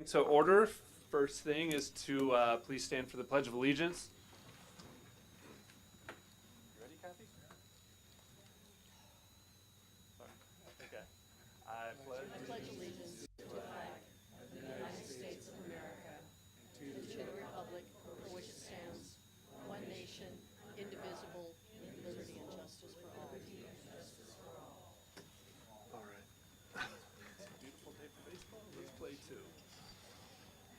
So order, first thing is to please stand for the Pledge of Allegiance. You ready, Cathy? Sorry. Okay. I pledge allegiance to the flag of the United States of America and to the republic for which it stands, one nation, indivisible, with liberty and justice for all. All right. It's a beautiful day for baseball. Let's play too.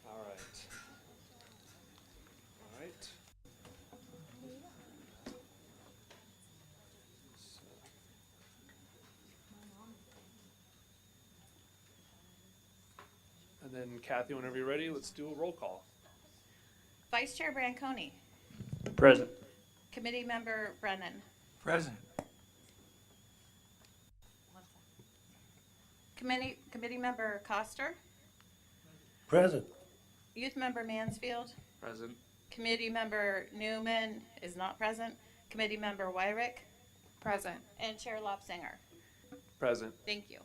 All right. All right. And then Cathy, whenever you're ready, let's do a roll call. Vice Chair Branconi. Present. Committee Member Brennan. Present. Committee Member Cotter. Present. Youth Member Mansfield. Present. Committee Member Newman is not present. Committee Member Wyrick. Present. And Chair Lobsinger. Present. Thank you.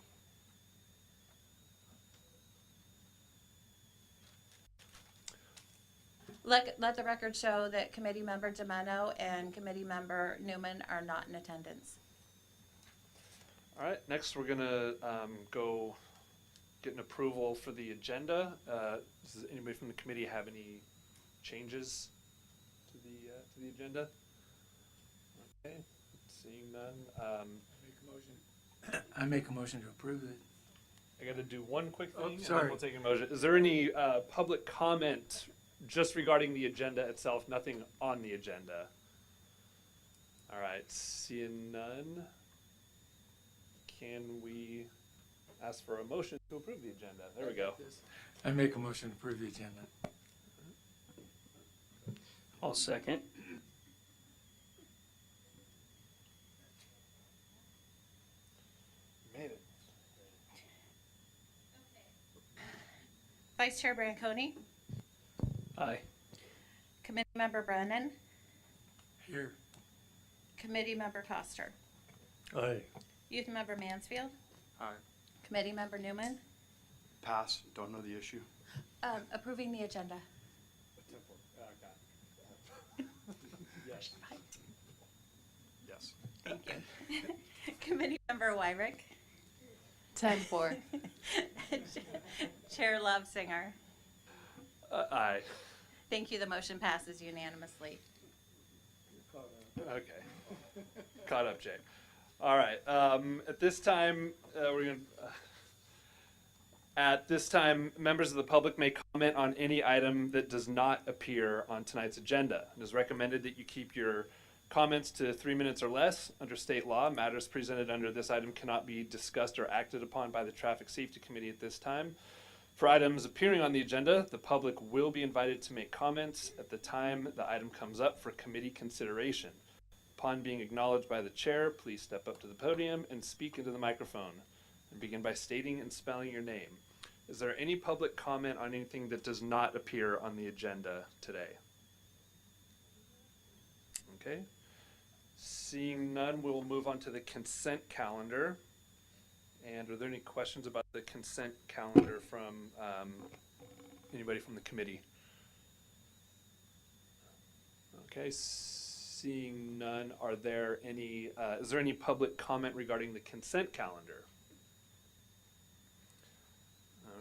Let the record show that Committee Member Domeno and Committee Member Newman are not in attendance. All right. Next, we're gonna go get an approval for the agenda. Does anybody from the committee have any changes to the agenda? Okay. Seeing none. I make a motion to approve it. I got to do one quick Oh, thing. And sorry. then we'll take a motion. Is there any public comment just regarding the agenda itself? Nothing on the agenda. All right. Seeing none. Can we ask for a motion to approve the agenda? There we go. I make a motion to approve the agenda. I'll second. Made it. Vice Chair Branconi. Aye. Committee Member Brennan. Here. Committee Member Cotter. Aye. Youth Member Mansfield. Aye. Committee Member Newman. Pass, don't know the issue. Approving the agenda. Yes. Yes. Thank you. Committee Member Wyrick. 10-4. Chair Lobsinger. Aye. Thank you. The motion passes unanimously. Okay. Caught up, Jay. All right. At this time, At this time, members of the public may comment on any item that does not appear on tonight's agenda. It is recommended that you keep your comments to 3 minutes or less. Under state law, matters presented under this item cannot be discussed or acted upon by the Traffic Safety Committee at this time. For items appearing on the agenda, the public will be invited to make comments at the time the item comes up for committee consideration. Upon being acknowledged by the chair, please step up to the podium and speak into the microphone. And begin by stating and spelling your name. Is there any public comment on anything that does not appear on the agenda today? Okay. Seeing none, we'll move on to the consent calendar. And are there any questions about the consent calendar from anybody from the committee? Okay, seeing none, are there any, is there any public comment regarding the consent calendar?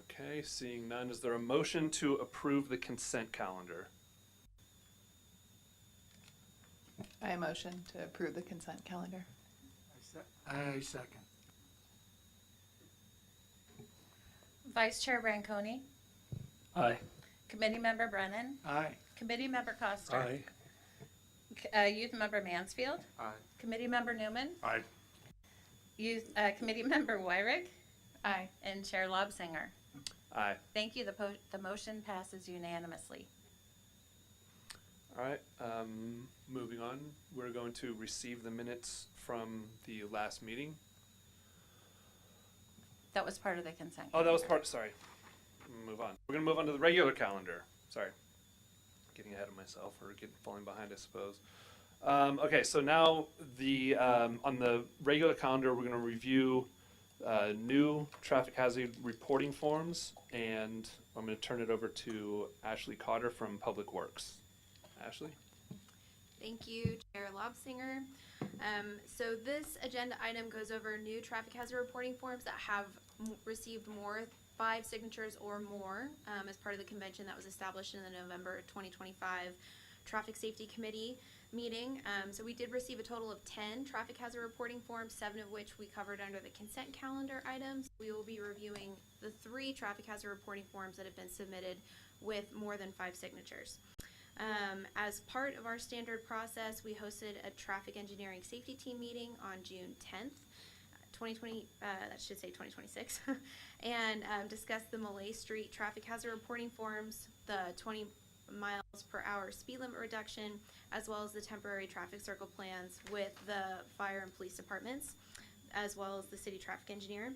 Okay, seeing none, is there a motion to approve the consent calendar? I motion to approve the consent calendar. I second. Vice Chair Branconi. Aye. Committee Member Brennan. Aye. Committee Member Cotter. Youth Member Mansfield. Aye. Committee Member Newman. Aye. Committee Member Wyrick. Aye. And Chair Lobsinger. Aye. Thank you. The motion passes unanimously. All right, moving on, we're going to receive the minutes from the last meeting. That was part of the consent. Oh, that was part, sorry. Move on. We're gonna move on to the regular calendar. Sorry. Getting ahead of myself or falling behind, I suppose. Okay, so now on the regular calendar, we're gonna review new traffic hazard reporting forms, and I'm going to turn it over to Ashley Cotter from Public Works. Ashley? Thank you, Chair Lobsinger. So this agenda item goes over new traffic hazard reporting forms that have received 5 signatures or more as part of the convention that was established in the November 2025 Traffic Safety Committee meeting. So we did receive a total of 10 traffic hazard reporting forms, 7 of which we covered under the consent calendar items. We will be reviewing the 3 traffic hazard reporting forms that have been submitted with more than 5 signatures. As part of our standard process, we hosted a traffic engineering safety team meeting on June 10th, 2026, and discussed the Malay Street traffic hazard reporting forms, the 20 miles per hour speed limit reduction, as well as the temporary traffic circle plans with the fire and police departments, as well as the city traffic engineer.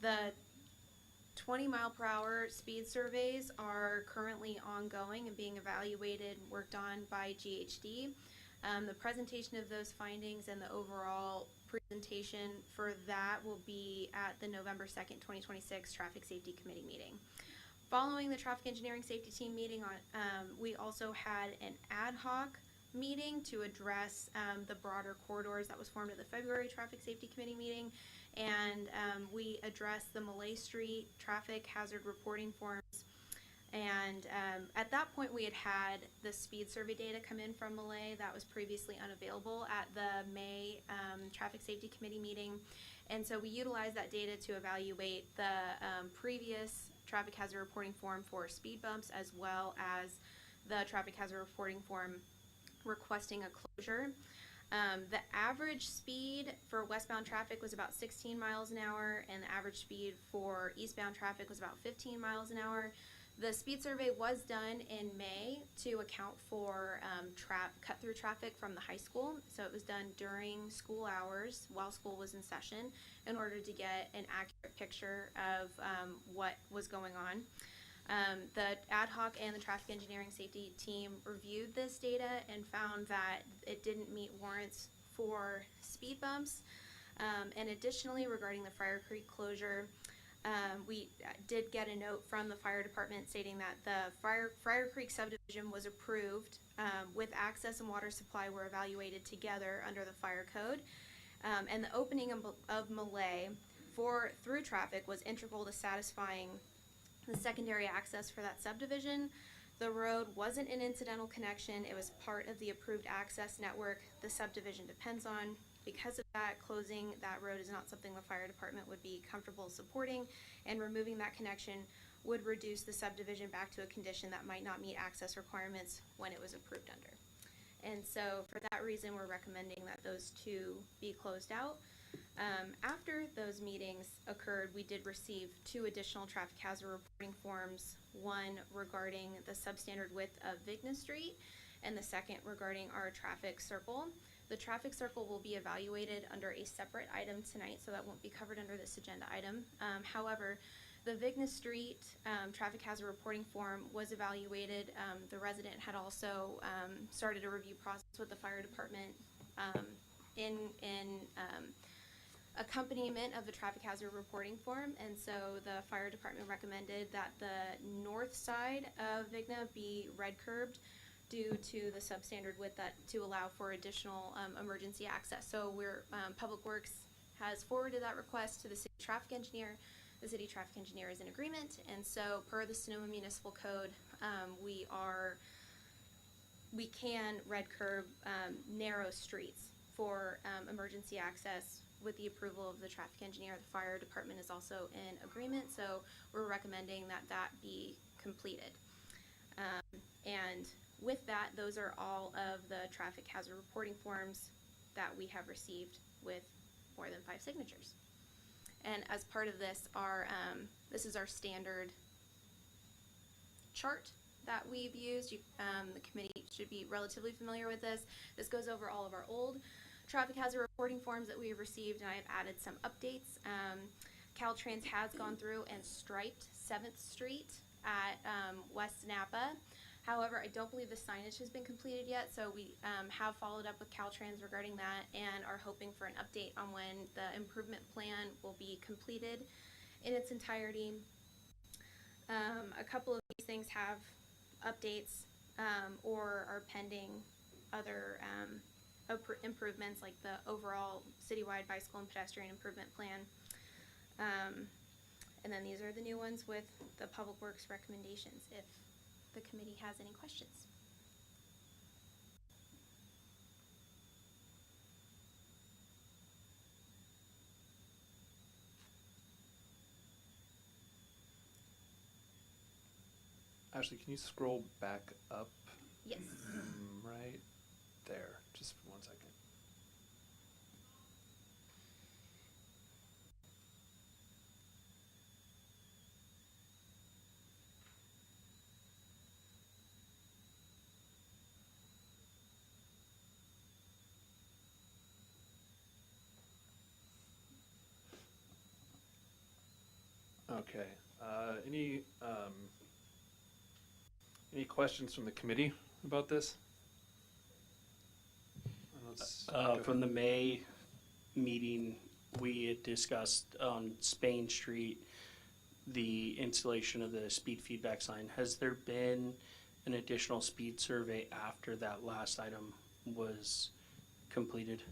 The 20 mile per hour speed surveys are currently ongoing and being evaluated and worked on by GHD. The presentation of those findings and the overall presentation for that will be at the November 2nd, 2026 Traffic Safety Committee meeting. Following the Traffic Engineering Safety Team meeting, we also had an ad hoc meeting to address the broader corridors that was formed at the February Traffic Safety Committee meeting, and we addressed the Malay Street traffic hazard reporting forms. And at that point, we had the speed survey data come in from Malay that was previously unavailable at the May Traffic Safety Committee meeting. And so we utilized that data to evaluate the previous traffic hazard reporting form for speed bumps, as well as the traffic hazard reporting form requesting a closure. The average speed for westbound traffic was about 16 miles an hour, and the average speed for eastbound traffic was about 15 miles an hour. The speed survey was done in May to account for cut-through traffic from the high school. So it was done during school hours while school was in session in order to get an accurate picture of what was going on. The ad hoc and the traffic engineering safety team reviewed this data and found that it didn't meet warrants for speed bumps. And additionally, regarding the Friar Creek closure, we did get a note from the fire department stating that the Friar Creek subdivision was approved with access and water supply were evaluated together under the fire code. And the opening of Malay for through traffic was integral to satisfying the secondary access for that subdivision. The road wasn't an incidental connection. It was part of the approved access network the subdivision depends on. Because of that, closing that road is not something the fire department would be comfortable supporting, and removing that connection would reduce the subdivision back to a condition that might not meet access requirements when it was approved under. And so for that reason, we're recommending that those two be closed out. After those meetings occurred, we did receive 2 additional traffic hazard reporting forms, one regarding the substandard width of Vigna Street, and the second regarding our traffic circle. The traffic circle will be evaluated under a separate item tonight, so that won't be covered under this agenda item. However, the Vigna Street traffic hazard reporting form was evaluated. The resident had also started a review process with the fire department in accompaniment of the traffic hazard reporting form, and so the fire department recommended that the north side of Vigna be red curbed due to the substandard width, that to allow for additional emergency access. So Public Works has forwarded that request to the city traffic engineer. The city traffic engineer is in agreement, and so per the Sonoma Municipal Code, we can red curb narrow streets for emergency access with the approval of the traffic engineer. The fire department is also in agreement, so we're recommending that that be completed. And with that, those are all of the traffic hazard reporting forms that we have received with more than 5 signatures. And as part of this, this is our standard chart that we've used. The committee should be relatively familiar with this. This goes over all of our old traffic hazard reporting forms that we have received, and I have added some updates. Caltrans has gone through and striped 7th Street at West Napa. However, I don't believe the signage has been completed yet, so we have followed up with Caltrans regarding that and are hoping for an update on when the improvement plan will be completed in its entirety. A couple of these things have updates or are pending other improvements, like the overall citywide bicycle and pedestrian improvement plan. And then these are the new ones with the Public Works recommendations, if the committee has any questions. Ashley, can you scroll back up Yes. right there, just for 1 second? Okay, any questions from the committee about this? From the May meeting, we had discussed on Spain Street the installation of the speed feedback sign. Has there been an additional speed survey after that last item was completed?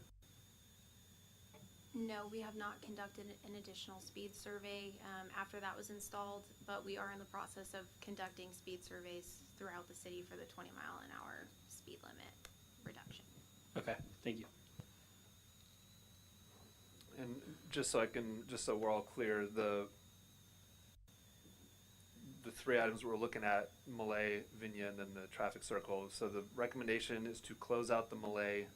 No, we have not conducted an additional speed survey after that was installed, but we are in the process of conducting speed surveys throughout the city for the 20-mile-an-hour speed limit reduction. Okay, thank you. And just so we're all clear, the three items we're looking at, Malay, Vinya, and then the traffic circle. So the recommendation is to close out the Malay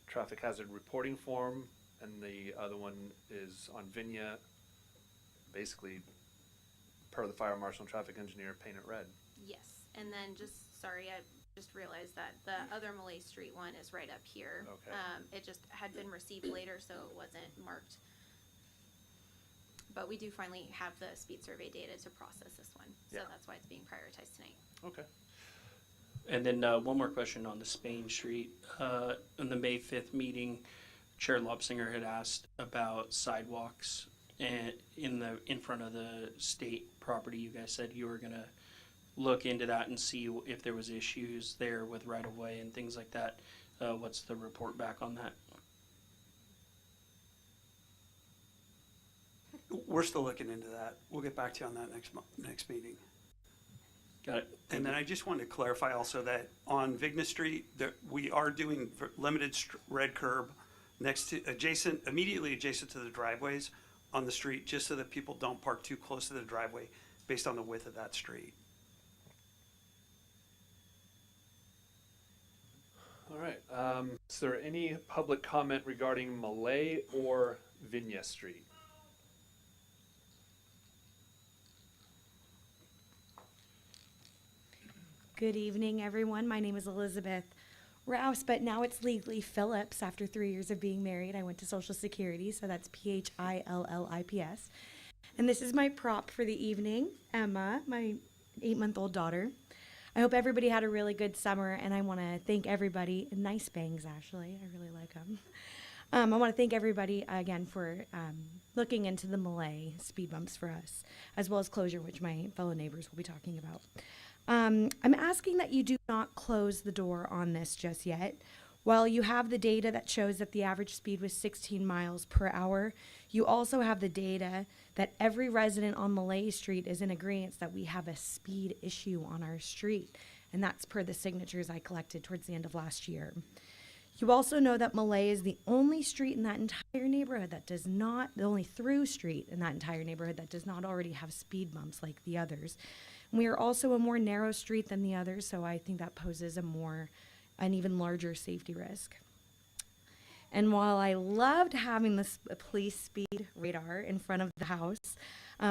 traffic hazard reporting form, and the other one is on Vinya, basically per the fire marshal and traffic engineer, paint it red. Yes, and then sorry, I just realized that the other Malay Street one is right up here. Okay. It just had been received later, so it wasn't marked. But we do finally have the speed survey data to process this one, so Yeah. that's why it's being prioritized tonight. Okay. And then one more question on the Spain Street. In the May 5th meeting, Chair Lobsinger had asked about sidewalks and in front of the state property. You guys said you were gonna look into that and see if there was issues there with right of way and things like that. What's the report back on that? We're still looking into that. We'll get back to you on that next meeting. Got it. And then I just wanted to clarify also that on Vigna Street, we are doing limited red curb immediately adjacent to the driveways on the street, just so that people don't park too close to the driveway based on the width of that street. All right. Is there any public comment regarding Malay or Vinya Street? Good evening, everyone. My name is Elizabeth Rouse, but now it's legally Phillips after 3 years of being married. I went to Social Security, so that's Phillips. And this is my prop for the evening, Emma, my 8-month-old daughter. I hope everybody had a really good summer, and I want to thank everybody. Nice bangs, Ashley. I really like them. I want to thank everybody again for looking into the Malay speed bumps for us, as well as closure, which my fellow neighbors will be talking about. I'm asking that you do not close the door on this just yet. While you have the data that shows that the average speed was 16 miles per hour, you also have the data that every resident on Malay Street is in agreement that we have a speed issue on our street, and that's per the signatures I collected towards the end of last year. You also know that Malay is the only street in that entire neighborhood that does not, the only through street in that entire neighborhood that does not already have speed bumps like the others. We are also a more narrow street than the others, so I think that poses an even larger safety risk. And while I loved having this police speed radar in front of the house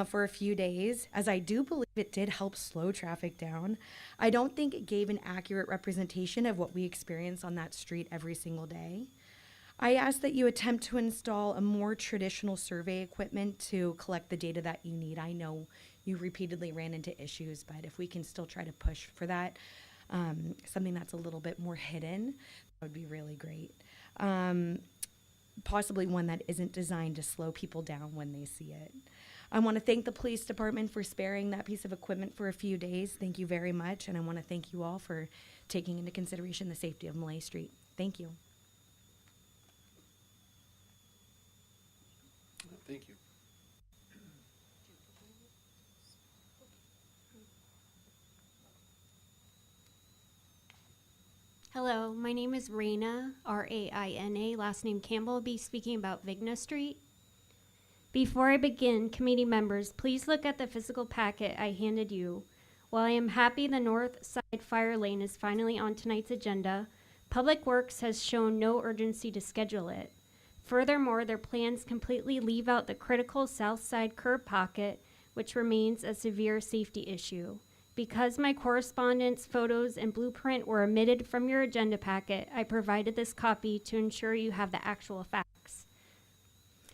for a few days, as I do believe it did help slow traffic down, I don't think it gave an accurate representation of what we experience on that street every single day. I ask that you attempt to install a more traditional survey equipment to collect the data that you need. I know you repeatedly ran into issues, but if we can still try to push for that, something that's a little bit more hidden, that would be really great. Possibly one that isn't designed to slow people down when they see it. I want to thank the police department for sparing that piece of equipment for a few days. Thank you very much. And I want to thank you all for taking into consideration the safety of Millay Street. Thank you. Thank you. Hello, my name is Raina, R-A-I-N-A, last name Campbell. I'll be speaking about Vigna Street. Before I begin, committee members, please look at the physical packet I handed you. While I am happy the north side fire lane is finally on tonight's agenda, Public Works has shown no urgency to schedule it. Furthermore, their plans completely leave out the critical south side curb pocket, which remains a severe safety issue. Because my correspondence, photos, and blueprint were omitted from your agenda packet, I provided this copy to ensure you have the actual facts.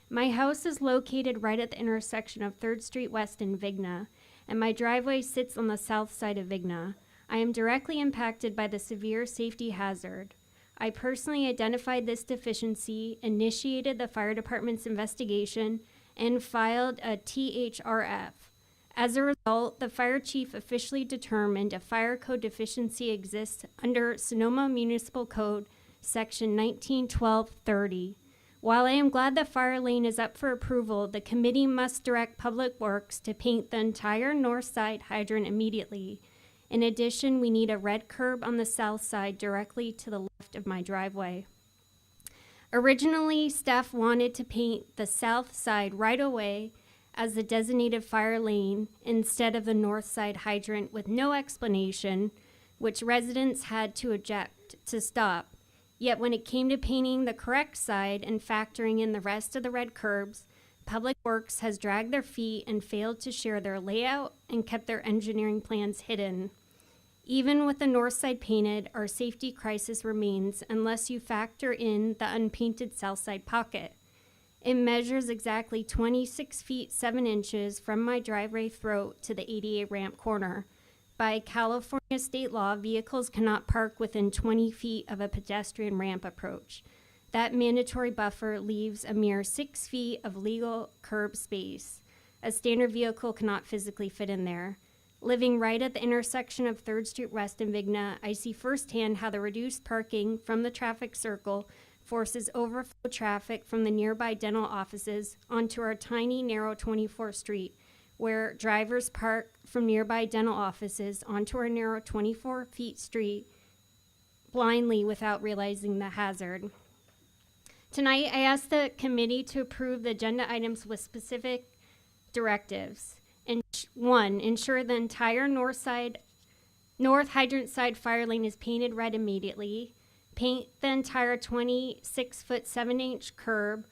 My house is located right at the intersection of 3rd Street West and Vigna, and my driveway sits on the south side of Vigna. I am directly impacted by the severe safety hazard. I personally identified this deficiency, initiated the fire department's investigation, and filed a THRF. As a result, the fire chief officially determined a fire code deficiency exists under Sonoma Municipal Code, Section 191230. While I am glad the fire lane is up for approval, the committee must direct Public Works to paint the entire north side hydrant immediately. In addition, we need a red curb on the south side directly to the left of my driveway. Originally, staff wanted to paint the south side right away as the designated fire lane instead of the north side hydrant with no explanation, which residents had to object to stop. Yet when it came to painting the correct side and factoring in the rest of the red curbs, Public Works has dragged their feet and failed to share their layout and kept their engineering plans hidden. Even with the north side painted, our safety crisis remains unless you factor in the unpainted south side pocket. It measures exactly 26 feet 7 inches from my driveway throat to the ADA ramp corner. By California state law, vehicles cannot park within 20 feet of a pedestrian ramp approach. That mandatory buffer leaves a mere 6 feet of legal curb space. A standard vehicle cannot physically fit in there. Living right at the intersection of 3rd Street West and Vigna, I see firsthand how the reduced parking from the traffic circle forces overflow traffic from the nearby dental offices onto our tiny, narrow 24th Street, where drivers park from nearby dental offices onto our narrow 24 feet street blindly without realizing the hazard. Tonight, I ask the committee to approve the agenda items with specific directives. And 1, ensure the entire north hydrant side fire lane is painted red immediately. Paint the entire 26-foot 7-inch curb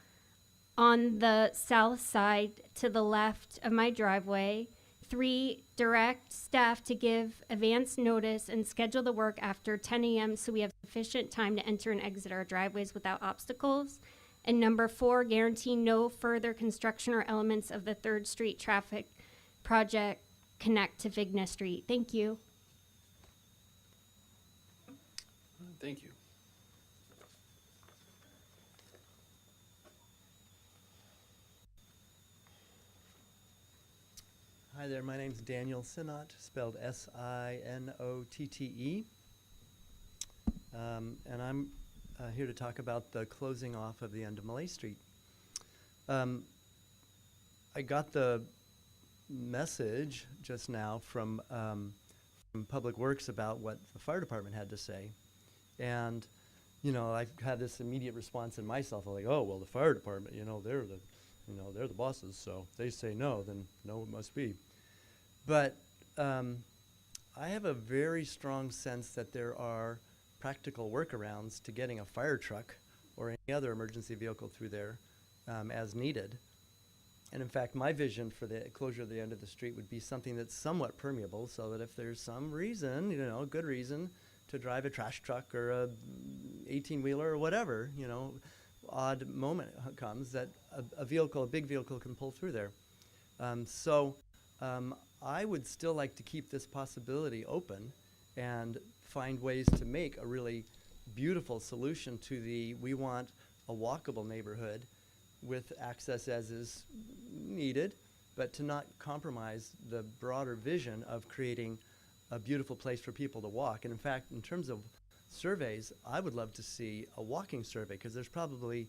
on the south side to the left of my driveway. 3, direct staff to give advance notice and schedule the work after 10 a.m. so we have sufficient time to enter and exit our driveways without obstacles. And number 4, guarantee no further construction or elements of the 3rd Street traffic project connect to Vigna Street. Thank you. Thank you. Hi there, my name's Daniel Sinott, spelled S-I-N-O-T-T-E. And I'm here to talk about the closing off of the end of Millay Street. I got the message just now from Public Works about what the fire department had to say. And, you know, I've had this immediate response in myself, like, oh, well, the fire department, they're the bosses, so they say no, then no, it must be. But I have a very strong sense that there are practical workarounds to getting a fire truck or any other emergency vehicle through there as needed. And in fact, my vision for the closure of the end of the street would be something that's somewhat permeable, so that if there's some reason, good reason to drive a trash truck or a 18-wheeler or whatever, odd moment comes that a big vehicle can pull through there. So I would still like to keep this possibility open and find ways to make a really beautiful solution to we want a walkable neighborhood with access as is needed, but to not compromise the broader vision of creating a beautiful place for people to walk. And in fact, in terms of surveys, I would love to see a walking survey, because there's probably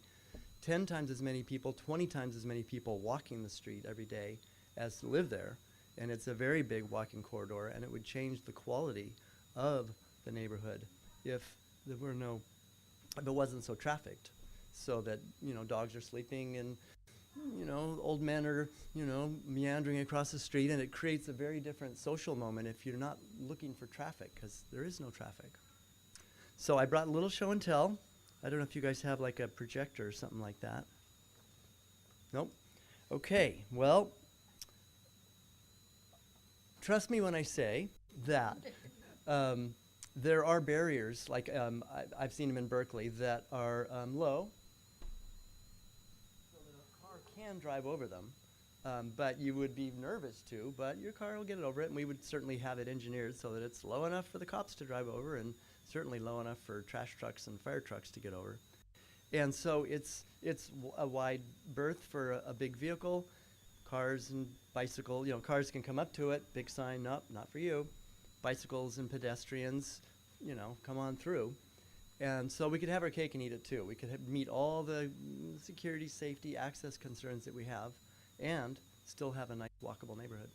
10 times as many people, 20 times as many people walking the street every day as live there. And it's a very big walking corridor, and it would change the quality of the neighborhood if there were if it wasn't so trafficked, so that, dogs are sleeping and, old men are, meandering across the street, and it creates a very different social moment if you're not looking for traffic, because there is no traffic. So I brought a little show and tell. I don't know if you guys have like a projector or something like that. Nope. Okay, well, trust me when I say that there are barriers, like I've seen them in Berkeley, that are low, so that a car can drive over them, but you would be nervous to, but your car will get it over it, and we would certainly have it engineered so that it's low enough for the cops to drive over, and certainly low enough for trash trucks and fire trucks to get over. And so it's a wide berth for a big vehicle. Cars and bicycle, cars can come up to it, big sign, nope, not for you. Bicycles and pedestrians, come on through. And so we could have our cake and eat it too. We could meet all the security, safety, access concerns that we have, and still have a nice walkable neighborhood.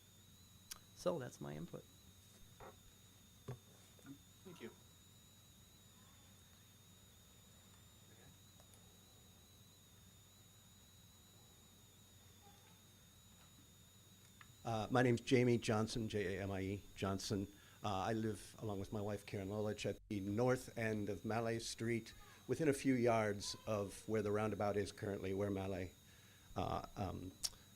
So that's my input. Thank you. My name's Jamie Johnson, Jamie Johnson. I live, along with my wife Karen Lolich, at the north end of Mallet Street, within a few yards of where the roundabout is currently, where Mallet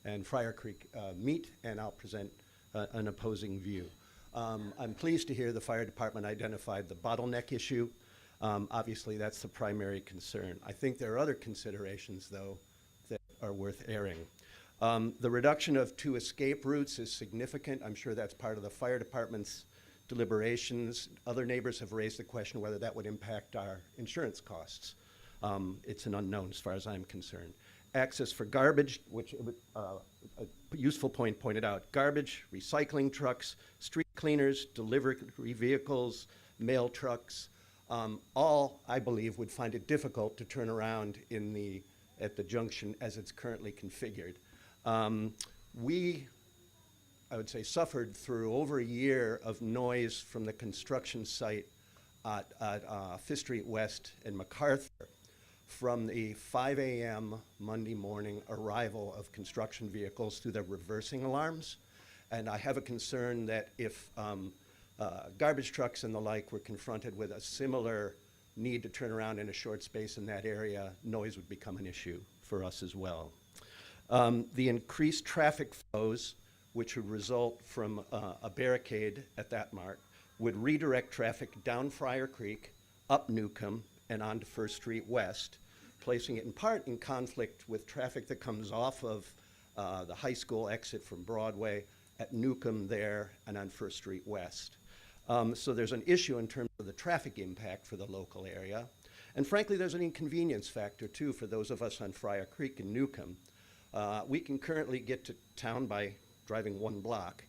and Friar Creek meet, and I'll present an opposing view. I'm pleased to hear the fire department identified the bottleneck issue. Obviously, that's the primary concern. I think there are other considerations, though, that are worth airing. The reduction of 2 escape routes is significant. I'm sure that's part of the fire department's deliberations. Other neighbors have raised the question whether that would impact our insurance costs. It's an unknown as far as I'm concerned. Access for garbage, which a useful point pointed out, garbage, recycling trucks, street cleaners, delivery vehicles, mail trucks, all, I believe, would find it difficult to turn around at the junction as it's currently configured. We, I would say, suffered through over a year of noise from the construction site at 5th Street West and MacArthur from the 5 a.m. Monday morning arrival of construction vehicles through the reversing alarms. And I have a concern that if garbage trucks and the like were confronted with a similar need to turn around in a short space in that area, noise would become an issue for us as well. The increased traffic flows, which would result from a barricade at that mark, would redirect traffic down Friar Creek, up Newcomb, and onto 1st Street West, placing it in part in conflict with traffic that comes off of the high school exit from Broadway at Newcomb there and on 1st Street West. So there's an issue in terms of the traffic impact for the local area. And frankly, there's an inconvenience factor too for those of us on Friar Creek and Newcomb. We can currently get to town by driving 1 block.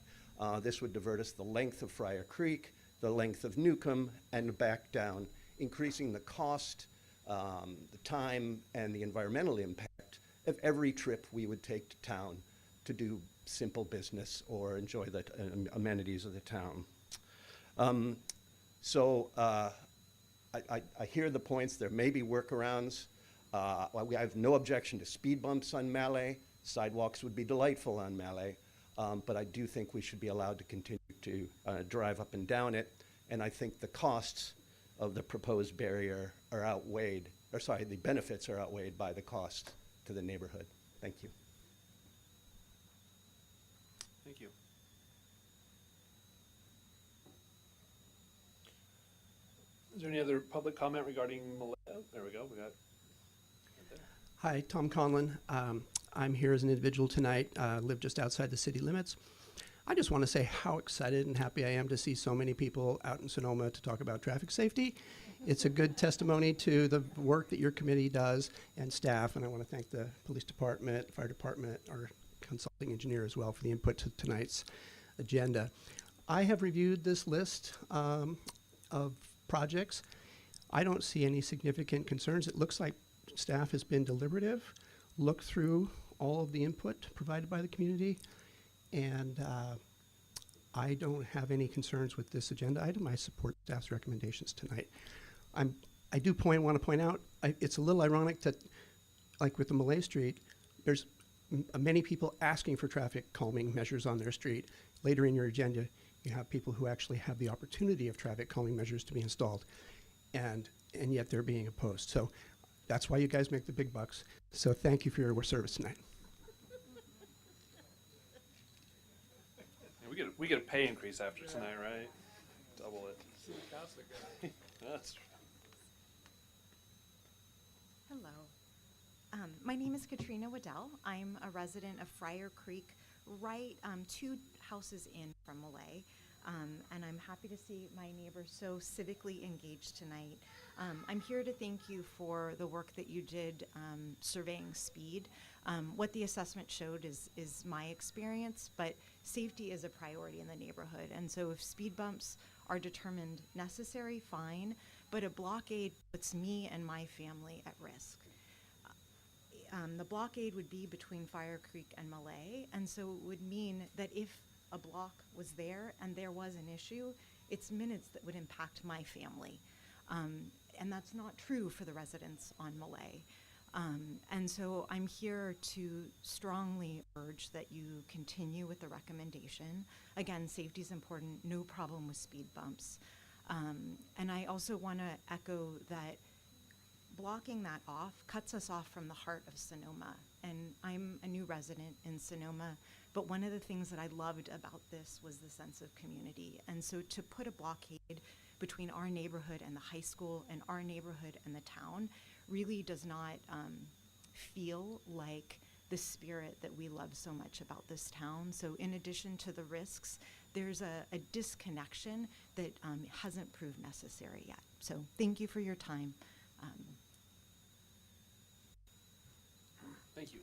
This would divert us the length of Friar Creek, the length of Newcomb, and back down, increasing the cost, the time, and the environmental impact of every trip we would take to town to do simple business or enjoy the amenities of the town. I hear the points. There may be workarounds. I have no objection to speed bumps on Mallet. Sidewalks would be delightful on Mallet. But I do think we should be allowed to continue to drive up and down it. And I think the costs of the proposed barrier are outweighed, the benefits are outweighed by the cost to the neighborhood. Thank you. Thank you. Is there any other public comment regarding Maleta? There we go. We got. Hi, Tom Conlon. I'm here as an individual tonight. Live just outside the city limits. I just want to say how excited and happy I am to see so many people out in Sonoma to talk about traffic safety. It's a good testimony to the work that your committee does and staff, and I want to thank the police department, fire department, our consulting engineer as well for the input to tonight's agenda. I have reviewed this list of projects. I don't see any significant concerns. It looks like staff has been deliberative, looked through all of the input provided by the community, and I don't have any concerns with this agenda item. I support staff's recommendations tonight. I do want to point out, it's a little ironic that, like with the Malay Street, there's many people asking for traffic calming measures on their street. Later in your agenda, you have people who actually have the opportunity of traffic calming measures to be installed, and yet they're being opposed. So that's why you guys make the big bucks. So thank you for your service tonight. Yeah, we get a pay increase after tonight, right? Double it. That's Hello. My name is Katrina Waddell. I'm a resident of Friar Creek, right 2 houses in from Malay. And I'm happy to see my neighbors so civically engaged tonight. I'm here to thank you for the work that you did surveying speed. What the assessment showed is my experience, but safety is a priority in the neighborhood. And so if speed bumps are determined necessary, fine, but a blockade puts me and my family at risk. The blockade would be between Fire Creek and Malay, and so it would mean that if a block was there and there was an issue, it's minutes that would impact my family. And that's not true for the residents on Malay. And so I'm here to strongly urge that you continue with the recommendation. Again, safety is important, no problem with speed bumps. And I also want to echo that blocking that off cuts us off from the heart of Sonoma. And I'm a new resident in Sonoma, but one of the things that I loved about this was the sense of community. And so to put a blockade between our neighborhood and the high school and our neighborhood and the town really does not feel like the spirit that we love so much about this town. So in addition to the risks, there's a disconnection that hasn't proved necessary yet. So thank you for your time. Thank you.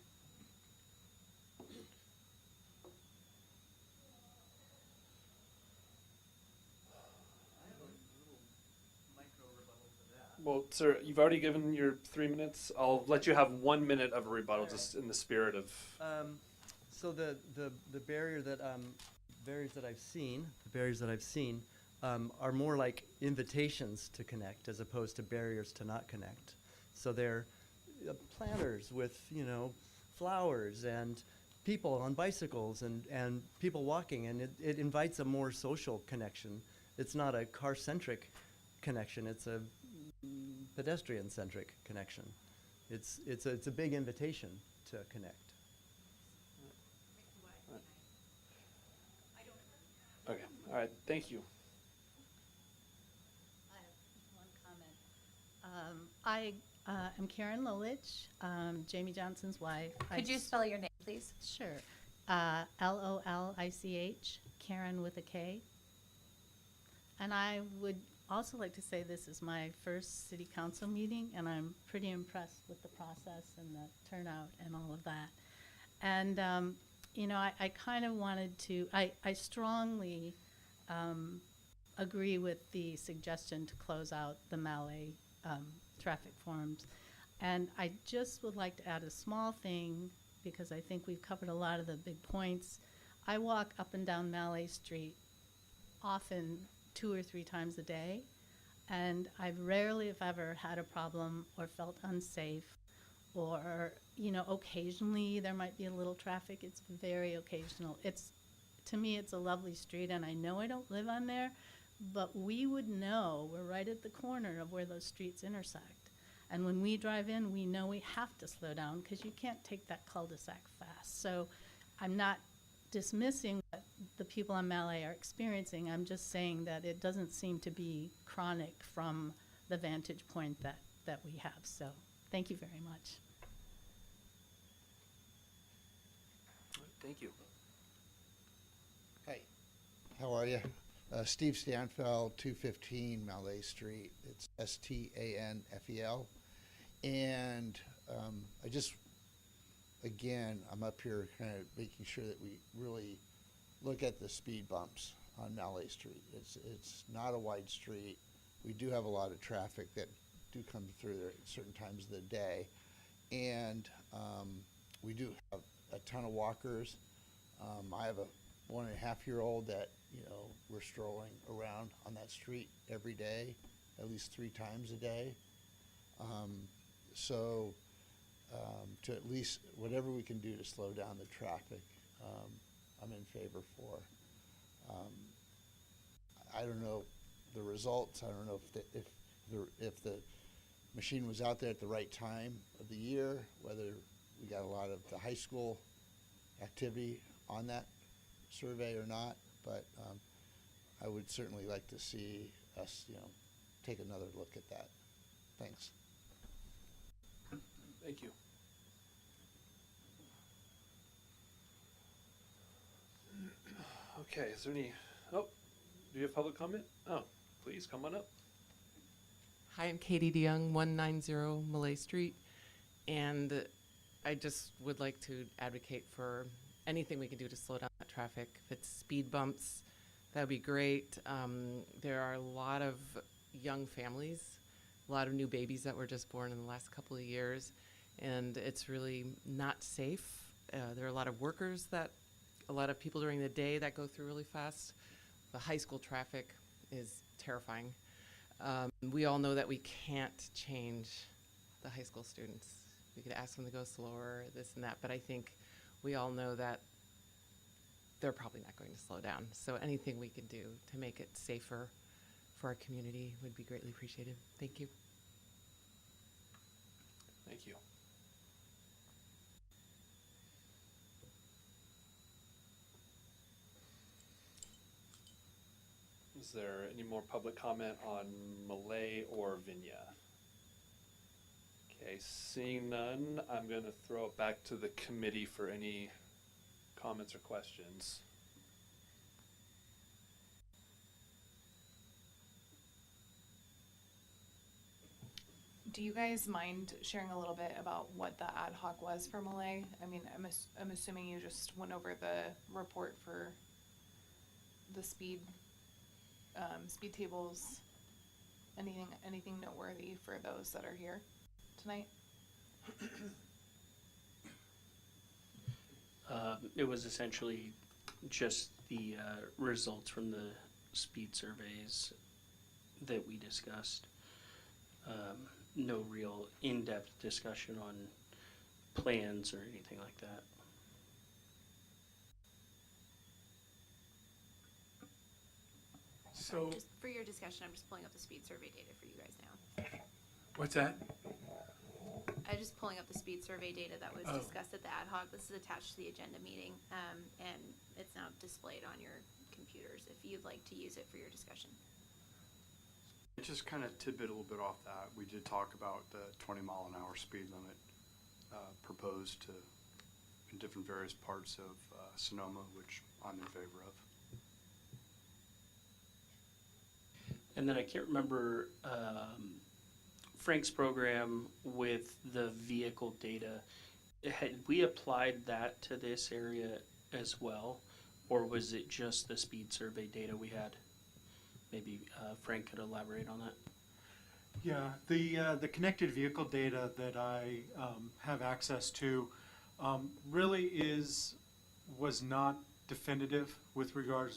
Well, sir, you've already given your 3 minutes. I'll let you have 1 minute of a rebuttal, just in the spirit of. So the barriers that I've seen are more like invitations to connect as opposed to barriers to not connect. So they're planters with flowers and people on bicycles and people walking, and it invites a more social connection. It's not a car-centric connection. It's a pedestrian-centric connection. It's a big invitation to connect. Okay. All right. Thank you. I have one comment. I am Karen Lolich, Jamie Johnson's wife. Could you spell your name, please? Sure. Lolich, Karen with a K. And I would also like to say this is my first city council meeting, and I'm pretty impressed with the process and the turnout and all of that. And I kind of wanted to, I strongly agree with the suggestion to close out the Malay traffic forms. And I just would like to add a small thing, because I think we've covered a lot of the big points. I walk up and down Malay Street often 2 or 3 times a day, and I've rarely, if ever, had a problem or felt unsafe, or occasionally there might be a little traffic. It's very occasional. To me, it's a lovely street, and I know I don't live on there, but we would know we're right at the corner of where those streets intersect. And when we drive in, we know we have to slow down because you can't take that cul-de-sac fast. So I'm not dismissing what the people on Malay are experiencing. I'm just saying that it doesn't seem to be chronic from the vantage point that we have. So thank you very much. Thank you. Hi, How are you? Steve Stanfeld, 215 Malay Street. It's Stanfel. And I just, again, I'm up here kind of making sure that we really look at the speed bumps on Malay Street. It's not a wide street. We do have a lot of traffic that do come through there at certain times of the day. And we do have a ton of walkers. I have a 1.5-year-old that, we're strolling around on that street every day, at least 3 times a day. To at least whatever we can do to slow down the traffic, I'm in favor for. I don't know the results. I don't know if the machine was out there at the right time of the year, whether we got a lot of the high school activity on that survey or not, but I would certainly like to see us, take another look at that. Thanks. Thank you. Okay, is there any, do you have public comment? Oh, please, come on up. Hi, I'm Katie DeYoung, 190 Malay Street, and I just would like to advocate for anything we can do to slow down that traffic. If it's speed bumps, that would be great. There are a lot of young families, a lot of new babies that were just born in the last couple of years, and it's really not safe. There are a lot of workers a lot of people during the day that go through really fast. The high school traffic is terrifying. We all know that we can't change the high school students. We could ask them to go slower, this and that, but I think we all know that they're probably not going to slow down. So anything we can do to make it safer for our community would be greatly appreciated. Thank you. Thank you. Is there any more public comment on Malay or Vinya? Okay, seeing none, I'm going to throw it back to the committee for any comments or questions. Do you guys mind sharing a little bit about what the ad hoc was for Malay? I mean, I'm assuming you just went over the report for the speed tables. Anything noteworthy for those that are here tonight? It was essentially just the results from the speed surveys that we discussed. No real in-depth discussion on plans or anything like that. So, Just for your discussion, I'm just pulling up the speed survey data for you guys now. what's that? I'm just pulling up the speed survey data that was Oh. discussed at the ad hoc. This is attached to the agenda meeting, and it's now displayed on your computers if you'd like to use it for your discussion. Just kind of tidbit a little bit off that. We did talk about the 20-mile-an-hour speed limit proposed in different various parts of Sonoma, which I'm in favor of. And then I can't remember Frank's program with the vehicle data. Had we applied that to this area as well, or was it just the speed survey data we had? Maybe Frank could elaborate on that. Yeah, the connected vehicle data that I have access to really was not definitive with regard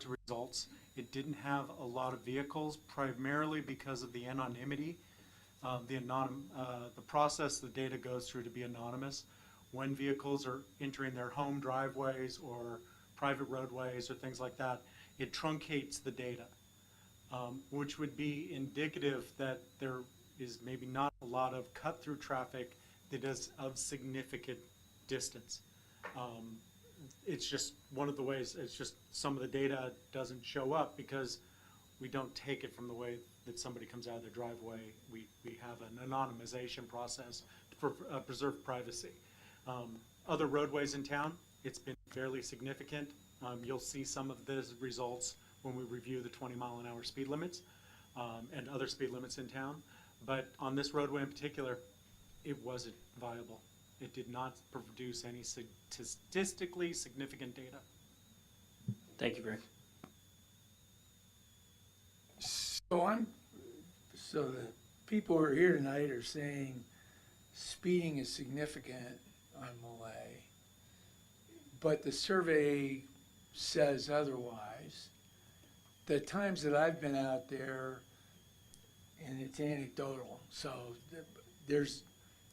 to results. It didn't have a lot of vehicles, primarily because of the anonymity. The process the data goes through to be anonymous. When vehicles are entering their home driveways or private roadways or things like that, it truncates the data. Which would be indicative that there is maybe not a lot of cut-through traffic that is of significant distance. It's just one of the ways, it's just some of the data doesn't show up because we don't take it from the way that somebody comes out of their driveway. We have an anonymization process for preserve privacy. Other roadways in town, it's been fairly significant. You'll see some of the results when we review the 20-mile-an-hour speed limits and other speed limits in town. But on this roadway in particular, it wasn't viable. It did not produce any statistically significant data. Thank you, Greg. So the people who are here tonight are saying speeding is significant on Malay, but the survey says otherwise. The times that I've been out there, and it's anecdotal, so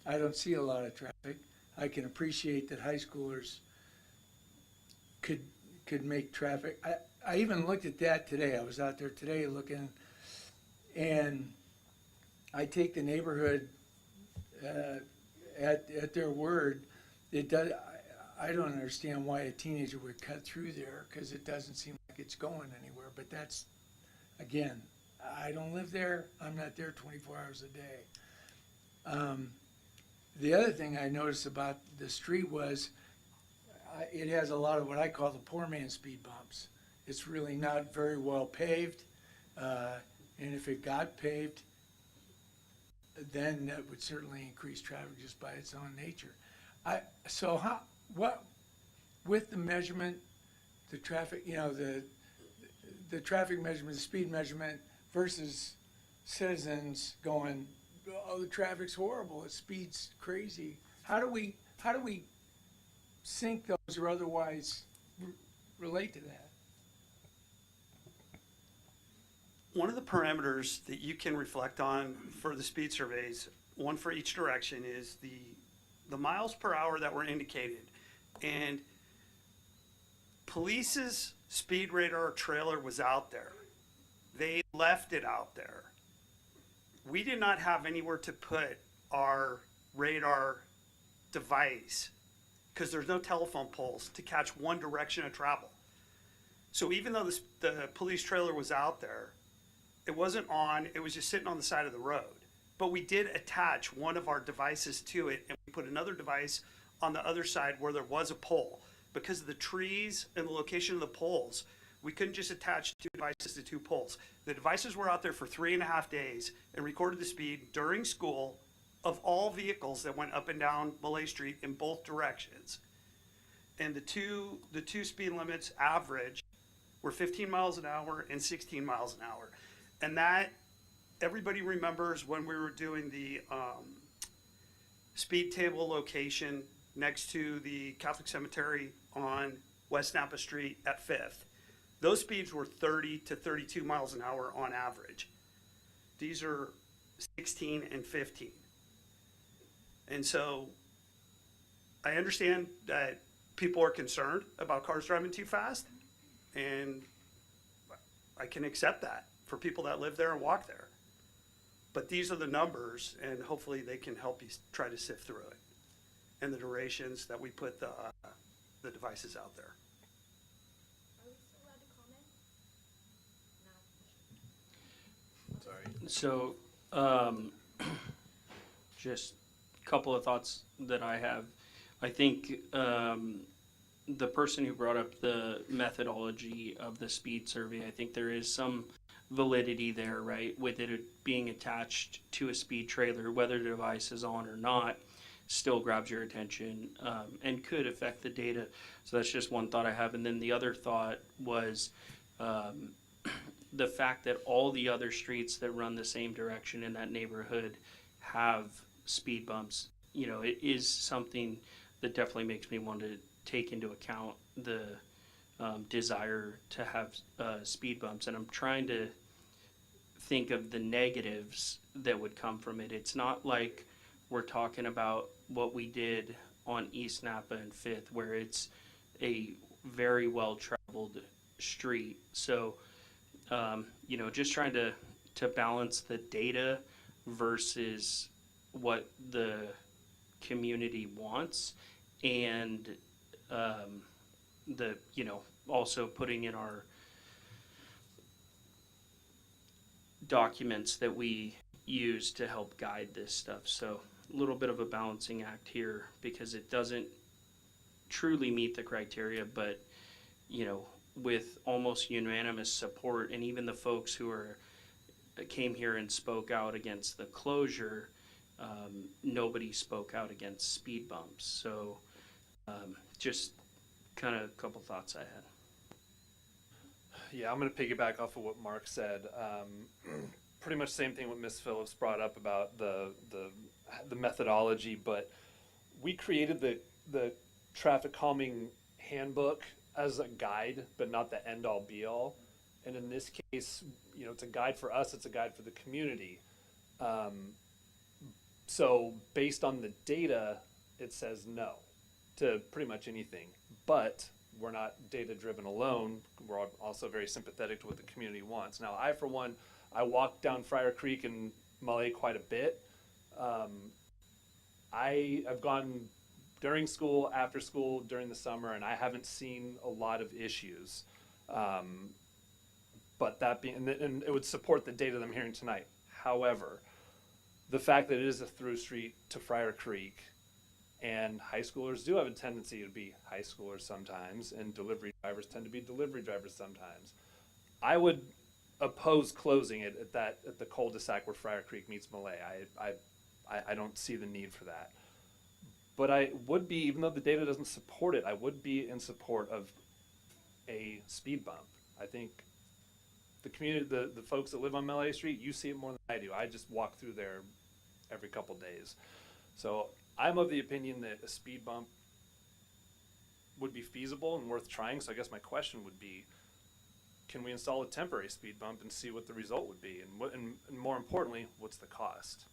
I don't see a lot of traffic. I can appreciate that high schoolers could make traffic. I even looked at that today. I was out there today looking, and I take the neighborhood at their word. It does. I don't understand why a teenager would cut through there, because it doesn't seem like it's going anywhere. But that's, again, I don't live there. I'm not there 24 hours a day. The other thing I noticed about the street was it has a lot of what I call the poor man's speed bumps. It's really not very well paved, and if it got paved, then that would certainly increase traffic just by its own nature. With the measurement, the traffic, the traffic measurement, the speed measurement versus citizens going, oh, the traffic's horrible, the speed's crazy. How do we sync those or otherwise relate to that? One of the parameters that you can reflect on for the speed surveys, one for each direction, is the miles per hour that were indicated. And police's speed radar trailer was out there. They left it out there. We did not have anywhere to put our radar device because there's no telephone poles to catch one direction of travel. So even though the police trailer was out there, it wasn't on, it was just sitting on the side of the road. But we did attach one of our devices to it, and we put another device on the other side where there was a pole. Because of the trees and the location of the poles, we couldn't just attach two devices to two poles. The devices were out there for 3.5 days and recorded the speed during school of all vehicles that went up and down Malay Street in both directions. And the two speed limits average were 15 miles an hour and 16 miles an hour. And that, everybody remembers when we were doing the speed table location next to the Catholic Cemetery on West Napa Street at 5th. Those speeds were 30 to 32 miles an hour on average. These are 16 and 15. And so I understand that people are concerned about cars driving too fast, and I can accept that for people that live there and walk there. But these are the numbers, and hopefully they can help you try to sift through it. And the durations that we put the devices out there. So, just a couple of thoughts that I have. I think the person who brought up the methodology of the speed survey, I think there is some validity there, right? With it being attached to a speed trailer, whether the device is on or not, still grabs your attention and could affect the data. So that's just one thought I have. And then the other thought was the fact that all the other streets that run the same direction in that neighborhood have speed bumps. You know, it is something that definitely makes me want to take into account the desire to have speed bumps. And I'm trying to think of the negatives that would come from it. It's not like we're talking about what we did on East Napa and 5th, where it's a very well traveled street. So, you know, just trying to balance the data versus what the community wants, and the, you know, also putting in our documents that we use to help guide this stuff. So a little bit of a balancing act here, because it doesn't truly meet the criteria, but, you know, with almost unanimous support, and even the folks who came here and spoke out against the closure, nobody spoke out against speed bumps. So just kind of a couple thoughts I had. Yeah, I'm going to piggyback off of what Mark said. Pretty much same thing what Ms. Phillips brought up about the methodology, but we created the traffic calming handbook as a guide, but not the end all be all. And in this case, you know, it's a guide for us, it's a guide for the community. So based on the data, it says no to pretty much anything, but we're not data driven alone. We're also very sympathetic to what the community wants. Now, I, for one, I walk down Friar Creek and Malay quite a bit. I've gone during school, after school, during the summer, and I haven't seen a lot of issues. But that being, and it would support the data that I'm hearing tonight. However, the fact that it is a through street to Friar Creek, and high schoolers do have a tendency to be high schoolers sometimes, and delivery drivers tend to be delivery drivers sometimes. I would oppose closing it at the cul-de-sac where Friar Creek meets Malay. I don't see the need for that. But I would be, even though the data doesn't support it, I would be in support of a speed bump. I think the community, the folks that live on Malay Street, you see it more than I do. I just walk through there every couple days. So I'm of the opinion that a speed bump would be feasible and worth trying. So I guess my question would be, can we install a temporary speed bump and see what the result would be? And more importantly, what's the cost?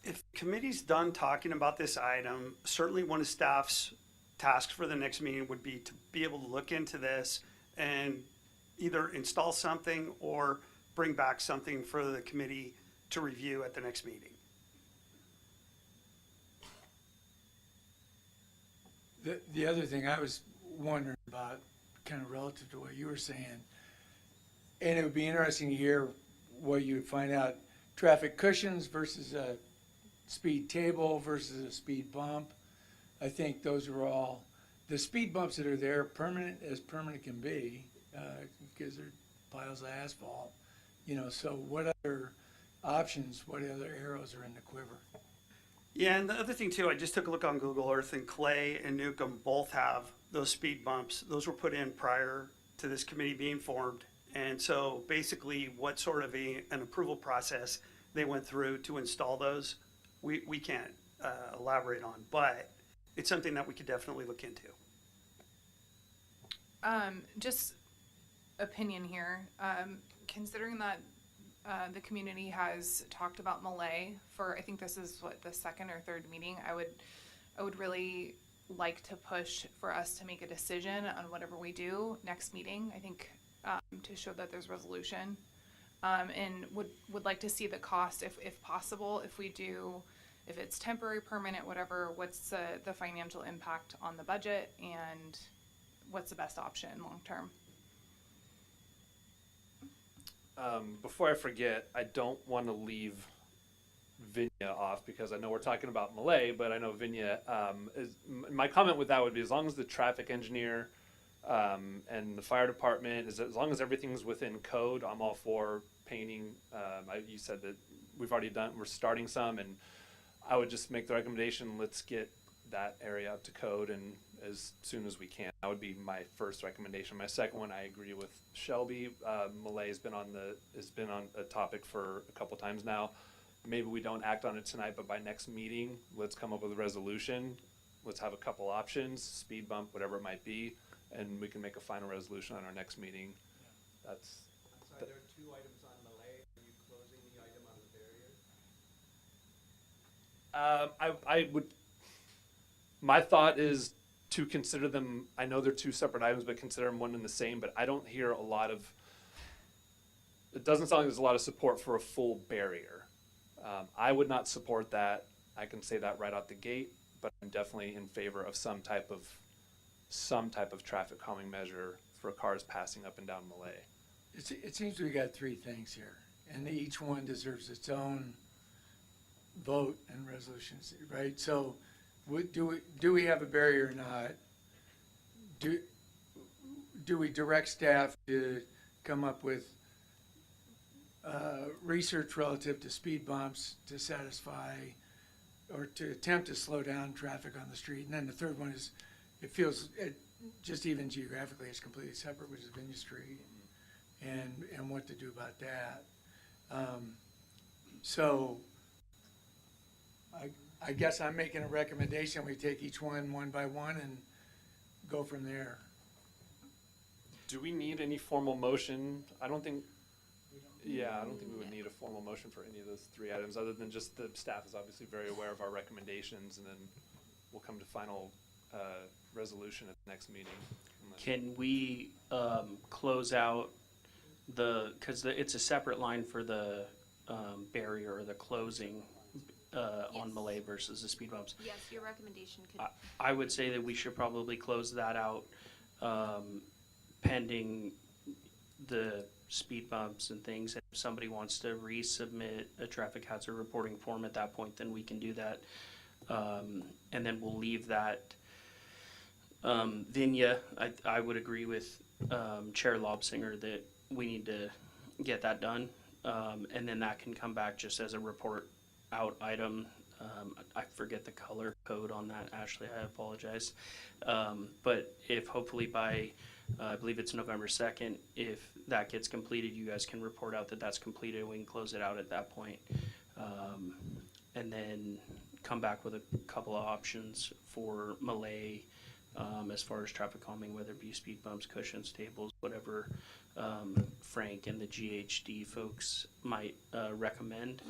If the committee's done talking about this item, certainly one of staff's tasks for the next meeting would be to be able to look into this and either install something or bring back something for the committee to review at the next meeting. The other thing I was wondering about, kind of relative to what you were saying, and it would be interesting to hear what you would find out, traffic cushions versus a speed table versus a speed bump. I think those are all, the speed bumps that are there, permanent as permanent can be, because they're piles of asphalt. You know, so what other options, what other arrows are in the quiver? Yeah, and the other thing too, I just took a look on Google Earth, and Clay and Newcomb both have those speed bumps. Those were put in prior to this committee being formed. And so basically what sort of an approval process they went through to install those, we can't elaborate on, but it's something that we could definitely look into. Just opinion here. Considering that the community has talked about Malay for, I think this is what, the second or third meeting, I would really like to push for us to make a decision on whatever we do next meeting. I think to show that there's resolution, and would like to see the cost if possible. If it's temporary, permanent, whatever, what's the financial impact on the budget, and what's the best option long term? Before I forget, I don't want to leave Vinya off, because I know we're talking about Malay, but I know Vinya, my comment with that would be, as long as the traffic engineer and the fire department, as long as everything's within code, I'm all for painting. You said that we're starting some, and I would just make the recommendation, let's get that area up to code and as soon as we can. That would be my first recommendation. My second one, I agree with Shelby. Malay has been on a topic for a couple times now. Maybe we don't act on it tonight, but by next meeting, let's come up with a resolution. Let's have a couple options, speed bump, whatever it might be, and we can make a final resolution on our next meeting. That's. I'm sorry, there are 2 items on Malay. Are you closing the item on the barrier? I would. My thought is to consider them. I know they're 2 separate items, but consider them one and the same. But I don't hear a lot of. It doesn't sound like there's a lot of support for a full barrier. I would not support that. I can say that right out the gate. But I'm definitely in favor of some type of traffic calming measure for cars passing up and down Malay. It seems we got 3 things here, and each one deserves its own vote and resolutions, right? So do we have a barrier or not? Do we direct staff to come up with research relative to speed bumps to satisfy or to attempt to slow down traffic on the street? And then the third one is, it feels, just even geographically, it's completely separate, which is Vineyard Street, and what to do about that. So I guess I'm making a recommendation, we take each one by one and go from there. Do we need any formal motion? I don't think we would need a formal motion for any of those three items, other than just the staff is obviously very aware of our recommendations, and then we'll come to final resolution at the next meeting. Can we close out because it's a separate line for the barrier or the closing on Malay versus the speed bumps. Yes, your recommendation could. I would say that we should probably close that out pending the speed bumps and things. If somebody wants to resubmit a traffic hazard reporting form at that point, then we can do that. And then we'll leave that. Vinya, I would agree with Chair Lobsinger that we need to get that done. And then that can come back just as a report out item. I forget the color code on that, Ashley, I apologize. But if hopefully by, I believe it's November 2nd, if that gets completed, you guys can report out that that's completed, we can close it out at that point. And then come back with a couple of options for Malay as far as traffic calming, whether it be speed bumps, cushions, tables, whatever Frank and the GHD folks might recommend.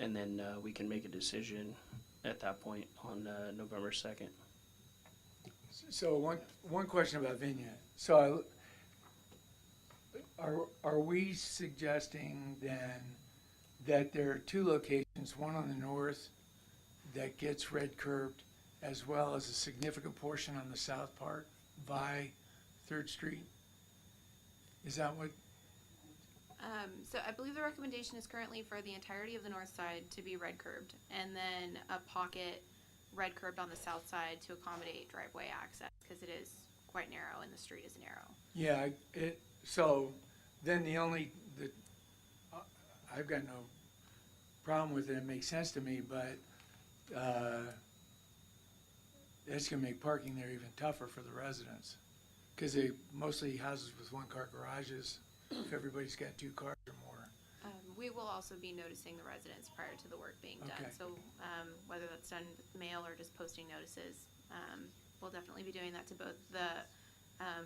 And then we can make a decision at that point on November 2nd. So one question about Vinya. So are we suggesting then that there are two locations, one on the north that gets red curbed, as well as a significant portion on the south part by 3rd Street? Is that what? So I believe the recommendation is currently for the entirety of the north side to be red curbed, and then a pocket red curbed on the south side to accommodate driveway access, because it is quite narrow and the street is narrow. Yeah, so then I've got no problem with it, it makes sense to me, but that's gonna make parking there even tougher for the residents. Cause they mostly houses with one-car garages, if everybody's got 2 cars or more. We will also be noticing the residents prior to the work being done. Okay. So whether that's done with mail or just posting notices, we'll definitely be doing that to both the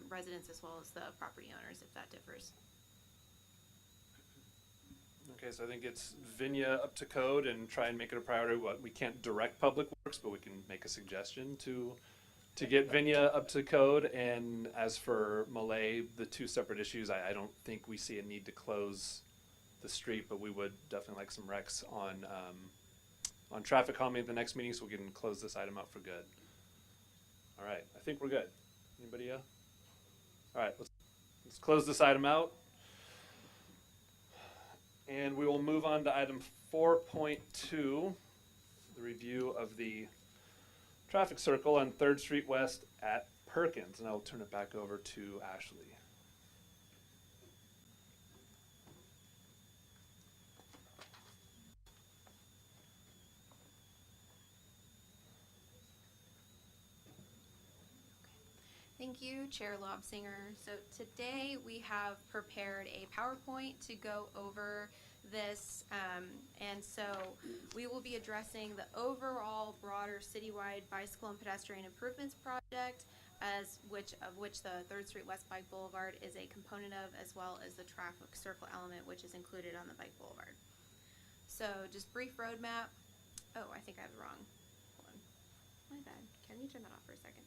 residents as well as the property owners, if that differs. Okay, so I think it's Vinya up to code and try and make it a priority. We can't direct Public Works, but we can make a suggestion to get Vinya up to code. And as for Malay, the 2 separate issues, I don't think we see a need to close the street, but we would definitely like some recs on traffic calming at the next meeting, so we can close this item out for good. All right, I think we're good. Anybody else? All right, let's close this item out. And we will move on to item 4.2, the review of the traffic circle on 3rd Street West at Perkins. And I'll turn it back over to Ashley. Thank you, Chair Lobsinger. So today we have prepared a PowerPoint to go over this, and so we will be addressing the overall broader citywide bicycle and pedestrian improvements project, of which the 3rd Street West Bike Boulevard is a component of, as well as the traffic circle element, which is included on the Bike Boulevard. So just brief roadmap. Oh, I think I have the wrong. Hold on. My bad. Can you turn that off for a second?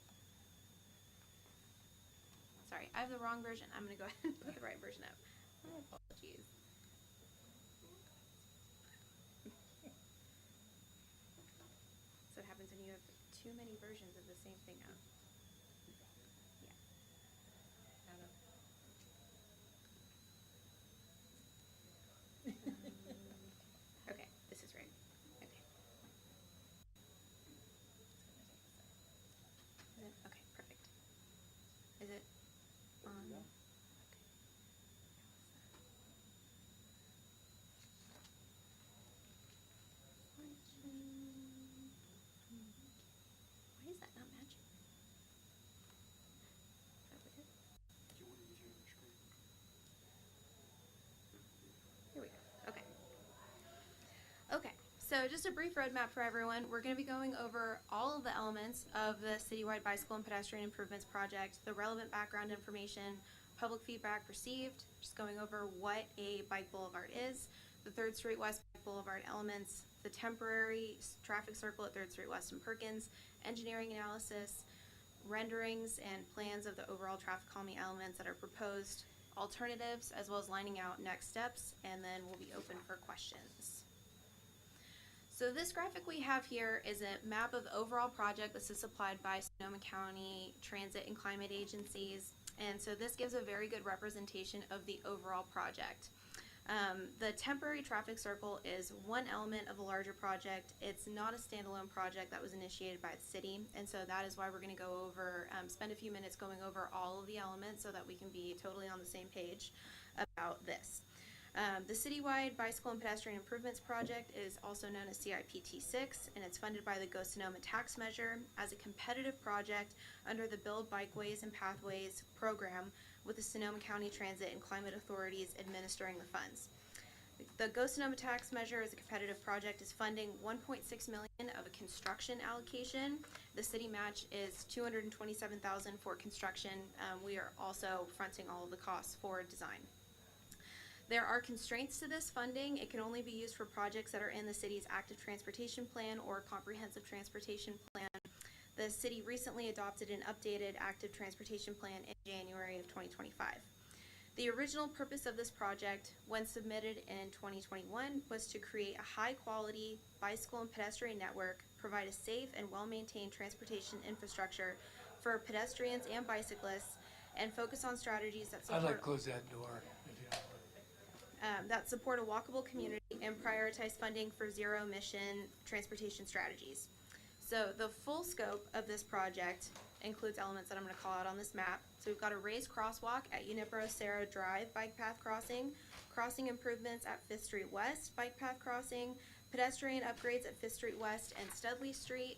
Sorry, I have the wrong version. I'm going to go ahead and put the right version up. My apologies. So what happens when you have too many versions of the same thing up? Yeah. Okay, this is right. Okay. So just a brief roadmap for everyone. We're going to be going over all of the elements of the Citywide Bicycle and Pedestrian Improvements Project, the relevant background information, public feedback received, just going over what a bike boulevard is, the 3rd Street West Bike Boulevard elements, the temporary traffic circle at 3rd Street West and Perkins, engineering analysis, renderings and plans of the overall traffic calming elements that are proposed, alternatives, as well as lining out next steps, and then we'll be open for questions. So this graphic we have here is a map of the overall project. This is supplied by Sonoma County Transit and Climate Agencies, and so this gives a very good representation of the overall project. The temporary traffic circle is one element of the larger project. It's not a standalone project that was initiated by the city, and so that is why we're going to go over, spend a few minutes going over all of the elements so that we can be totally on the same page about this. The Citywide Bicycle and Pedestrian Improvements Project is also known as CIPT6, and it's funded by the Go Sonoma tax measure as a competitive project under the Build Bikeways and Pathways program, with the Sonoma County Transit and Climate Authorities administering the funds. The Go Sonoma tax measure as a competitive project is funding $1.6 million of a construction allocation. The city match is $227,000 for construction. We are also fronting all of the costs for design. There are constraints to this funding. It can only be used for projects that are in the city's active transportation plan or comprehensive transportation plan. The city recently adopted an updated active transportation plan in January of 2025. The original purpose of this project, when submitted in 2021, was to create a high-quality bicycle and pedestrian network, provide a safe and well-maintained transportation infrastructure for pedestrians and bicyclists, and focus on strategies that support I'd like to close that door, if you don't mind. that support a walkable community and prioritize funding for zero-emission transportation strategies. So the full scope of this project includes elements that I'm going to call out on this map. So we've got a raised crosswalk at Unipro Sarah Drive bike path crossing, crossing improvements at 5th Street West bike path crossing, pedestrian upgrades at 5th Street West and Studley Street,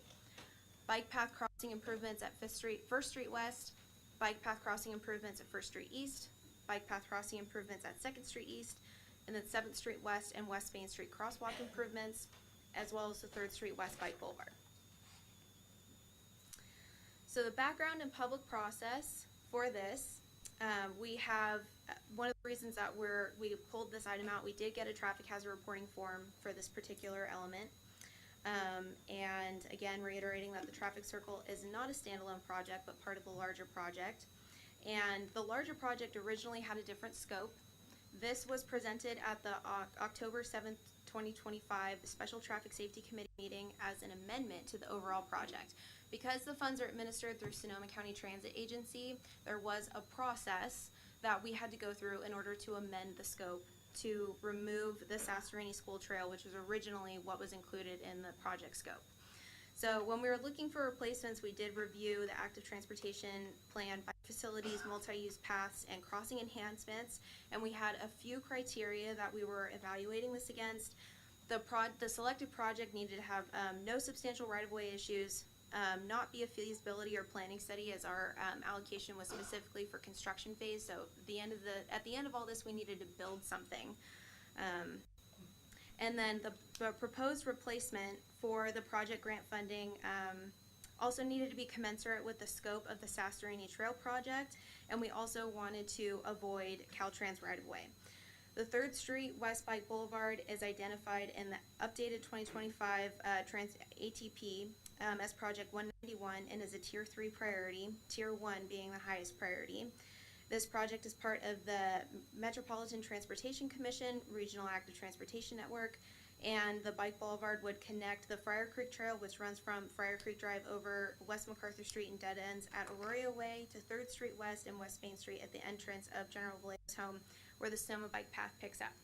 bike path crossing improvements at 1st Street West, bike path crossing improvements at 1st Street East, bike path crossing improvements at 2nd Street East, and then 7th Street West and West Main Street crosswalk improvements, as well as the 3rd Street West Bike Boulevard. So the background and public process for this, we have, one of the reasons that we pulled this item out, we did get a traffic hazard reporting form for this particular element. And again, reiterating that the traffic circle is not a standalone project, but part of the larger project. And the larger project originally had a different scope. This was presented at the October 7th, 2025 Special Traffic Safety Committee meeting as an amendment to the overall project. Because the funds are administered through Sonoma County Transit Agency, there was a process that we had to go through in order to amend the scope to remove the Sasserini School Trail, which was originally what was included in the project scope. So when we were looking for replacements, we did review the active transportation plan by facilities, multi-use paths, and crossing enhancements, and we had a few criteria that we were evaluating this against. The selected project needed to have no substantial right-of-way issues, not be a feasibility or planning study, as our allocation was specifically for construction phase. So at the end of all this, we needed to build something. And then the proposed replacement for the project grant funding also needed to be commensurate with the scope of the Sasserini Trail project, and we also wanted to avoid Caltrans right-of-way. The 3rd Street West Bike Boulevard is identified in the updated 2025 Trans ATP as Project 191 and is a Tier 3 priority, Tier 1 being the highest priority. This project is part of the Metropolitan Transportation Commission Regional Active Transportation Network, and the Bike Boulevard would connect the Friar Creek Trail, which runs from Friar Creek Drive over West MacArthur Street and dead ends at Arroyo Way, to 3rd Street West and West Main Street at the entrance of General Vallejo's home, where the Sonoma Bike Path picks up.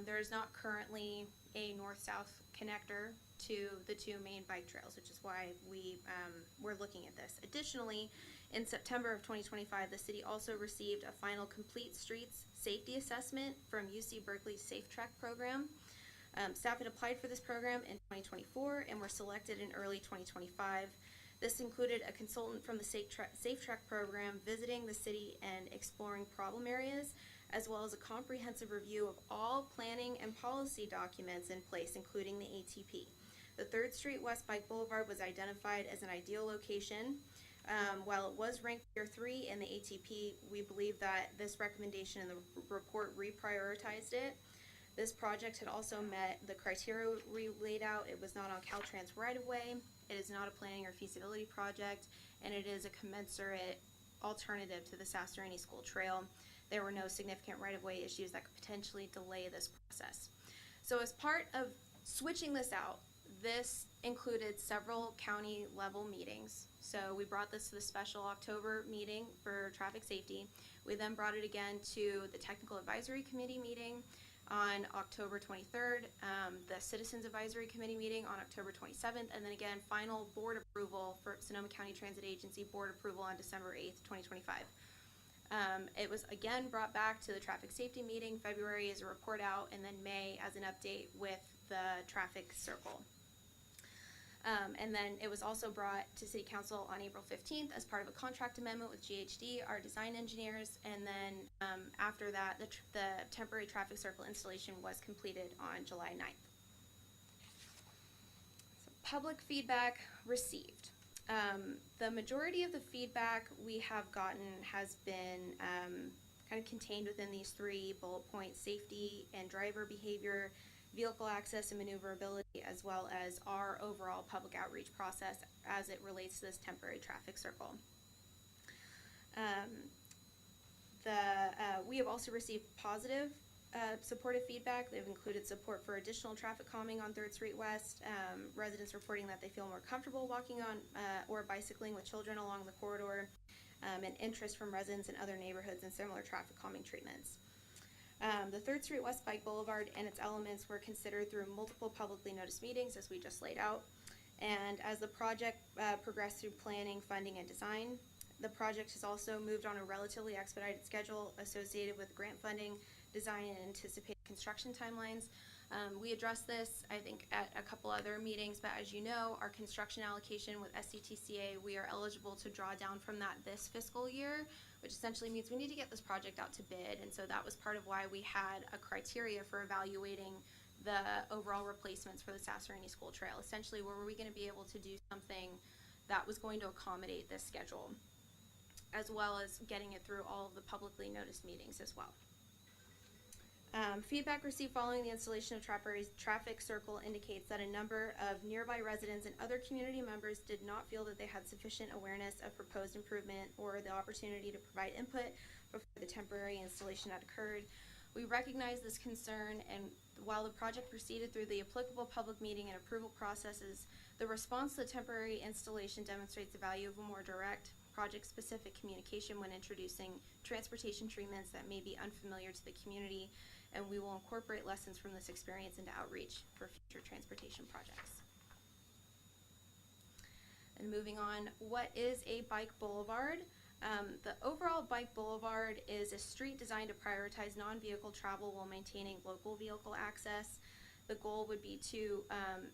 There is not currently a north-south connector to the two main bike trails, which is why we're looking at this. Additionally, in September of 2025, the city also received a final Complete Streets Safety Assessment from UC Berkeley's Safe Track program. Staff had applied for this program in 2024 and were selected in early 2025. This included a consultant from the Safe Track program visiting the city and exploring problem areas, as well as a comprehensive review of all planning and policy documents in place, including the ATP. The 3rd Street West Bike Boulevard was identified as an ideal location. While it was ranked tier 3 in the ATP, we believe that this recommendation in the report reprioritized it. This project had also met the criteria we laid out. It was not on Caltrans right-of-way. It is not a planning or feasibility project, and it is a commensurate alternative to the Sasserini School Trail. There were no significant right-of-way issues that could potentially delay this process. So as part of switching this out, this included several county level meetings. So we brought this to the special October meeting for traffic safety. We then brought it again to the Technical Advisory Committee meeting on October 23rd, the Citizens Advisory Committee meeting on October 27th, and then again, final board approval for Sonoma County Transit Agency board approval on December 8th, 2025. It was again brought back to the traffic safety meeting, February as a report out, and then May as an update with the traffic circle. And then it was also brought to City Council on April 15th as part of a contract amendment with GHD, our design engineers, and then after that, the temporary traffic circle installation was completed on July 9th. So public feedback received. The majority of the feedback we have gotten has been kind of contained within these 3 bullet points: safety and driver behavior, vehicle access and maneuverability, as well as our overall public outreach process as it relates to this temporary traffic circle. We have also received positive supportive feedback. They've included support for additional traffic calming on 3rd Street West, residents reporting that they feel more comfortable walking on or bicycling with children along the corridor, and interest from residents in other neighborhoods in similar traffic calming treatments. The 3rd Street West Bike Boulevard and its elements were considered through multiple publicly noticed meetings, as we just laid out. And as the project progressed through planning, funding, and design, the project has also moved on a relatively expedited schedule associated with grant funding, design, and anticipated construction timelines. We addressed this, I think, at a couple other meetings, but as you know, our construction allocation with SCTCA, we are eligible to draw down from that this fiscal year, which essentially means we need to get this project out to bid. And so that was part of why we had a criteria for evaluating the overall replacements for the Sasserini School Trail. Essentially, were we going to be able to do something that was going to accommodate this schedule, as well as getting it through all of the publicly noticed meetings as well. Feedback received following the installation of traffic circle indicates that a number of nearby residents and other community members did not feel that they had sufficient awareness of proposed improvement or the opportunity to provide input before the temporary installation had occurred. We recognize this concern, and while the project proceeded through the applicable public meeting and approval processes, the response to the temporary installation demonstrates the value of a more direct, project-specific communication when introducing transportation treatments that may be unfamiliar to the community, and we will incorporate lessons from this experience into outreach for future transportation projects. And moving on, what is a bike boulevard? The overall bike boulevard is a street designed to prioritize non-vehicle travel while maintaining local vehicle access. The goal would be to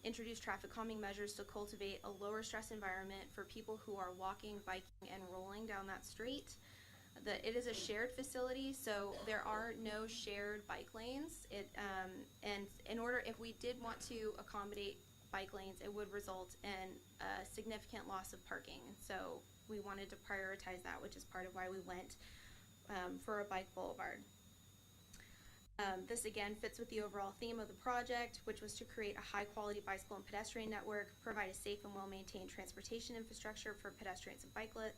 introduce traffic calming measures to cultivate a lower stress environment for people who are walking, biking, and rolling down that street. It is a shared facility, so there are no shared bike lanes. And in order, if we did want to accommodate bike lanes, it would result in a significant loss of parking. So we wanted to prioritize that, which is part of why we went for a bike boulevard. This again fits with the overall theme of the project, which was to create a high-quality bicycle and pedestrian network, provide a safe and well-maintained transportation infrastructure for pedestrians and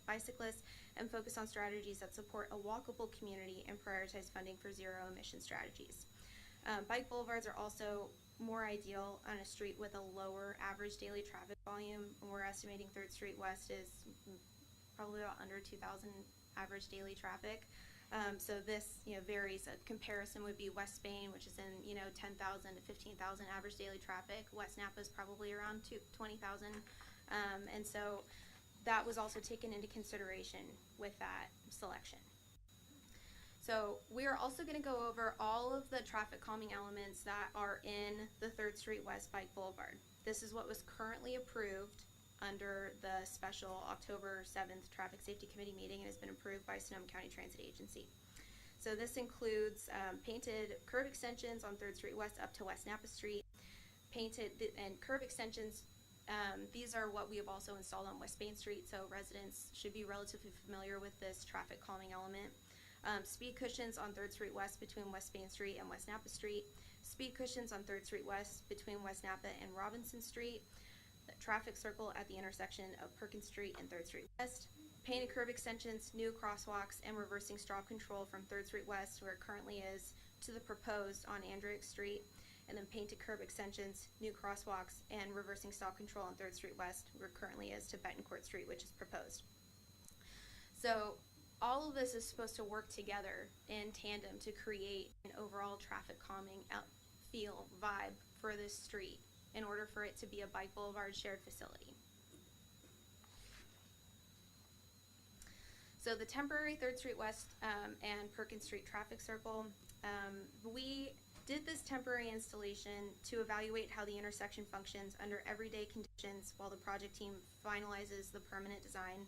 bicyclists, and focus on strategies that support a walkable community and prioritize funding for zero-emission strategies. Bike boulevards are also more ideal on a street with a lower average daily traffic volume. We're estimating 3rd Street West is probably about under 2,000 average daily traffic. So this, varies. A comparison would be West Spain, which is in, 10,000 to 15,000 average daily traffic. West Napa is probably around 20,000. And so that was also taken into consideration with that selection. So we are also going to go over all of the traffic calming elements that are in the 3rd Street West Bike Boulevard. This is what was currently approved under the special October 7th Traffic Safety Committee meeting and has been approved by Sonoma County Transit Agency. So this includes painted curb extensions on 3rd Street West up to West Napa Street, and curb extensions. These are what we have also installed on West Main Street, so residents should be relatively familiar with this traffic calming element. Speed cushions on 3rd Street West between West Main Street and West Napa Street. Speed cushions on 3rd Street West between West Napa and Robinson Street. The traffic circle at the intersection of Perkins Street and 3rd Street West. Painted curb extensions, new crosswalks, and reversing stop control from 3rd Street West, where it currently is, to the proposed on Andrick Street. And then painted curb extensions, new crosswalks, and reversing stop control on 3rd Street West, where it currently is, to Betancourt Street, which is proposed. So all of this is supposed to work together in tandem to create an overall traffic calming feel, vibe for this street in order for it to be a bike boulevard shared facility. So the temporary 3rd Street West and Perkins Street traffic circle, we did this temporary installation to evaluate how the intersection functions under everyday conditions while the project team finalizes the permanent design.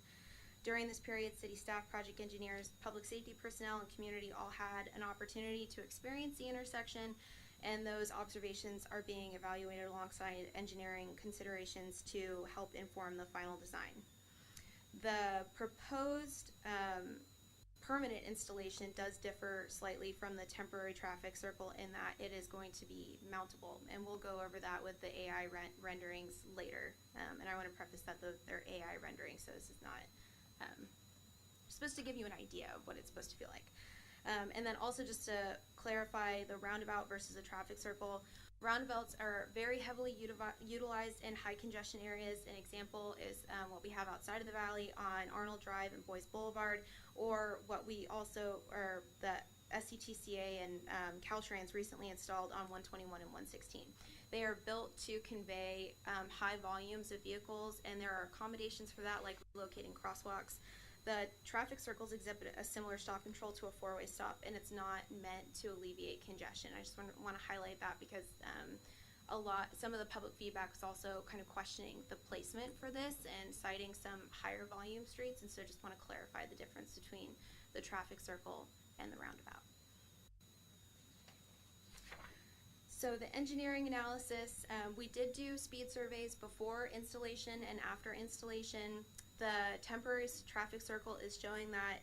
During this period, city staff, project engineers, public safety personnel, and community all had an opportunity to experience the intersection, and those observations are being evaluated alongside engineering considerations to help inform the final design. The proposed permanent installation does differ slightly from the temporary traffic circle in that it is going to be mountable, and we'll go over that with the AI renderings later. And I want to preface that they're AI renderings, so this is not supposed to give you an idea of what it's supposed to feel like. And then also just to clarify the roundabout versus the traffic circle, roundabouts are very heavily utilized in high congestion areas. An example is what we have outside of the valley on Arnold Drive and Boys Boulevard, or what we also, or the SCTCA and Caltrans recently installed on 121 and 116. They are built to convey high volumes of vehicles, and there are accommodations for that, like relocating crosswalks. The traffic circles exhibit a similar stop control to a four-way stop, and it's not meant to alleviate congestion. I just want to highlight that because some of the public feedback was also kind of questioning the placement for this and citing some higher volume streets, and so just want to clarify the difference between the traffic circle and the roundabout. So the engineering analysis, we did do speed surveys before installation and after installation. The temporary traffic circle is showing that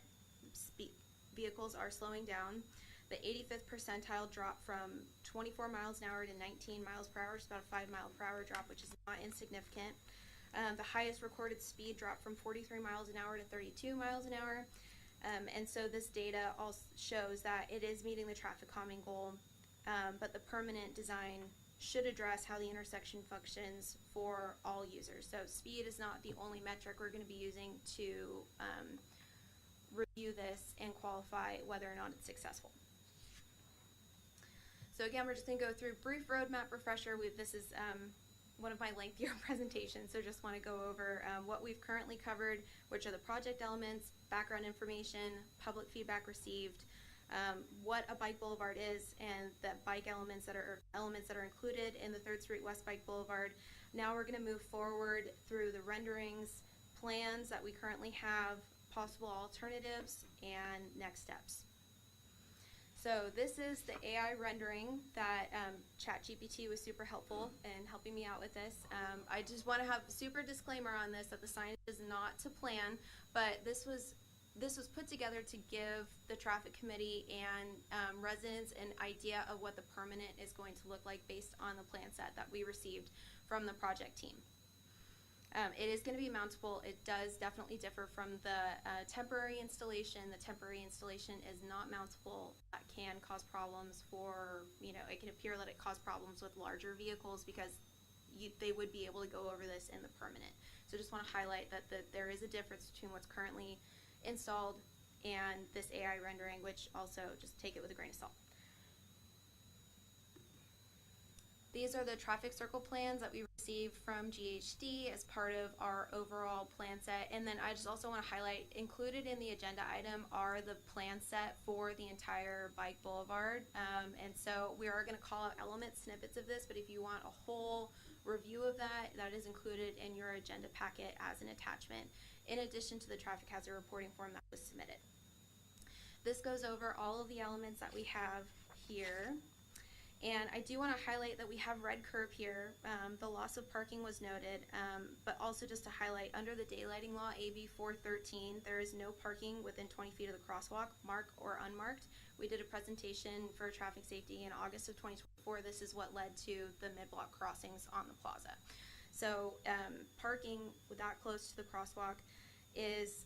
vehicles are slowing down. The 85th percentile drop from 24 miles an hour to 19 miles per hour, is about a 5 mile per hour drop, which is not insignificant. The highest recorded speed dropped from 43 miles an hour to 32 miles an hour. And so this data also shows that it is meeting the traffic calming goal, but the permanent design should address how the intersection functions for all users. So speed is not the only metric we're going to be using to review this and qualify whether or not it's successful. So again, we're just going to go through brief roadmap refresher. This is one of my lengthier presentations, so just want to go over what we've currently covered, which are the project elements, background information, public feedback received, what a bike boulevard is, and the bike elements that are included in the 3rd Street West Bike Boulevard. Now we're going to move forward through the renderings, plans that we currently have, possible alternatives, and next steps. So this is the AI rendering that ChatGPT was super helpful in helping me out with this. I just want to have a super disclaimer on this that the science is not to plan, but this was put together to give the traffic committee and residents an idea of what the permanent is going to look like based on the plan set that we received from the project team. It is going to be mountable. It does definitely differ from the temporary installation. The temporary installation is not mountable. That can cause problems for, it can appear that it caused problems with larger vehicles because they would be able to go over this in the permanent. So just want to highlight that there is a difference between what's currently installed and this AI rendering, which also just take it with a grain of salt. These are the traffic circle plans that we received from GHD as part of our overall plan set. And then I just also want to highlight, included in the agenda item are the plan set for the entire bike boulevard. And so we are going to call out snippets of this, but if you want a whole review of that, that is included in your agenda packet as an attachment, in addition to the traffic hazard reporting form that was submitted. This goes over all of the elements that we have here. And I do want to highlight that we have red curb here. The loss of parking was noted, but also just to highlight, under the daylighting law, AB 413, there is no parking within 20 feet of the crosswalk, marked or unmarked. We did a presentation for traffic safety in August of 2024. This is what led to the mid-block crossings on the plaza. So parking that close to the crosswalk is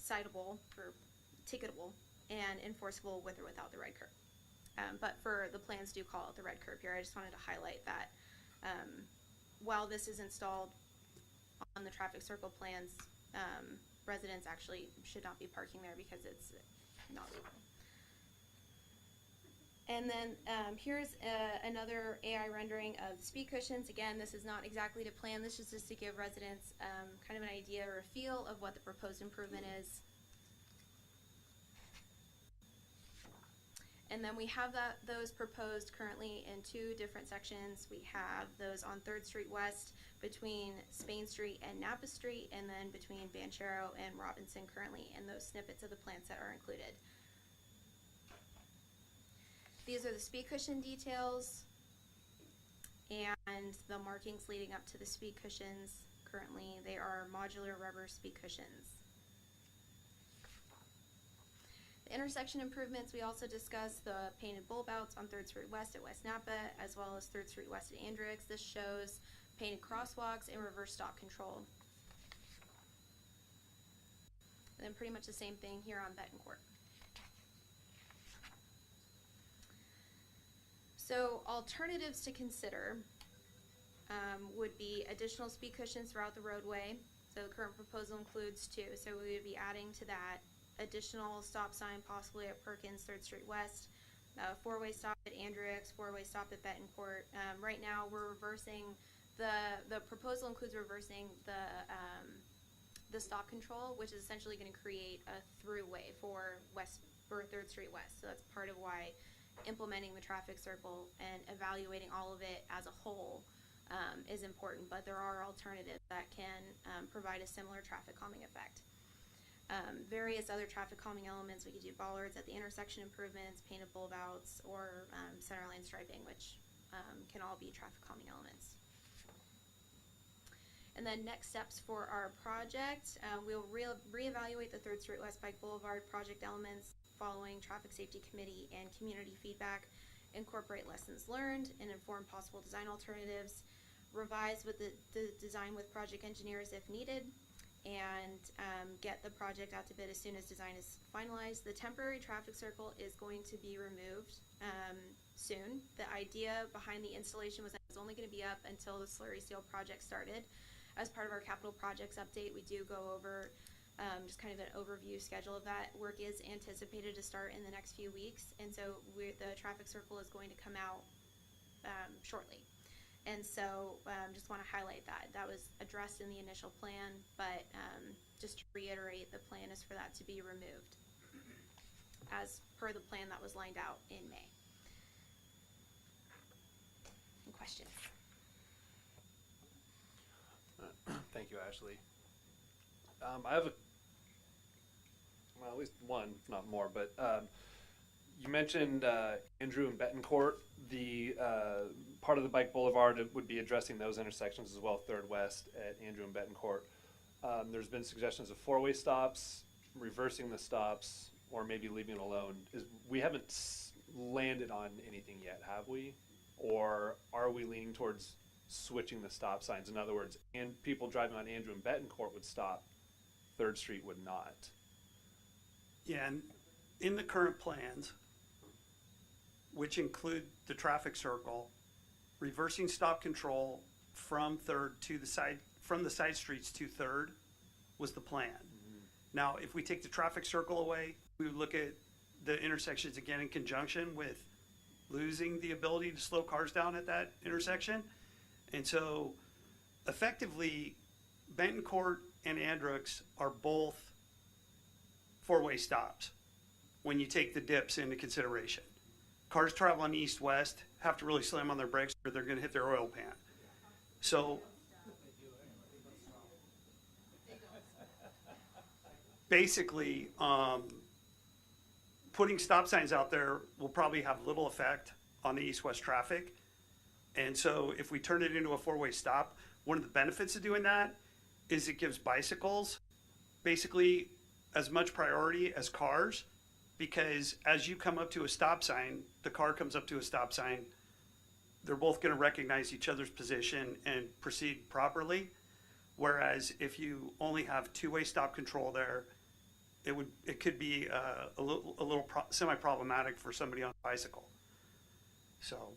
citable or ticketable and enforceable with or without the red curb. But for the plans do call it the red curb here. I just wanted to highlight that while this is installed on the traffic circle plans, residents actually should not be parking there because it's not legal. And then here's another AI rendering of speed cushions. Again, this is not exactly to plan. This is just to give residents kind of an idea or a feel of what the proposed improvement is. And then we have those proposed currently in two different sections. We have those on 3rd Street West between Spain Street and Napa Street, and then between Banchero and Robinson currently, and those snippets of the plans that are included. These are the speed cushion details and the markings leading up to the speed cushions. Currently, they are modular rubber speed cushions. The intersection improvements, we also discussed the painted bulb outs on 3rd Street West at West Napa, as well as 3rd Street West at Andrix. This shows painted crosswalks and reverse stop control. And then pretty much the same thing here on Betancourt. So alternatives to consider would be additional speed cushions throughout the roadway. So the current proposal includes 2. So we would be adding to that additional stop sign possibly at Perkins, 3rd Street West, 4-way stop at Andrix, 4-way stop at Betancourt. Right now we're reversing, the proposal includes reversing the stop control, which is essentially going to create a throughway for 3rd Street West. So that's part of why implementing the traffic circle and evaluating all of it as a whole is important, but there are alternatives that can provide a similar traffic calming effect. Various other traffic calming elements, we could do bollards at the intersection improvements, painted bulb outs, or center lane striping, which can all be traffic calming elements. And then next steps for our project, we'll reevaluate the 3rd Street West Bike Boulevard project elements following traffic safety committee and community feedback, incorporate lessons learned and inform possible design alternatives, revise with the design with project engineers if needed, and get the project out to bid as soon as design is finalized. The temporary traffic circle is going to be removed soon. The idea behind the installation was that it was only going to be up until the slurry seal project started. As part of our capital projects update, we do go over just kind of an overview schedule of that. Work is anticipated to start in the next few weeks, and so the traffic circle is going to come out shortly. And so just want to highlight that. That was addressed in the initial plan, but just to reiterate, the plan is for that to be removed as per the plan that was lined out in May. Any questions? Thank you, Ashley. I have at least one, if not more, but you mentioned Andrew and Betancourt. The part of the Bike Boulevard would be addressing those intersections as well, 3rd West at Andrew and Betancourt. There's been suggestions of 4-way stops, reversing the stops, or maybe leaving it alone. We haven't landed on anything yet, have we? Or are we leaning towards switching the stop signs? In other words, and people driving on Andrew and Betancourt would stop, 3rd Street would not. Yeah, and in the current plans, which include the traffic circle, reversing stop control from 3rd to the side, from the side streets to 3rd was the plan. Mm-hmm. Now, if we take the traffic circle away, we would look at the intersections again in conjunction with losing the ability to slow cars down at that intersection. And so effectively, Betancourt and Andrix are both 4-way stops when you take the dips into consideration. Cars traveling east-west have to really slam on their brakes or they're going to hit their oil pan. So basically, putting stop signs out there will probably have little effect on the east-west traffic. And so if we turn it into a four-way stop, one of the benefits of doing that is it gives bicycles basically as much priority as cars, because as you come up to a stop sign, the car comes up to a stop sign, they're both going to recognize each other's position and proceed properly. Whereas if you only have two-way stop control there, it could be a little semi-problematic for somebody on a bicycle. So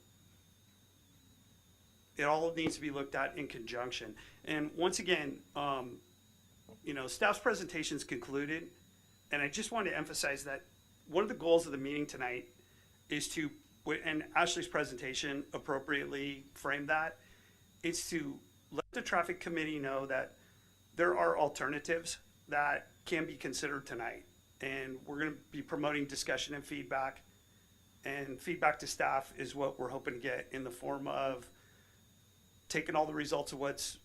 it all needs to be looked at in conjunction. And once again, you know, staff's presentation's concluded, and I just want to emphasize that one of the goals of the meeting tonight is to, and Ashley's presentation appropriately framed that, it's to let the traffic committee know that there are alternatives that can be considered tonight. And we're going to be promoting discussion and feedback. And feedback to staff is what we're hoping to get in the form of taking all the results of what's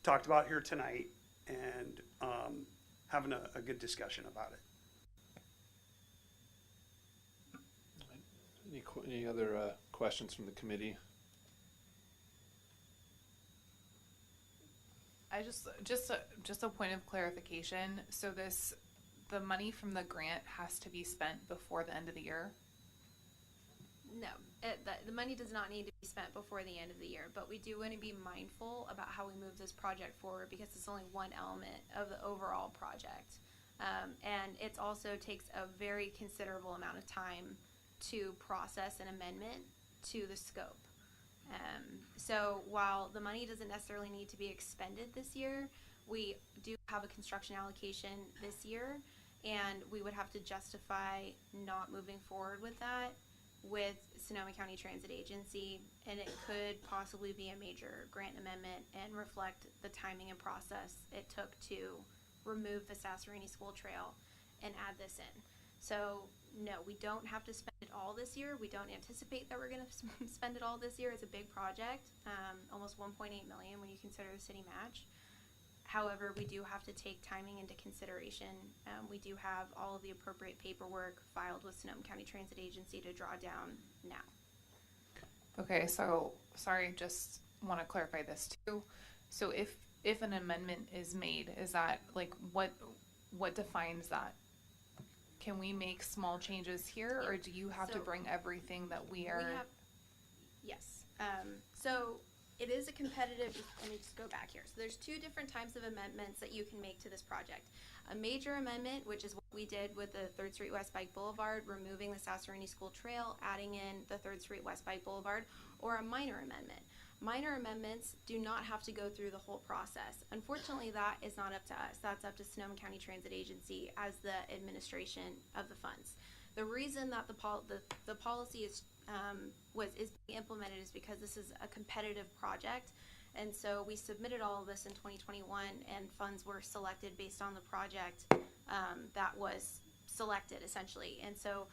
talked about here tonight and having a good discussion about it. Any other questions from the committee? I just a point of clarification. So the money from the grant has to be spent before the end of the year? No, the money does not need to be spent before the end of the year, but we do want to be mindful about how we move this project forward, because it's only one element of the overall project. And it also takes a very considerable amount of time to process an amendment to the scope. So while the money doesn't necessarily need to be expended this year, we do have a construction allocation this year, and we would have to justify not moving forward with that with Sonoma County Transit Agency, and it could possibly be a major grant amendment and reflect the timing and process it took to remove the Sasserini School Trail and add this in. So no, we don't have to spend it all this year. We don't anticipate that we're going to spend it all this year. It's a big project, almost 1.8 million when you consider the city match. However, we do have to take timing into consideration. We do have all of the appropriate paperwork filed with Sonoma County Transit Agency to draw down now. Okay, so sorry, just want to clarify this too. So if an amendment is made, is that like what defines that? Can we make small changes here, or do you have to bring everything that we are? Yes. So it is a competitive, let me just go back here. So there's two different types of amendments that you can make to this project. A major amendment, which is what we did with the 3rd Street West Bike Boulevard, removing the Sasserini School Trail, adding in the 3rd Street West Bike Boulevard, or a minor amendment. Minor amendments do not have to go through the whole process. Unfortunately, that is not up to us. That's up to Sonoma County Transit Agency as the administration of the funds. The reason that the policy is being implemented is because this is a competitive project, and so we submitted all of this in 2021, and funds were selected based on the project that was selected essentially. And so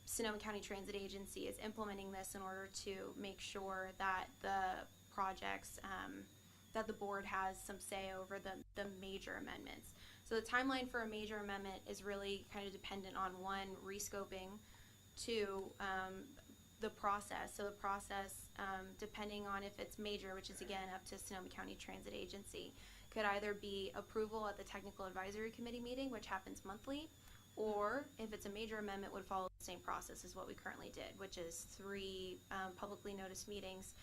Sonoma County Transit Agency is implementing this in order to make sure that the projects, that the board has some say over the major amendments. So the timeline for a major amendment is really kind of dependent on, one, rescoping, two, the process. So the process, depending on if it's major, which is again up to Sonoma County Transit Agency, could either be approval at the Technical Advisory Committee meeting, which happens monthly, or if it's a major amendment, would follow the same process as what we currently did, which is 3 publicly noticed meetings.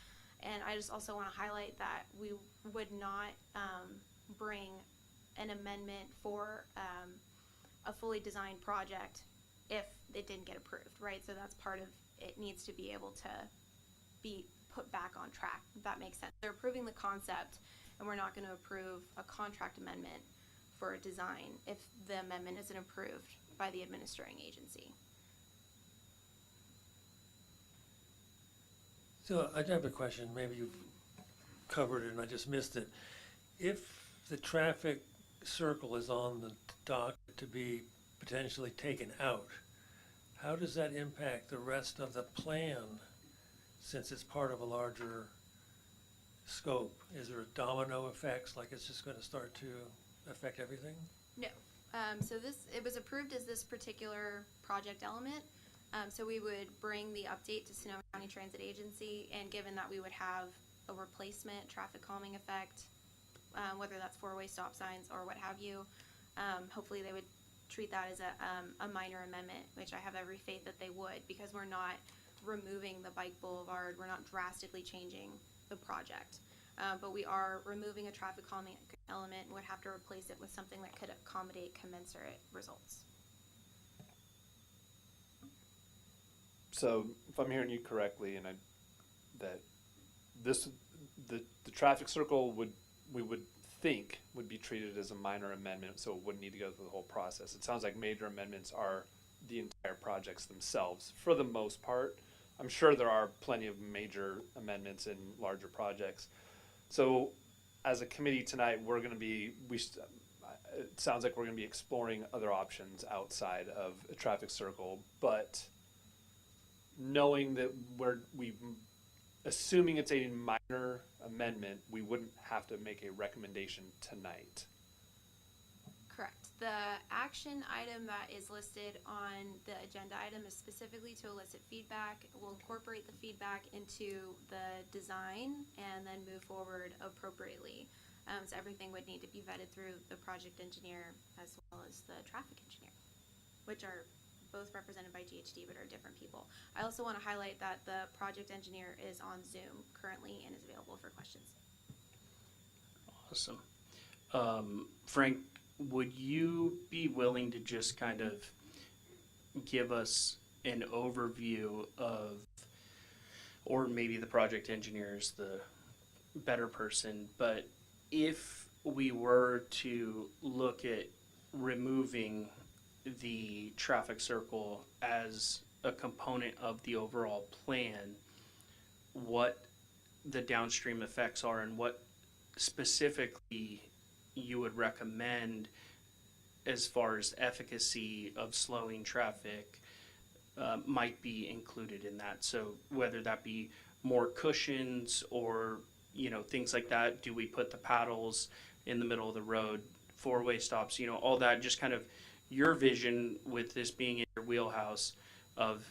And I just also want to highlight that we would not bring an amendment for a fully designed project if it didn't get approved, right? So that's part of it, needs to be able to be put back on track, if that makes sense. They're approving the concept, and we're not going to approve a contract amendment for a design if the amendment isn't approved by the administering agency. So I have a question, maybe you've covered it and I just missed it. If the traffic circle is on the dock to be potentially taken out, how does that impact the rest of the plan since it's part of a larger scope? Is there a domino effects, like it's just going to start to affect everything? No. So it was approved as this particular project element. So we would bring the update to Sonoma County Transit Agency, and given that we would have a replacement traffic calming effect, whether that's four-way stop signs or what have you, hopefully they would treat that as a minor amendment, which I have every faith that they would, because we're not removing the bike boulevard, we're not drastically changing the project. But we are removing a traffic calming element and would have to replace it with something that could accommodate commensurate results. So if I'm hearing you correctly, and that the traffic circle we would think would be treated as a minor amendment, so it wouldn't need to go through the whole process. It sounds like major amendments are the entire projects themselves for the most part. I'm sure there are plenty of major amendments in larger projects. So as a committee tonight, we're going to be, it sounds like we're going to be exploring other options outside of a traffic circle, but knowing that assuming it's a minor amendment, we wouldn't have to make a recommendation tonight. Correct. The action item that is listed on the agenda item is specifically to elicit feedback. We'll incorporate the feedback into the design and then move forward appropriately. So everything would need to be vetted through the project engineer as well as the traffic engineer, which are both represented by GHD but are different people. I also want to highlight that the project engineer is on Zoom currently and is available for questions. Awesome. Frank, would you be willing to just kind of give us an overview of, or maybe the project engineer is the better person, but if we were to look at removing the traffic circle as a component of the overall plan, what the downstream effects are and what specifically you would recommend as far as efficacy of slowing traffic might be included in that. So whether that be more cushions or things like that, do we put the paddles in the middle of the road, four-way stops, all that, just kind of your vision with this being in your wheelhouse of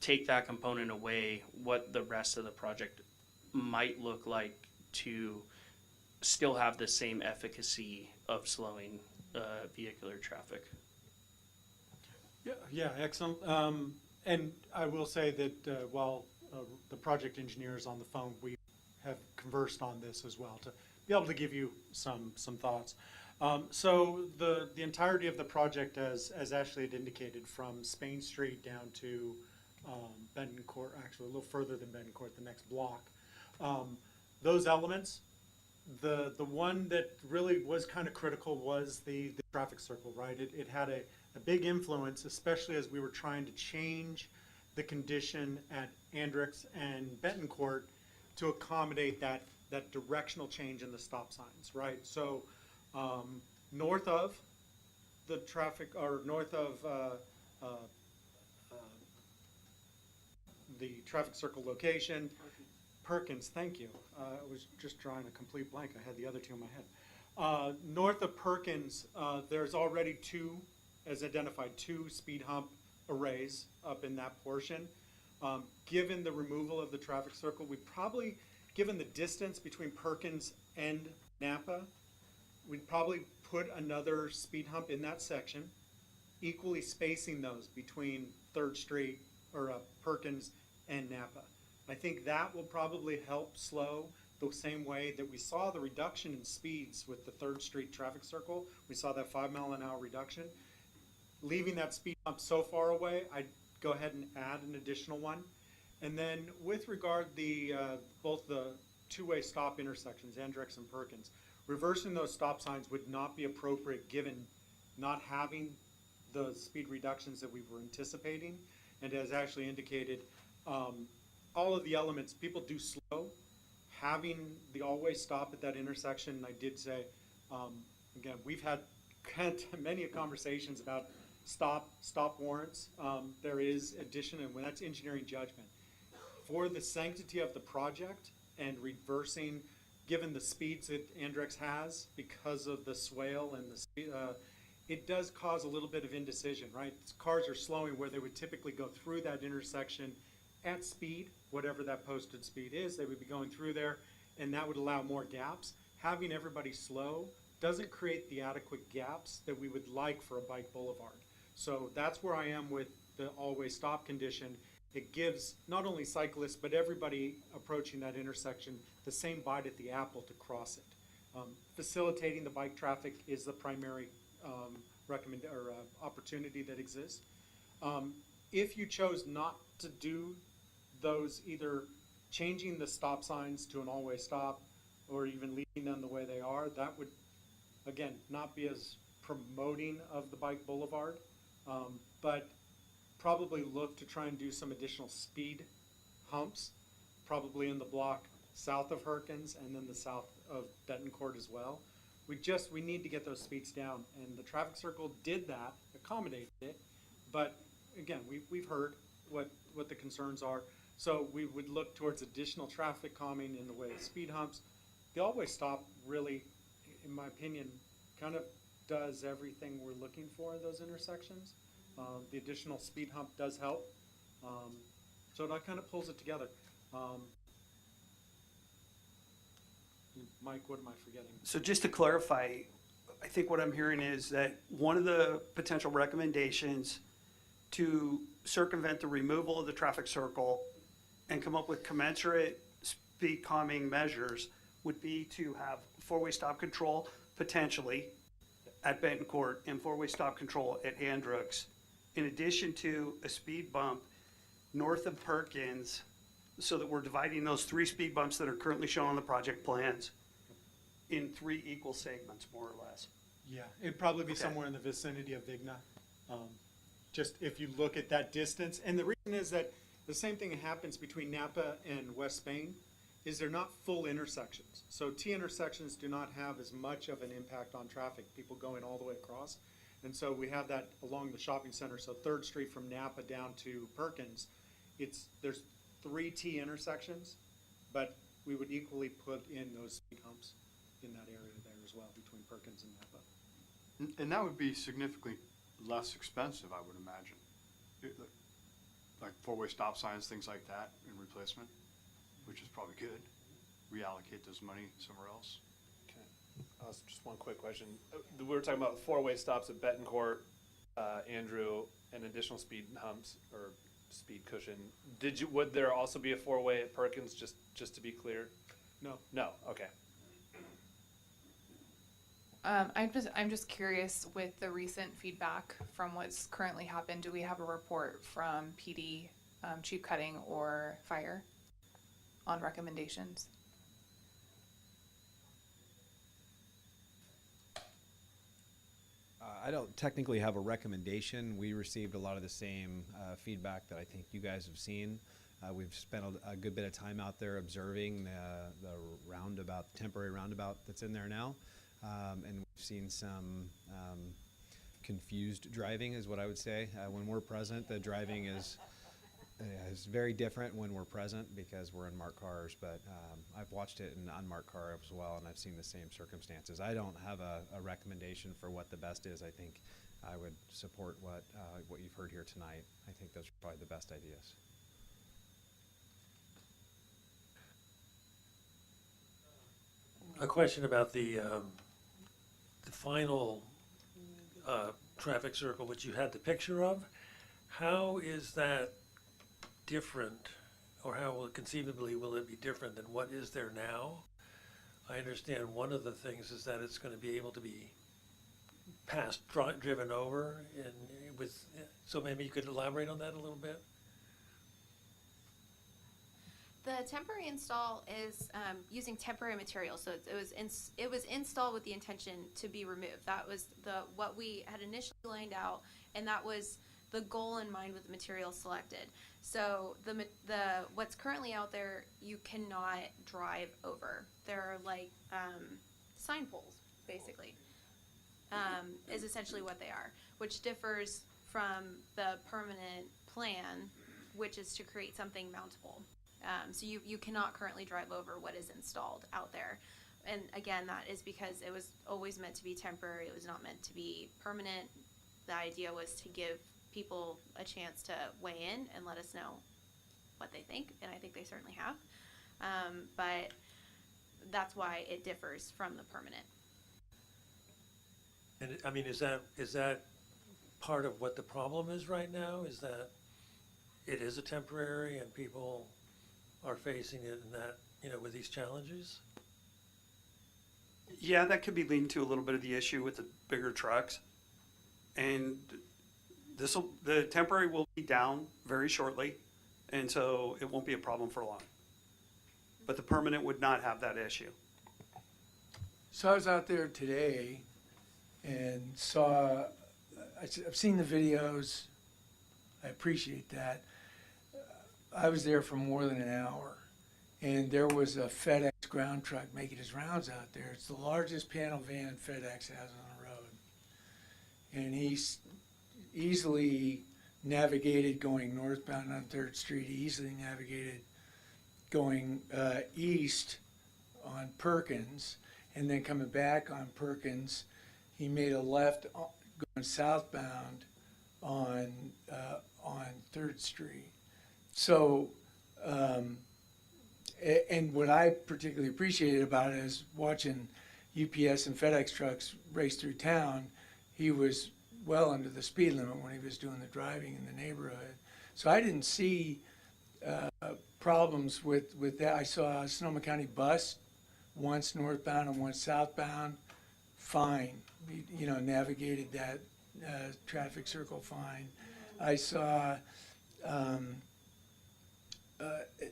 take that component away, what the rest of the project might look like to still have the same efficacy of slowing vehicular traffic. Yeah, excellent. And I will say that while the project engineer is on the phone, we have conversed on this as well to be able to give you some thoughts. So the entirety of the project, as Ashley had indicated, from Spain Street down to Benton Court, actually a little further than Benton Court, the next block, those elements, the one that really was kind of critical was the traffic circle, right? It had a big influence, especially as we were trying to change the condition at Andrix and Benton Court to accommodate that directional change in the stop signs, right? So north of the traffic, or north of the traffic circle location, Perkins, thank you. I was just drawing a complete blank. I had the other two in my head. North of Perkins, there's already identified two speed hump arrays up in that portion. Given the removal of the traffic circle, we probably, given the distance between Perkins and Napa, we'd probably put another speed hump in that section, equally spacing those between 3rd Street or Perkins and Napa. I think that will probably help slow the same way that we saw the reduction in speeds with the 3rd Street traffic circle. We saw that 5 mile an hour reduction. Leaving that speed hump so far away, I'd go ahead and add an additional one. And then with regard both the two-way stop intersections, Andrix and Perkins, reversing those stop signs would not be appropriate given not having the speed reductions that we were anticipating. And as Ashley indicated, all of the elements, people do slow. Having the always stop at that intersection, I did say, again, we've had many conversations about stop warrants. There is addition, and when that's engineering judgment. For the sanctity of the project and reversing, given the speeds that Andrix has because of the swale and the speed, it does cause a little bit of indecision, right? Cars are slowing where they would typically go through that intersection at speed, whatever that posted speed is, they would be going through there, and that would allow more gaps. Having everybody slow doesn't create the adequate gaps that we would like for a bike boulevard. So that's where I am with the always stop condition. It gives not only cyclists, but everybody approaching that intersection the same bite at the apple to cross it. Facilitating the bike traffic is the primary opportunity that exists. If you chose not to do those, either changing the stop signs to an always stop or even leaving them the way they are, that would, again, not be as promoting of the bike boulevard, but probably look to try and do some additional speed humps, probably in the block south of Perkins and then the south of Betancourt as well. We need to get those speeds down, and the traffic circle did that, accommodated it, but again, we've heard what the concerns are, so we would look towards additional traffic calming in the way of speed humps. The always stop really, in my opinion, kind of does everything we're looking for in those intersections. The additional speed hump does help, so that kind of pulls it together. Mike, what am I forgetting? So just to clarify, I think what I'm hearing is that one of the potential recommendations to circumvent the removal of the traffic circle and come up with commensurate speed calming measures would be to have four-way stop control potentially at Betancourt and four-way stop control at Androoks, in addition to a speed bump north of Perkins, so that we're dividing those 3 speed bumps that are currently shown on the project plans in 3 equal segments, more or less. Yeah, it'd probably be Okay. somewhere in the vicinity of Vigna. Just if you look at that distance, and the reason is that the same thing happens between Napa and West Spain, is they're not full intersections. So T intersections do not have as much of an impact on traffic, people going all the way across. And so we have that along the shopping center. So 3rd Street from Napa down to Perkins, there's 3 T intersections, but we would equally put in those speed humps in that area there as well, between Perkins and Napa. And that would be significantly less expensive, I would imagine. Like four-way stop signs, things like that in replacement, which is probably good. Reallocate this money somewhere else. Okay. Just one quick question. We were talking about four-way stops at Betancourt, Andrew, and additional speed humps or speed cushion. Would there also be a four-way at Perkins, just to be clear? No. No, okay. I'm just curious, with the recent feedback from what's currently happened, do we have a report from PD, Chief Cutting, or Fire on recommendations? I don't technically have a recommendation. We received a lot of the same feedback that I think you guys have seen. We've spent a good bit of time out there observing the roundabout, temporary roundabout that's in there now. And we've seen some confused driving is what I would say. When we're present, the driving is very different when we're present because we're in marked cars, but I've watched it in unmarked cars as well, and I've seen the same circumstances. I don't have a recommendation for what the best is. I think I would support what you've heard here tonight. I think those are probably the best ideas. A question about the final traffic circle, which you had the picture of. How is that different, or how conceivably will it be different than what is there now? I understand one of the things is that it's going to be able to be passed, driven over, so maybe you could elaborate on that a little bit? The temporary install is using temporary material, so it was installed with the intention to be removed. That was what we had initially lined out, and that was the goal in mind with the material selected. So the what's currently out there, you cannot drive over. They're like sign poles, basically, is essentially what they are, which differs from the permanent plan, which is to create something mountable. So you cannot currently drive over what is installed out there. and again, that is because it was always meant to be temporary. It was not meant to be permanent. The idea was to give people a chance to weigh in and let us know what they think, and I think they certainly have. But that's why it differs from the permanent. And I mean, is that part of what the problem is right now? Is that it is a temporary and people are facing it in that, with these challenges? Yeah, that could be leading to a little bit of the issue with the bigger trucks. And the temporary will be down very shortly, and so it won't be a problem for long. But the permanent would not have that issue. So I was out there today and saw, I've seen the videos, I appreciate that. I was there for more than an hour, and there was a FedEx ground truck making his rounds out there. It's the largest panel van FedEx has on the road. And he's easily navigated going northbound on 3rd Street. He easily navigated going east on Perkins, and then coming back on Perkins, he made a left going southbound on 3rd Street. So, and what I particularly appreciated about it is watching UPS and FedEx trucks race through town. He was well under the speed limit when he was doing the driving in the neighborhood. So I didn't see problems with that. I saw a Sonoma County bus, once northbound and once southbound, fine. Navigated that traffic circle fine. I saw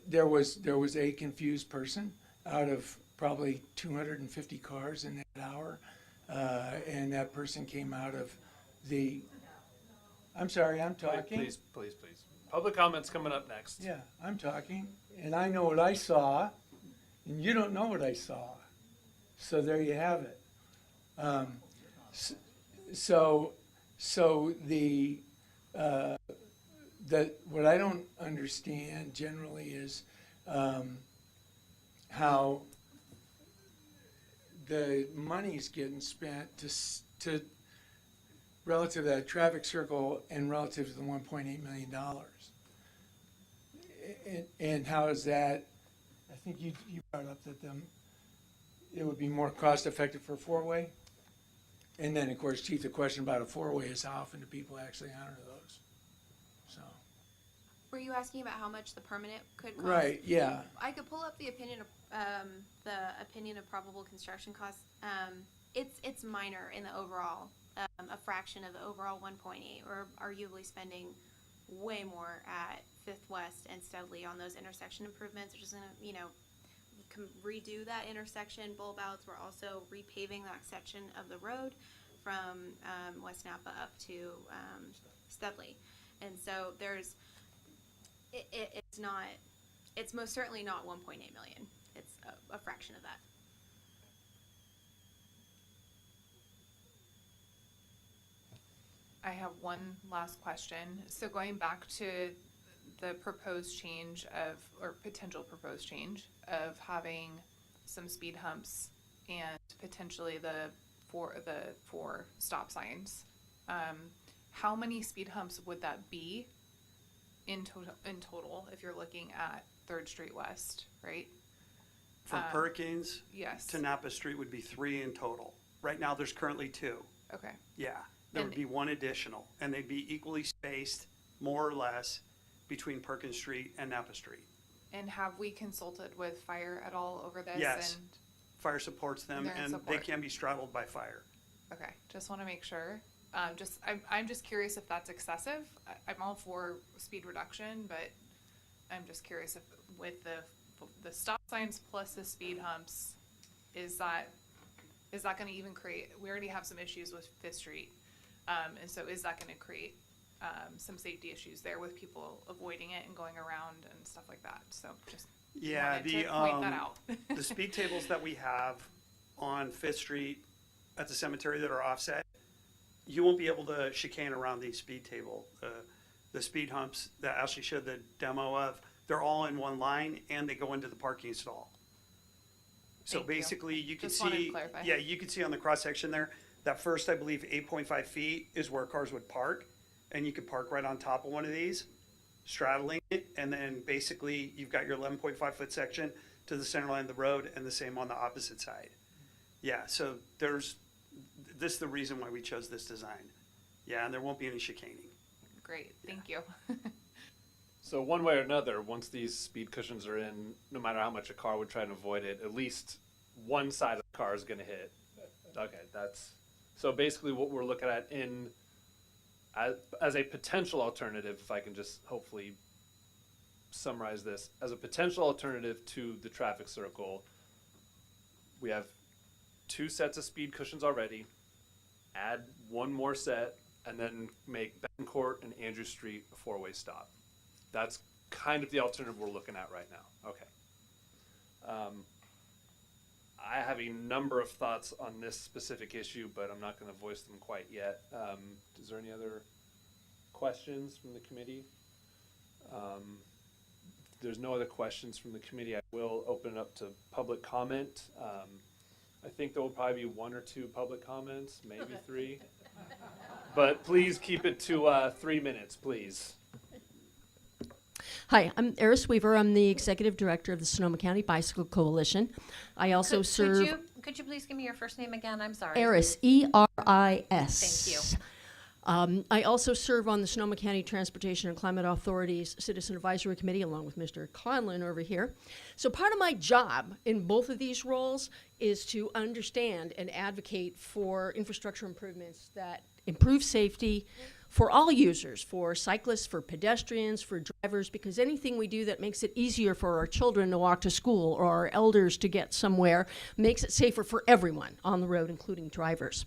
there was a confused person out of probably 250 cars in that hour, and that person came out of the. I'm sorry, I'm talking. Please. Public comments coming up next. Yeah, I'm talking, and I know what I saw, and you don't know what I saw. So there you have it. So what I don't understand generally is how the money's getting spent to relative to that traffic circle and relative to the $1.8 million. And how is that? I think you brought up that it would be more cost effective for a four-way. And then, of course, Chief, the question about a four-way is how often do people actually honor those? So. Were you asking about how much the permanent could cost? Right. Yeah. I could pull up the opinion of probable construction costs. It's minor in the overall, a fraction of the overall 1.8. We're arguably spending way more at 5th West and Studley on those intersection improvements, which is going to, redo that intersection. Bulb outs. We're also repaving that section of the road from West Napa up to Studley. And so it's most certainly not 1.8 million. It's a fraction of that. I have one last question. So going back to the proposed change or potential proposed change of having some speed humps and potentially the four stop signs, how many speed humps would that be in total if you're looking at 3rd Street West, right? From Perkins yes. to Napa Street would be 3 in total. Right now, there's currently 2. Okay. Yeah, there would be 1 additional, and they'd be equally spaced, more or less, between Perkins Street and Napa Street. And have we consulted with fire at all over this? Yes. And Fire supports them, and they can be straddled by fire. okay, just want to make sure. I'm just curious if that's excessive. I'm all for speed reduction, but I'm just curious if with the stop signs plus the speed humps, is that going to even create? We already have some issues with 5th Street, and so is that going to create some safety issues there with people avoiding it and going around and stuff like that? So just wanted to point that out. The speed tables that we have on 5th Street at the cemetery that are offset, you won't be able to chicane around these speed table. The speed humps that Ashley showed the demo of, they're all in one line and they go into the parking stall. So Thank you. basically, you can Just wanted to see, clarify. yeah, you can see on the cross-section there, that first, I believe, 8.5 feet is where cars would park. And you could park right on top of one of these, straddling it. And then basically, you've got your 11.5 foot section to the center line of the road and the same on the opposite side. Yeah, so this is the reason why we chose this design. Yeah, and there won't be any chicaning. Great, thank you. So one way or another, once these speed cushions are in, no matter how much a car would try to avoid it, at least one side of the car is going to hit. Okay, so basically what we're looking at as a potential alternative, if I can just hopefully summarize this, as a potential alternative to the traffic circle, we have 2 sets of speed cushions already, add 1 more set, and then make Betancourt and Andrew Street a 4-way stop. That's kind of the alternative we're looking at right now. Okay. I have a number of thoughts on this specific issue, but I'm not going to voice them quite yet. Is there any other questions from the committee? If there's no other questions from the committee, I will open it up to public comment. I think there will probably be 1 or 2 public comments, maybe 3. But please keep it to 3 minutes, please. Hi, I'm Eris Weaver. I'm the Executive Director of the Sonoma County Bicycle Coalition. I also serve... Could you please give me your first name again? I'm sorry. Eris, E-R-I-S. Thank you. I also serve on the Sonoma County Transportation and Climate Authority's Citizen Advisory Committee, along with Mr. Conlon over here. So part of my job in both of these roles is to understand and advocate for infrastructure improvements that improve safety for all users, for cyclists, for pedestrians, for drivers, because anything we do that makes it easier for our children to walk to school or our elders to get somewhere makes it safer for everyone on the road, including drivers.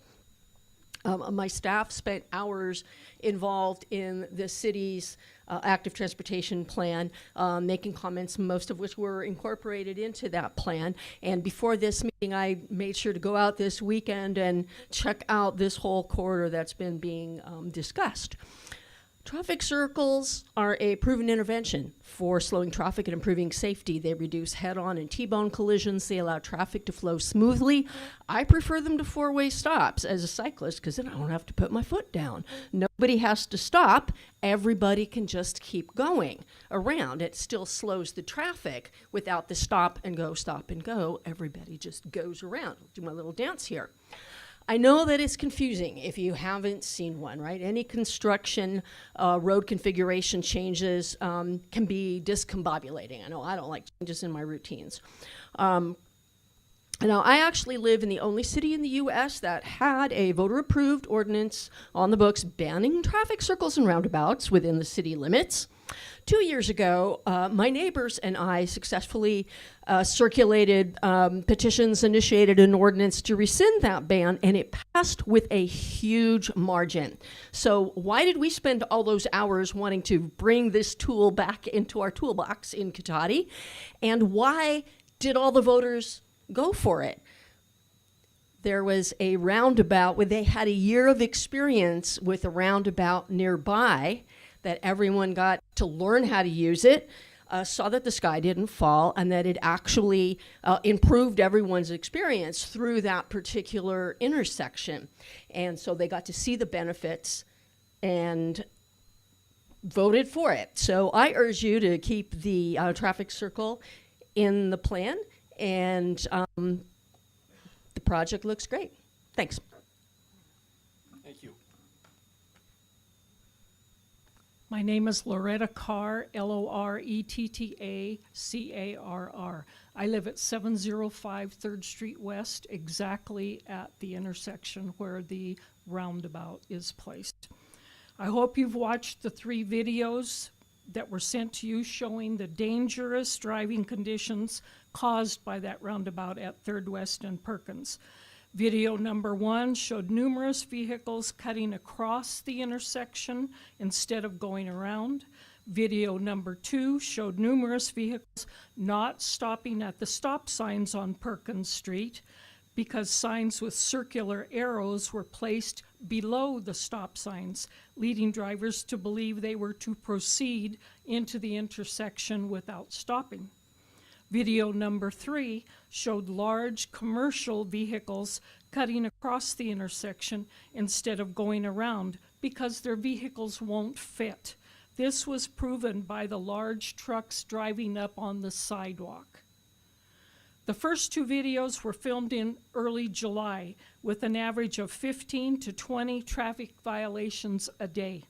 My staff spent hours involved in the city's active transportation plan, making comments, most of which were incorporated into that plan. And before this meeting, I made sure to go out this weekend and check out this whole corridor that's been being discussed. Traffic circles are a proven intervention for slowing traffic and improving safety. They reduce head-on and T-bone collisions. They allow traffic to flow smoothly. I prefer them to 4-way stops as a cyclist because then I don't have to put my foot down. Nobody has to stop. Everybody can just keep going around. It still slows the traffic without the stop and go, stop and go. Everybody just goes around. I'll do my little dance here. I know that it's confusing if you haven't seen one, right? Any construction, road configuration changes can be discombobulating. I know I don't like changes in my routines. Now, I actually live in the only city in the U.S. that had a voter-approved ordinance on the books banning traffic circles and roundabouts within the city limits. 2 years ago, my neighbors and I successfully circulated petitions, initiated an ordinance to rescind that ban, and it passed with a huge margin. So why did we spend all those hours wanting to bring this tool back into our toolbox in Cathy? And why did all the voters go for it? There was a roundabout where they had a year of experience with a roundabout nearby that everyone got to learn how to use it, saw that the sky didn't fall, and that it actually improved everyone's experience through that particular intersection. And so they got to see the benefits and voted for it. So I urge you to keep the traffic circle in the plan, and the project looks great. Thanks. Thank you. My name is Loretta Carr, L-O-R-E-T-T-A-C-A-R-R. I live at 705 3rd Street West, exactly at the intersection where the roundabout is placed. I hope you've watched the 3 videos that were sent to you showing the dangerous driving conditions caused by that roundabout at 3rd West and Perkins. Video number 1 showed numerous vehicles cutting across the intersection instead of going around. Video number 2 showed numerous vehicles not stopping at the stop signs on Perkins Street because signs with circular arrows were placed below the stop signs, leading drivers to believe they were to proceed into the intersection without stopping. Video number 3 showed large commercial vehicles cutting across the intersection instead of going around because their vehicles won't fit. This was proven by the large trucks driving up on the sidewalk. The first 2 videos were filmed in early July with an average of 15 to 20 traffic violations a day.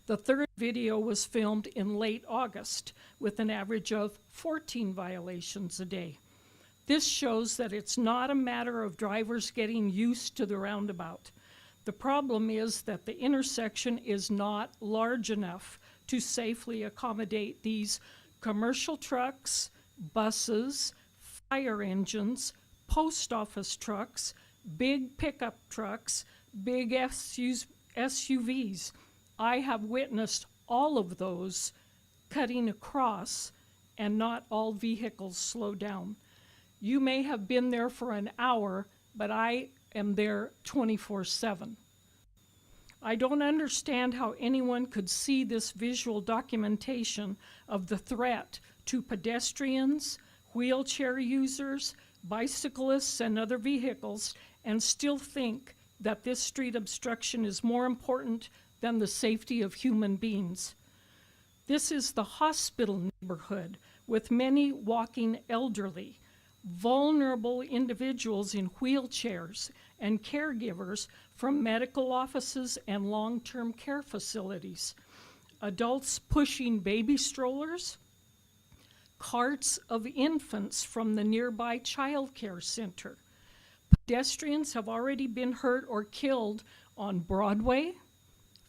The third video was filmed in late August with an average of 14 violations a day. This shows that it's not a matter of drivers getting used to the roundabout. The problem is that the intersection is not large enough to safely accommodate these commercial trucks, buses, fire engines, post office trucks, big pickup trucks, big SUVs. I have witnessed all of those cutting across, and not all vehicles slow down. You may have been there for an hour, but I am there 24/7. I don't understand how anyone could see this visual documentation of the threat to pedestrians, wheelchair users, bicyclists, and other vehicles, and still think that this street obstruction is more important than the safety of human beings. This is the hospital neighborhood with many walking elderly, vulnerable individuals in wheelchairs, and caregivers from medical offices and long-term care facilities, adults pushing baby strollers, carts of infants from the nearby child care center. Pedestrians have already been hurt or killed on Broadway,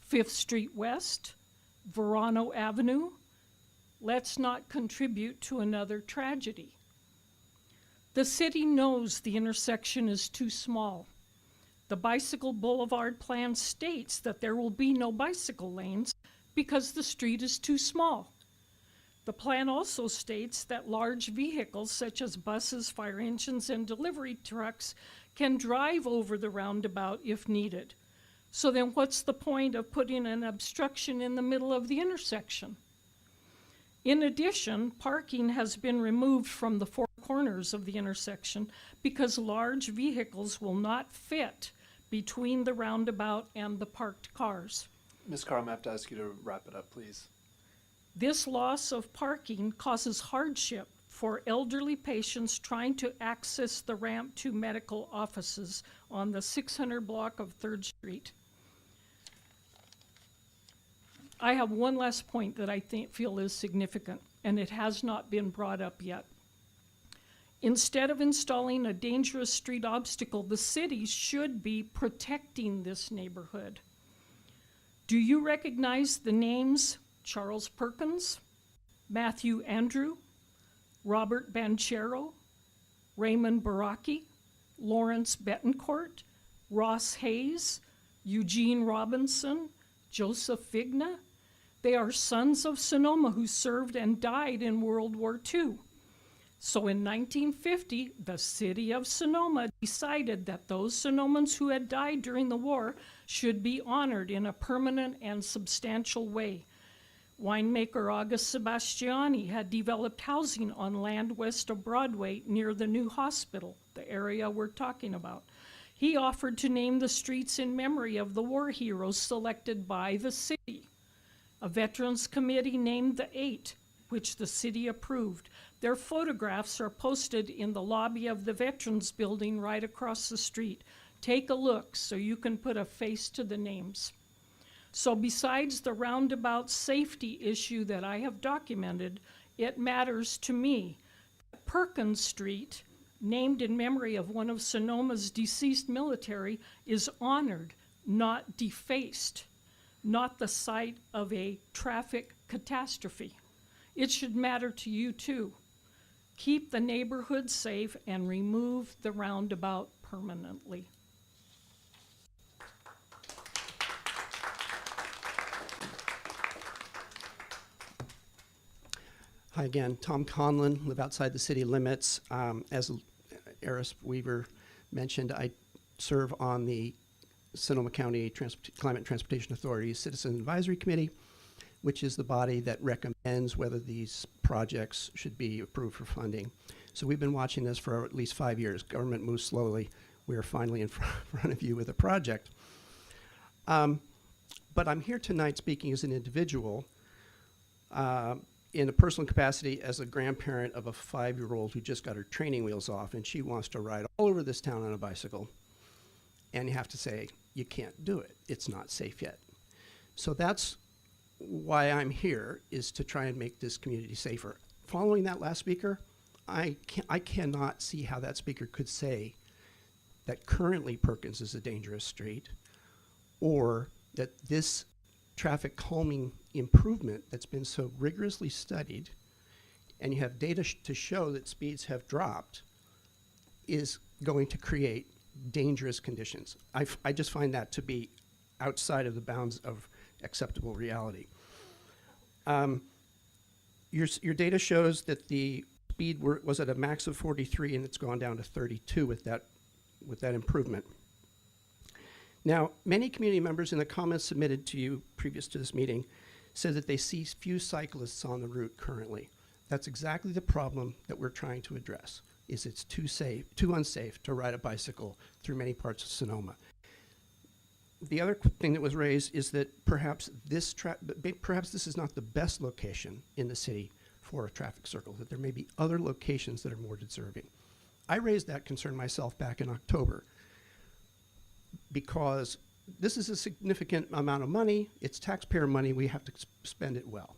5th Street West, Verano Avenue. Let's not contribute to another tragedy. The city knows the intersection is too small. The Bicycle Boulevard plan states that there will be no bicycle lanes because the street is too small. The plan also states that large vehicles such as buses, fire engines, and delivery trucks can drive over the roundabout if needed. So then what's the point of putting an obstruction in the middle of the intersection? In addition, parking has been removed from the 4 corners of the intersection because large vehicles will not fit between the roundabout and the parked cars. Ms. Carr, I'm going to have to ask you to wrap it up, please. This loss of parking causes hardship for elderly patients trying to access the ramp to medical offices on the 600 block of 3rd Street. I have one last point that I feel is significant, and it has not been brought up yet. Instead of installing a dangerous street obstacle, the city should be protecting this neighborhood. Do you recognize the names Charles Perkins, Matthew Andrew, Robert Banchero, Raymond Baraki, Lawrence Betancourt, Ross Hayes, Eugene Robinson, Joseph Figna? They are sons of Sonoma who served and died in World War II. So in 1950, the city of Sonoma decided that those Sonomans who had died during the war should be honored in a permanent and substantial way. Winemaker August Sebastiani had developed housing on land west of Broadway near the new hospital, the area we're talking about. He offered to name the streets in memory of the war heroes selected by the city. A veterans committee named the 8, which the city approved. Their photographs are posted in the lobby of the Veterans Building right across the street. Take a look so you can put a face to the names. So besides the roundabout safety issue that I have documented, it matters to me that Perkins Street, named in memory of one of Sonoma's deceased military, is honored, not defaced, not the site of a traffic catastrophe. It should matter to you too. Keep the neighborhood safe and remove the roundabout permanently. Hi again, Tom Conlon, live outside the city limits. As Eris Weaver mentioned, I serve on the Sonoma County Climate and Transportation Authority Citizen Advisory Committee. which is the body that recommends whether these projects should be approved for funding. So we've been watching this for at least 5 years. Government moves slowly. We are finally in front of you with a project. But I'm here tonight speaking as an individual in a personal capacity as a grandparent of a 5-year-old who just got her training wheels off, and she wants to ride all over this town on a bicycle. And you have to say, you can't do it. It's not safe yet. So that's why I'm here, is to try and make this community safer. Following that last speaker, I cannot see how that speaker could say that currently Perkins is a dangerous street, or that this traffic calming improvement that's been so rigorously studied, and you have data to show that speeds have dropped, is going to create dangerous conditions. I just find that to be outside of the bounds of acceptable reality. Your data shows that the speed was at a max of 43 and it's gone down to 32 with that improvement. Now, many community members in the comments submitted to you previous to this meeting said that they see few cyclists on the route currently. That's exactly the problem that we're trying to address, is it's too unsafe to ride a bicycle through many parts of Sonoma. The other thing that was raised is that perhaps this is not the best location in the city for a traffic circle, that there may be other locations that are more deserving. I raised that concern myself back in October because this is a significant amount of money. It's taxpayer money. We have to spend it well.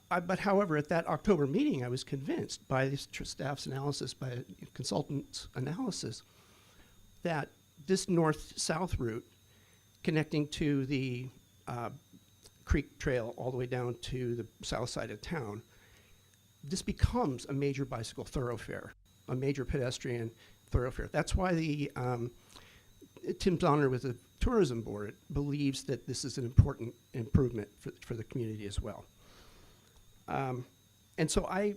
But however, at that October meeting, I was convinced by the staff's analysis, by a consultant's analysis, that this north-south route connecting to the Creek Trail all the way down to the south side of town, this becomes a major bicycle thoroughfare, a major pedestrian thoroughfare. That's why Tim Donner with the Tourism Board believes that this is an important improvement for the community as well. And so I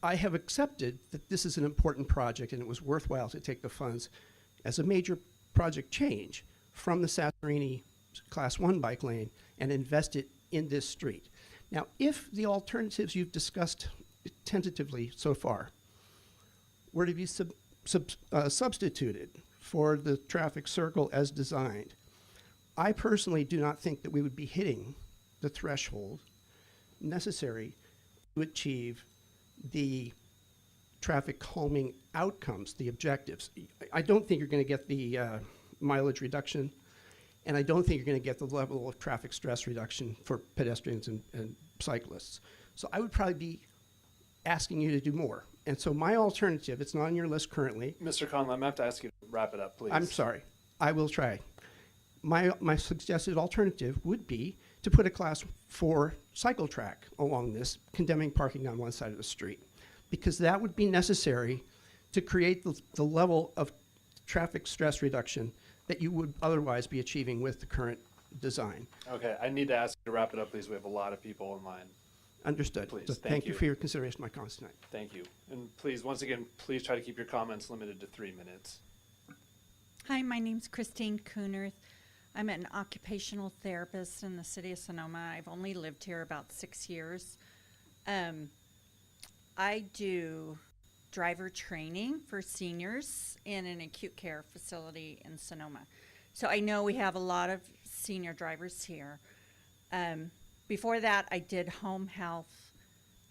have accepted that this is an important project and it was worthwhile to take the funds as a major project change from the Sasserini Class 1 bike lane and invest it in this street. Now, if the alternatives you've discussed tentatively so far were to be substituted for the traffic circle as designed, I personally do not think that we would be hitting the threshold necessary to achieve the traffic calming outcomes, the objectives. I don't think you're going to get the mileage reduction, and I don't think you're going to get the level of traffic stress reduction for pedestrians and cyclists. So I would probably be asking you to do more. And so my alternative, it's not on your list currently. Mr. Conlon, I'm going to have to ask you to wrap it up, please. I'm sorry. I will try. My suggested alternative would be to put a Class 4 cycle track along this, condemning parking on one side of the street, because that would be necessary to create the level of traffic stress reduction that you would otherwise be achieving with the current design. Okay, I need to ask you to wrap it up, please. We have a lot of people in line. Understood. Please, So thank you for your consideration of my comments tonight. Thank you. And please, once again, please try to keep your comments limited to 3 minutes. Hi, my name's Christine Coonerth. I'm an occupational therapist in the city of Sonoma. I've only lived here about 6 years. I do driver training for seniors in an acute care facility in Sonoma. So I know we have a lot of senior drivers here. Before that, I did home health,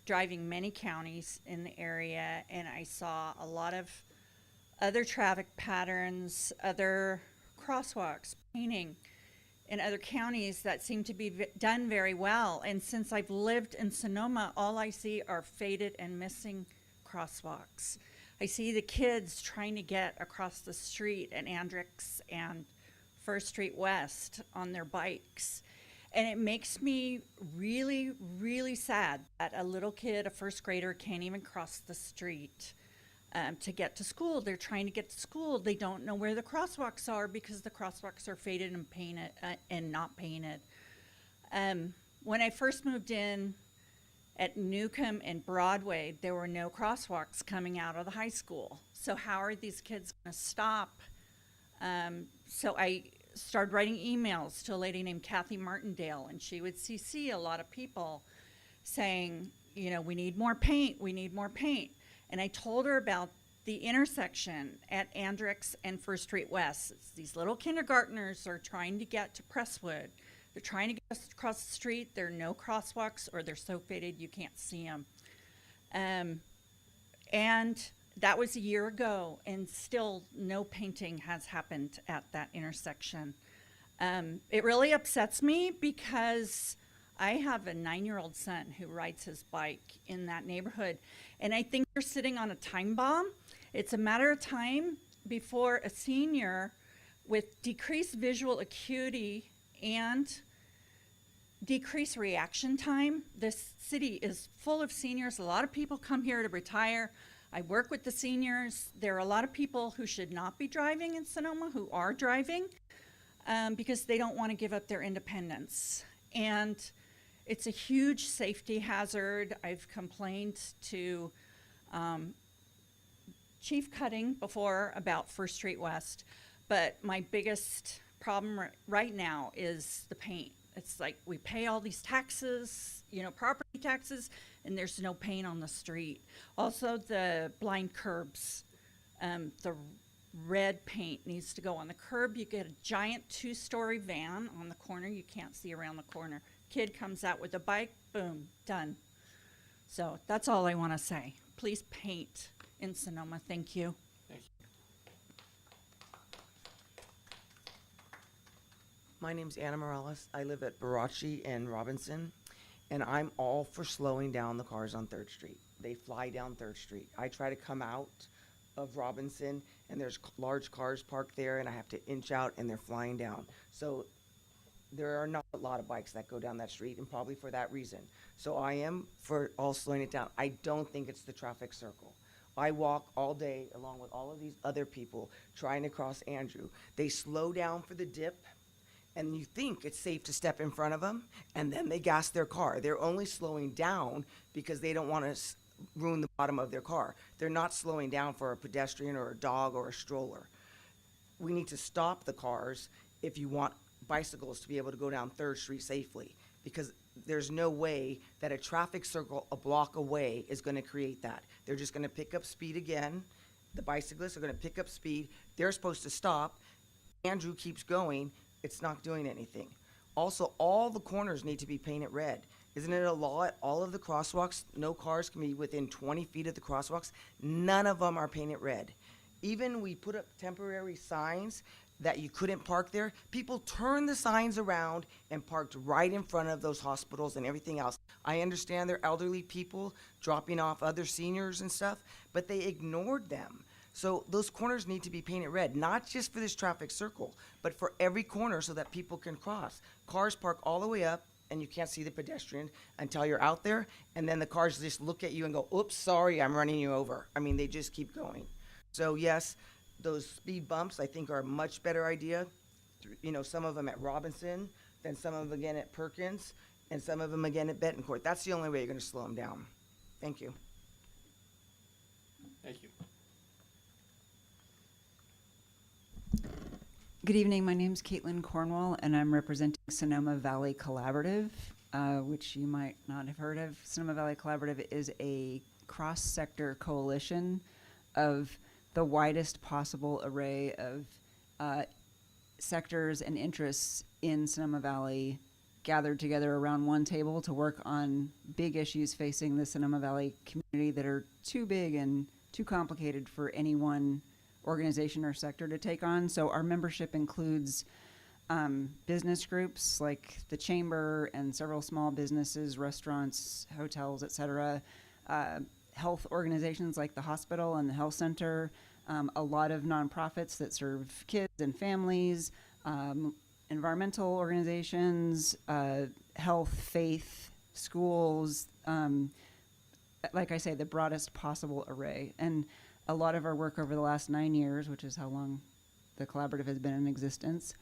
driving many counties in the area, and I saw a lot of other traffic patterns, other crosswalks, painting in other counties that seem to be done very well. And since I've lived in Sonoma, all I see are faded and missing crosswalks. I see the kids trying to get across the street at Andrix and First Street West on their bikes. And it makes me really, really sad that a little kid, a first grader, can't even cross the street to get to school. They're trying to get to school. They don't know where the crosswalks are because the crosswalks are faded and painted and not painted. When I first moved in at Newcomb and Broadway, there were no crosswalks coming out of the high school. So how are these kids going to stop? So I started writing emails to a lady named Cathy Martindale, and she would CC a lot of people saying, you know, we need more paint, we need more paint. And I told her about the intersection at Andrix and First Street West. It's these little kindergartners are trying to get to Presswood. They're trying to get us across the street. There are no crosswalks, or they're so faded you can't see them. And that was a year ago, and still no painting has happened at that intersection. It really upsets me because I have a 9-year-old son who rides his bike in that neighborhood, and I think they're sitting on a time bomb. It's a matter of time before a senior with decreased visual acuity and decreased reaction time. This city is full of seniors. A lot of people come here to retire. I work with the seniors. There are a lot of people who should not be driving in Sonoma who are driving because they don't want to give up their independence. And it's a huge safety hazard. I've complained to Chief Cutting before about First Street West, but my biggest problem right now is the paint. It's like we pay all these taxes, you know, property taxes, and there's no paint on the street. Also, the blind curbs, the red paint needs to go on the curb. You get a giant 2-story van on the corner. You can't see around the corner. Kid comes out with a bike, boom, done. So that's all I want to say. Please paint in Sonoma. Thank you. Thank you. My name's Anna Morales. I live at Barachi and Robinson, and I'm all for slowing down the cars on 3rd Street. They fly down 3rd Street. I try to come out of Robinson, and there's large cars parked there, and I have to inch out, and they're flying down. So there are not a lot of bikes that go down that street, and probably for that reason. So I am for all slowing it down. I don't think it's the traffic circle. I walk all day along with all of these other people trying to cross Andrew. They slow down for the dip, and you think it's safe to step in front of them, and then they gas their car. They're only slowing down because they don't want to ruin the bottom of their car. They're not slowing down for a pedestrian or a dog or a stroller. We need to stop the cars if you want bicycles to be able to go down 3rd Street safely, because there's no way that a traffic circle a block away is going to create that. They're just going to pick up speed again. The bicyclists are going to pick up speed. They're supposed to stop. Andrew keeps going. It's not doing anything. Also, all the corners need to be painted red. Isn't it a law at all of the crosswalks, no cars can be within 20 feet of the crosswalks? None of them are painted red. Even we put up temporary signs that you couldn't park there. People turned the signs around and parked right in front of those hospitals and everything else. I understand they're elderly people dropping off other seniors and stuff, but they ignored them. So those corners need to be painted red, not just for this traffic circle, but for every corner so that people can cross. Cars park all the way up, and you can't see the pedestrian until you're out there, and then the cars just look at you and go, oops, sorry, I'm running you over. I mean, they just keep going. So yes, those speed bumps I think are a much better idea. You know, some of them at Robinson, then some of them again at Perkins, and some of them again at Betancourt. That's the only way you're going to slow them down. Thank you. Thank you. Good evening. My name is Caitlin Cornwall, and I'm representing Sonoma Valley Collaborative, which you might not have heard of. Sonoma Valley Collaborative is a cross-sector coalition of the widest possible array of sectors and interests in Sonoma Valley gathered together around one table to work on big issues facing the Sonoma Valley community that are too big and too complicated for any one organization or sector to take on. So our membership includes business groups like the Chamber and several small businesses, restaurants, hotels, etc., health organizations like the hospital and the health center, a lot of nonprofits that serve kids and families, environmental organizations, health, faith, schools, like I say, the broadest possible array. And a lot of our work over the last 9 years, which is how long the collaborative has been in existence,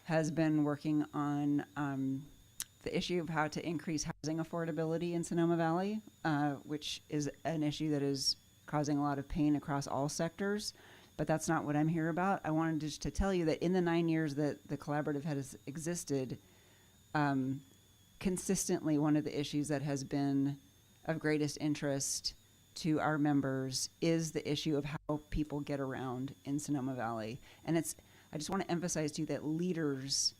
has been working on the issue of how to increase housing affordability in Sonoma Valley, which is an issue that is causing a lot of pain across all sectors. but that's not what I'm here about. I wanted just to tell you that in the 9 years that the collaborative has existed, consistently one of the issues that has been of greatest interest to our members is the issue of how people get around in Sonoma Valley. And I just want to emphasize to you that leaders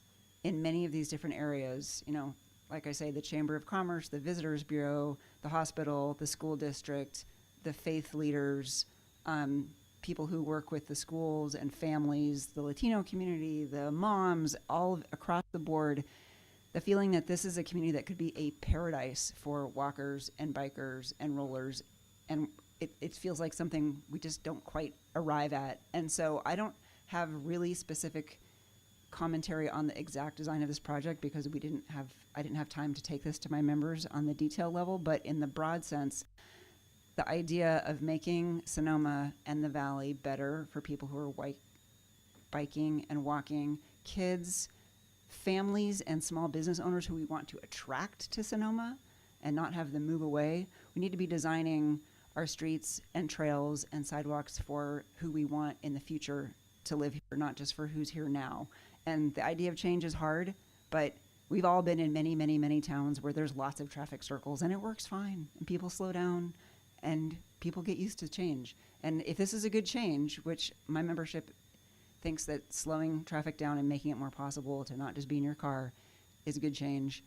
in many of these different areas, you know, like I say, the Chamber of Commerce, the Visitors Bureau, the hospital, the school district, the faith leaders, people who work with the schools and families, the Latino community, the moms, across the board, the feeling that this is a community that could be a paradise for walkers and bikers and rollers. And it feels like something we just don't quite arrive at. And so I don't have really specific commentary on the exact design of this project because I didn't have time to take this to my members on the detail level, but in the broad sense, the idea of making Sonoma and the Valley better for people who are biking and walking, kids, families, and small business owners who we want to attract to Sonoma and not have them move away. We need to be designing our streets and trails and sidewalks for who we want in the future to live here, not just for who's here now. And the idea of change is hard, but we've all been in many, many, many towns where there's lots of traffic circles and it works fine and people slow down and people get used to change. And if this is a good change, which my membership thinks that slowing traffic down and making it more possible to not just be in your car is a good change,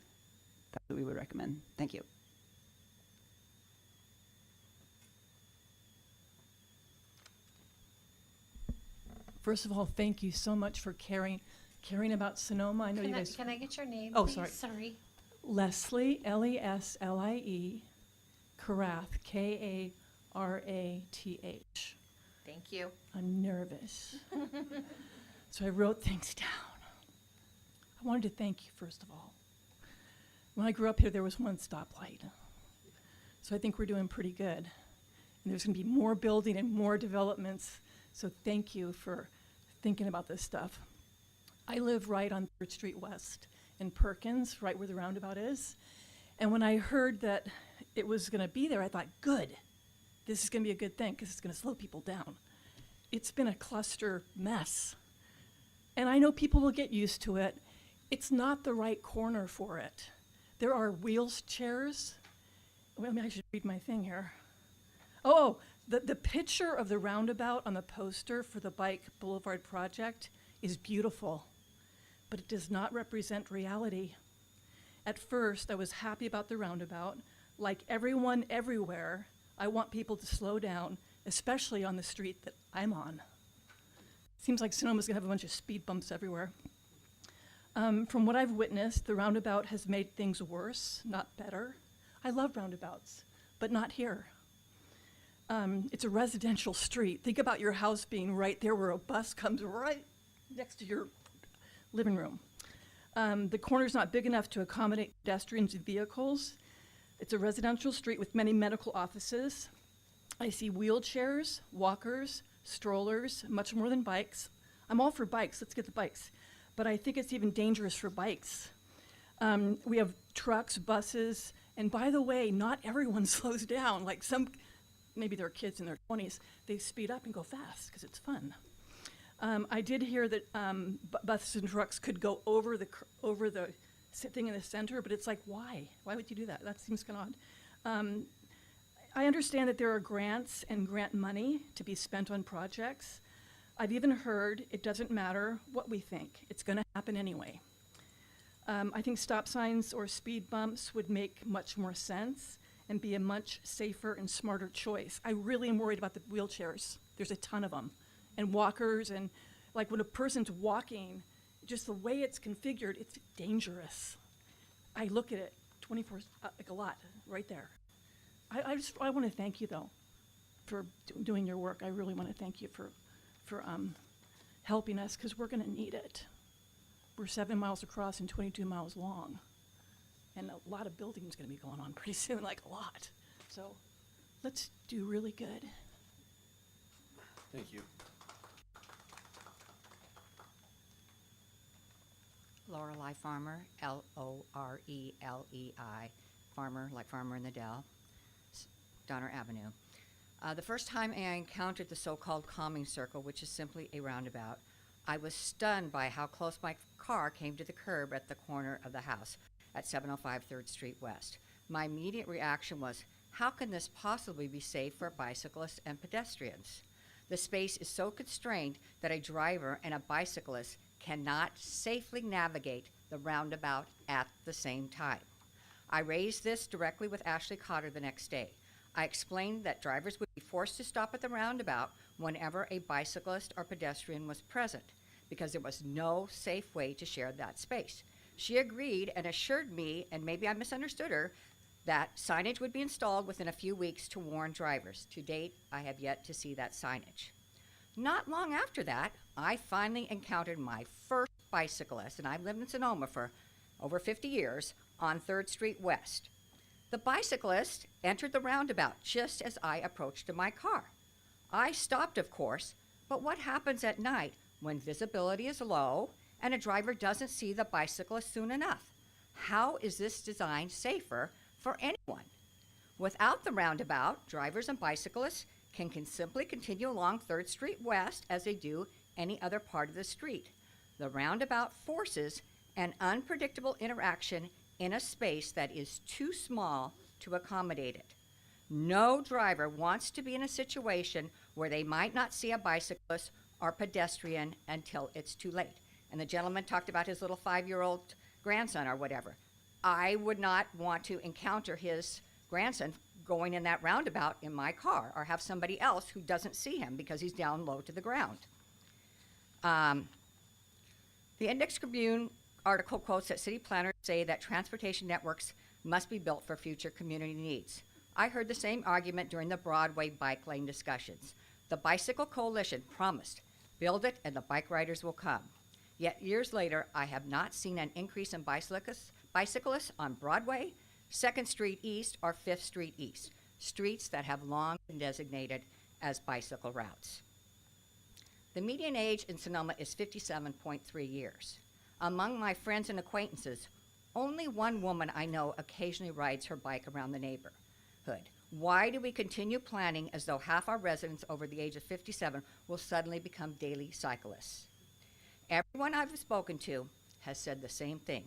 that's what we would recommend. Thank you. First of all, thank you so much for caring about Sonoma. I know you guys. Can I get your name? Oh, please? sorry. Sorry. Leslie, Leslie, Karath, Karath. Thank you. I'm nervous. So I wrote things down. I wanted to thank you, first of all. When I grew up here, there was one stoplight. So I think we're doing pretty good. And there's going to be more building and more developments. So thank you for thinking about this stuff. I live right on 3rd Street West in Perkins, right where the roundabout is. And when I heard that it was going to be there, I thought, good. This is going to be a good thing because it's going to slow people down. It's been a cluster mess. And I know people will get used to it. It's not the right corner for it. There are wheelchairs. Well, I should read my thing here. Oh, the picture of the roundabout on the poster for the Bike Boulevard project is beautiful, but it does not represent reality. At first, I was happy about the roundabout. Like everyone everywhere, I want people to slow down, especially on the street that I'm on. Seems like Sonoma's gonna have a bunch of speed bumps everywhere. From what I've witnessed, the roundabout has made things worse, not better. I love roundabouts, but not here. It's a residential street. Think about your house being right there where a bus comes right next to your living room. The corner's not big enough to accommodate pedestrians and vehicles. It's a residential street with many medical offices. I see wheelchairs, walkers, strollers, much more than bikes. I'm all for bikes, let's get the bikes. But I think it's even dangerous for bikes. We have trucks, buses, and by the way, not everyone slows down. Like maybe they're kids in their 20s, they speed up and go fast because it's fun. I did hear that buses and trucks could go over the thing in the center, but it's like, why? Why would you do that? That seems kind of odd. I understand that there are grants and grant money to be spent on projects. I've even heard it doesn't matter what we think, it's going to happen anyway. I think stop signs or speed bumps would make much more sense and be a much safer and smarter choice. I really am worried about the wheelchairs. There's a ton of them. And walkers, and like when a person's walking, just the way it's configured, it's dangerous. I look at it 24, like a lot, right there. I want to thank you though for doing your work. I really want to thank you for helping us because we're going to need it. We're 7 miles across and 22 miles long. And a lot of building is going to be going on pretty soon, like a lot. So let's do really good. Thank you. Lorelei Farmer, Lorelei, Farmer, like Farmer in the Dell, Donner Avenue. The first time I encountered the so-called calming circle, which is simply a roundabout, I was stunned by how close my car came to the curb at the corner of the house at 705 3rd Street West. My immediate reaction was, how can this possibly be safe for bicyclists and pedestrians? The space is so constrained that a driver and a bicyclist cannot safely navigate the roundabout at the same time. I raised this directly with Ashley Cotter the next day. I explained that drivers would be forced to stop at the roundabout whenever a bicyclist or pedestrian was present, because there was no safe way to share that space. She agreed and assured me, and maybe I misunderstood her, that signage would be installed within a few weeks to warn drivers. To date, I have yet to see that signage. Not long after that, I finally encountered my first bicyclist, and I've lived in Sonoma for over 50 years, on 3rd Street West. The bicyclist entered the roundabout just as I approached to my car. I stopped, of course, but what happens at night when visibility is low and a driver doesn't see the bicyclist soon enough? How is this design safer for anyone? Without the roundabout, drivers and bicyclists can simply continue along 3rd Street West as they do any other part of the street. The roundabout forces an unpredictable interaction in a space that is too small to accommodate it. No driver wants to be in a situation where they might not see a bicyclist or pedestrian until it's too late. And the gentleman talked about his little 5-year-old grandson or whatever. I would not want to encounter his grandson going in that roundabout in my car, or have somebody else who doesn't see him because he's down low to the ground. The Index Tribune article quotes that city planners say that transportation networks must be built for future community needs. I heard the same argument during the Broadway bike lane discussions. The Bicycle Coalition promised, build it and the bike riders will come. Yet years later, I have not seen an increase in bicyclists on Broadway, 2nd Street East, or 5th Street East, streets that have long been designated as bicycle routes. The median age in Sonoma is 57.3 years. Among my friends and acquaintances, only one woman I know occasionally rides her bike around the neighborhood. Why do we continue planning as though half our residents over the age of 57 will suddenly become daily cyclists? Everyone I've spoken to has said the same thing.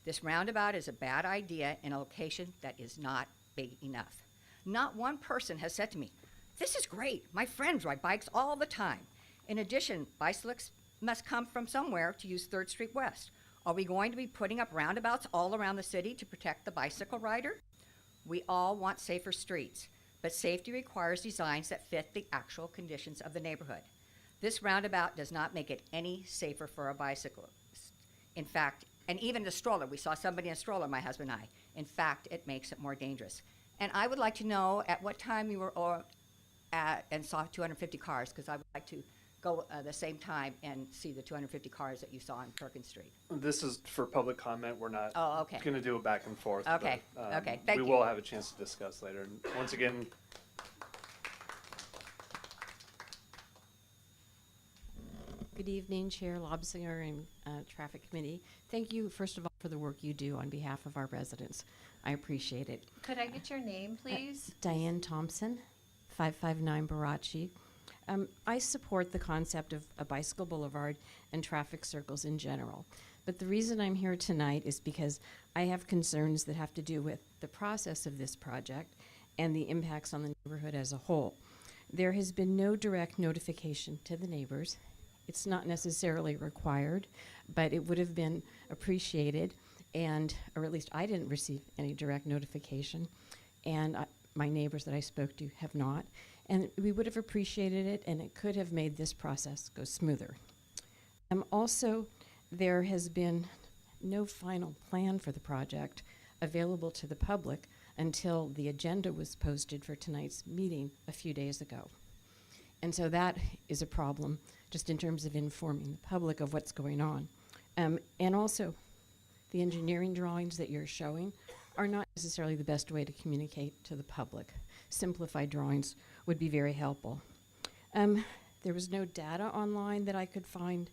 This roundabout is a bad idea in a location that is not big enough. Not one person has said to me, this is great, my friends ride bikes all the time. In addition, bicyclists must come from somewhere to use 3rd Street West. Are we going to be putting up roundabouts all around the city to protect the bicycle rider? We all want safer streets, but safety requires designs that fit the actual conditions of the neighborhood. This roundabout does not make it any safer for a bicyclist. In fact, and even the stroller, we saw somebody in a stroller, my husband and I. In fact, it makes it more dangerous. And I would like to know at what time you were at and saw 250 cars, because I would like to go the same time and see the 250 cars that you saw on Perkins Street. This is for public comment. We're not Okay. going to do a back and forth. Okay. But, Okay. Thank you. We will have a chance to discuss later. And once again, Good evening, Chair Lobsinger and Traffic Committee. Thank you, first of all, for the work you do on behalf of our residents. I appreciate it. Could I get your name, please? Diane Thompson, 559 Barachi. I support the concept of a bicycle boulevard and traffic circles in general. But the reason I'm here tonight is because I have concerns that have to do with the process of this project and the impacts on the neighborhood as a whole. There has been no direct notification to the neighbors. It's not necessarily required, but it would have been appreciated, or at least I didn't receive any direct notification, and my neighbors that I spoke to have not, and we would have appreciated it, and it could have made this process go smoother. Also, there has been no final plan for the project available to the public until the agenda was posted for tonight's meeting a few days ago. And so that is a problem just in terms of informing the public of what's going on. And also, the engineering drawings that you're showing are not necessarily the best way to communicate to the public. Simplified drawings would be very helpful. There was no data online that I could find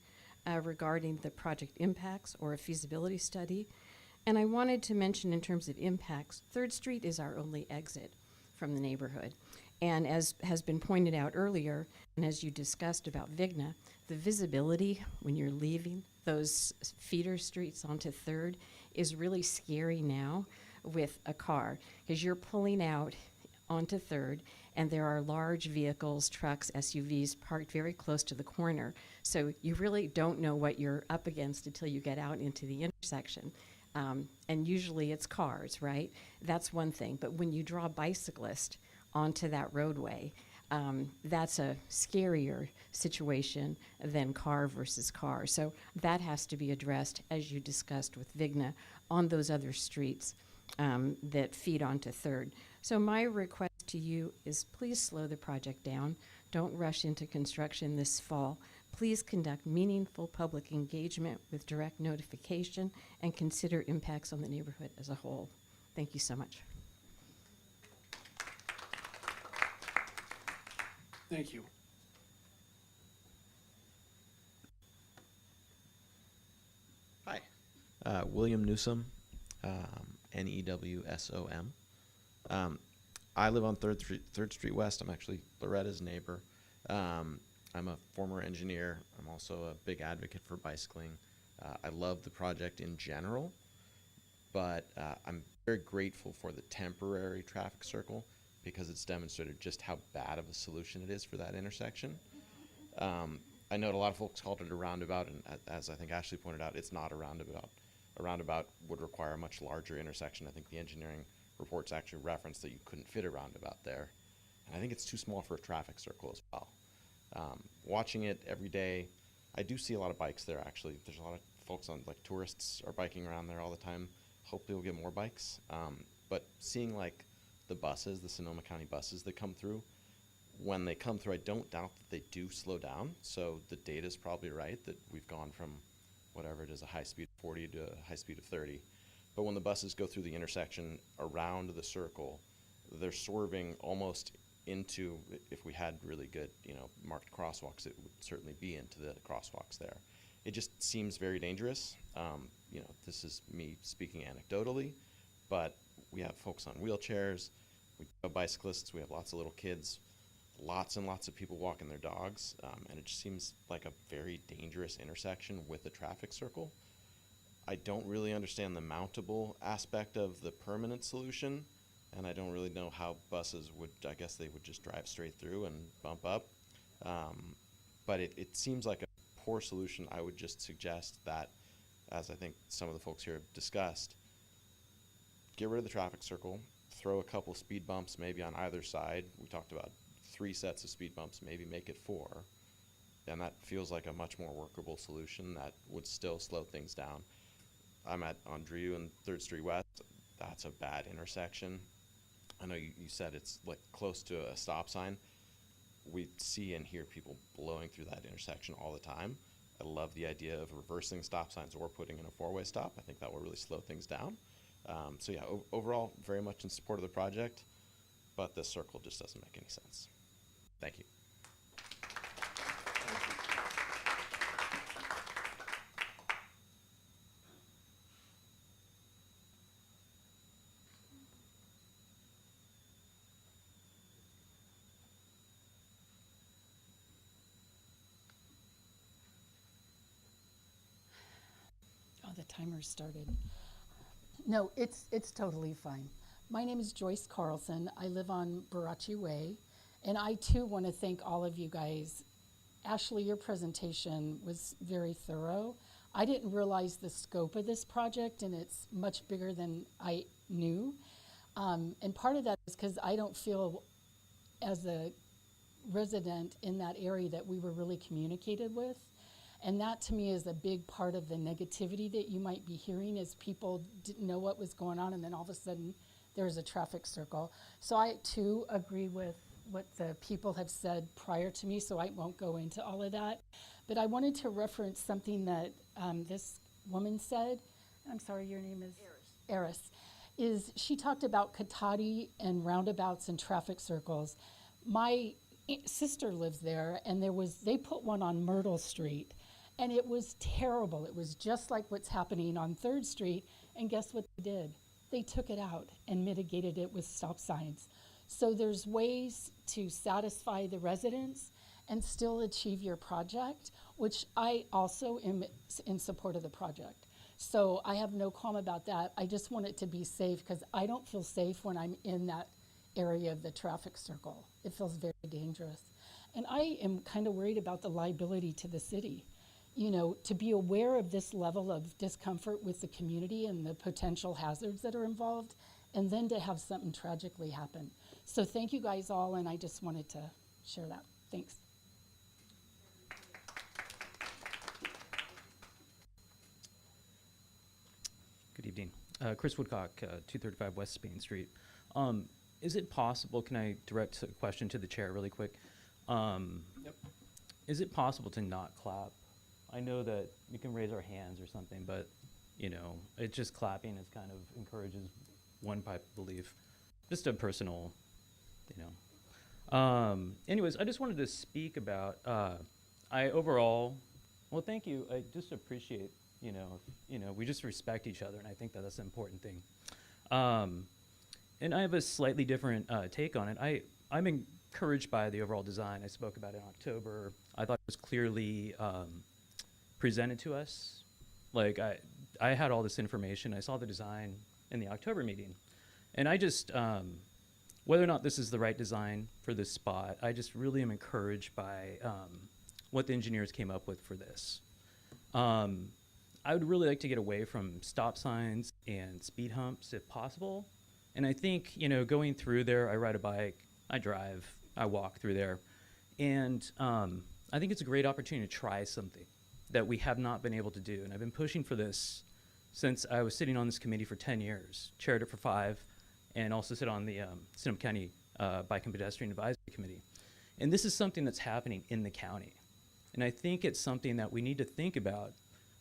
regarding the project impacts or a feasibility study. And I wanted to mention in terms of impacts, 3rd Street is our only exit from the neighborhood. And as has been pointed out earlier, and as you discussed about Vigna, the visibility when you're leaving those feeder streets onto Third is really scary now with a car, because you're pulling out onto Third, and there are large vehicles, trucks, SUVs parked very close to the corner. So you really don't know what you're up against until you get out into the intersection. And usually it's cars, right? That's one thing. But when you draw bicyclists onto that roadway, that's a scarier situation than car versus car. So that has to be addressed, as you discussed with Vigna, on those other streets that feed onto Third. So my request to you is please slow the project down. Don't rush into construction this fall. Please conduct meaningful public engagement with direct notification and consider impacts on the neighborhood as a whole. Thank you so much. Thank you. Hi. William Newsom, Newsom. I live on 3rd Street West. I'm actually Loretta's neighbor. I'm a former engineer. I'm also a big advocate for bicycling. I love the project in general, but I'm very grateful for the temporary traffic circle because it's demonstrated just how bad of a solution it is for that intersection. I know a lot of folks called it a roundabout, and as I think Ashley pointed out, it's not a roundabout. A roundabout would require a much larger intersection. I think the engineering reports actually referenced that you couldn't fit a roundabout there. And I think it's too small for a traffic circle as well. Watching it every day, I do see a lot of bikes there actually. There's a lot of folks on, like tourists are biking around there all the time. Hopefully we'll get more bikes. But seeing like the buses, the Sonoma County buses that come through, when they come through, I don't doubt that they do slow down. So the data's probably right that we've gone from whatever it is, a high speed of 40 to a high speed of 30. But when the buses go through the intersection around the circle, they're swerving almost into, if we had really good, marked crosswalks, it would certainly be into the crosswalks there. It just seems very dangerous. This is me speaking anecdotally, but we have folks on wheelchairs, we have bicyclists, we have lots of little kids, lots and lots of people walking their dogs, and it just seems like a very dangerous intersection with a traffic circle. I don't really understand the mountable aspect of the permanent solution, and I don't really know how buses would, I guess they would just drive straight through and bump up. But it seems like a poor solution. I would just suggest that, as I think some of the folks here have discussed, get rid of the traffic circle, throw a couple speed bumps maybe on either side. We talked about 3 sets of speed bumps, maybe make it 4. And that feels like a much more workable solution that would still slow things down. I'm at Andreu and 3rd Street West. That's a bad intersection. I know you said it's like close to a stop sign. We see and hear people blowing through that intersection all the time. I love the idea of reversing stop signs or putting in a 4-way stop. I think that will really slow things down. So yeah, overall, very much in support of the project, but this circle just doesn't make any sense. Thank you. Oh, the timer started. No, it's totally fine. My name is Joyce Carlson. I live on Barachi Way, and I too want to thank all of you guys. Ashley, your presentation was very thorough. I didn't realize the scope of this project, and it's much bigger than I knew. And part of that is because I don't feel, as a resident in that area, that we were really communicated with. And that to me is a big part of the negativity that you might be hearing, is people didn't know what was going on, and then all of a sudden there's a traffic circle. So I too agree with what the people have said prior to me, so I won't go into all of that. But I wanted to reference something that this woman said. I'm sorry, your name is? Eris. Is she talked about Cathy and roundabouts and traffic circles. My sister lives there, and they put one on Myrtle Street. And it was terrible. It was just like what's happening on 3rd Street. And guess what they did? They took it out and mitigated it with stop signs. So there's ways to satisfy the residents and still achieve your project, which I also am in support of the project. So I have no qualm about that. I just want it to be safe because I don't feel safe when I'm in that area of the traffic circle. It feels very dangerous. And I am kind of worried about the liability to the city. You know, to be aware of this level of discomfort with the community and the potential hazards that are involved, and then to have something tragically happen. So thank you guys all, and I just wanted to share that. Thanks. Good evening. Chris Woodcock, 235 West Spain Street. Is it possible, can I direct a question to the chair really quick? Yep. Is it possible to not clap? I know that we can raise our hands or something, but, you know, it's just clapping is kind of encourages one type of belief. Just a personal, you know. Anyways, I just wanted to speak about, well, thank you. I just appreciate, you know, we just respect each other, and I think that that's an important thing. And I have a slightly different take on it. I'm encouraged by the overall design. I spoke about it in October. I thought it was clearly presented to us. Like, I had all this information. I saw the design in the October meeting. And I just, whether or not this is the right design for this spot, I just really am encouraged by what the engineers came up with for this. I would really like to get away from stop signs and speed humps if possible. And I think, you know, going through there, I ride a bike, I drive, I walk through there. And I think it's a great opportunity to try something that we have not been able to do. And I've been pushing for this since I was sitting on this committee for 10 years, chaired it for 5, and also sit on the Sonoma County Bike and Pedestrian Advisory Committee. And this is something that's happening in the county. And I think it's something that we need to think about.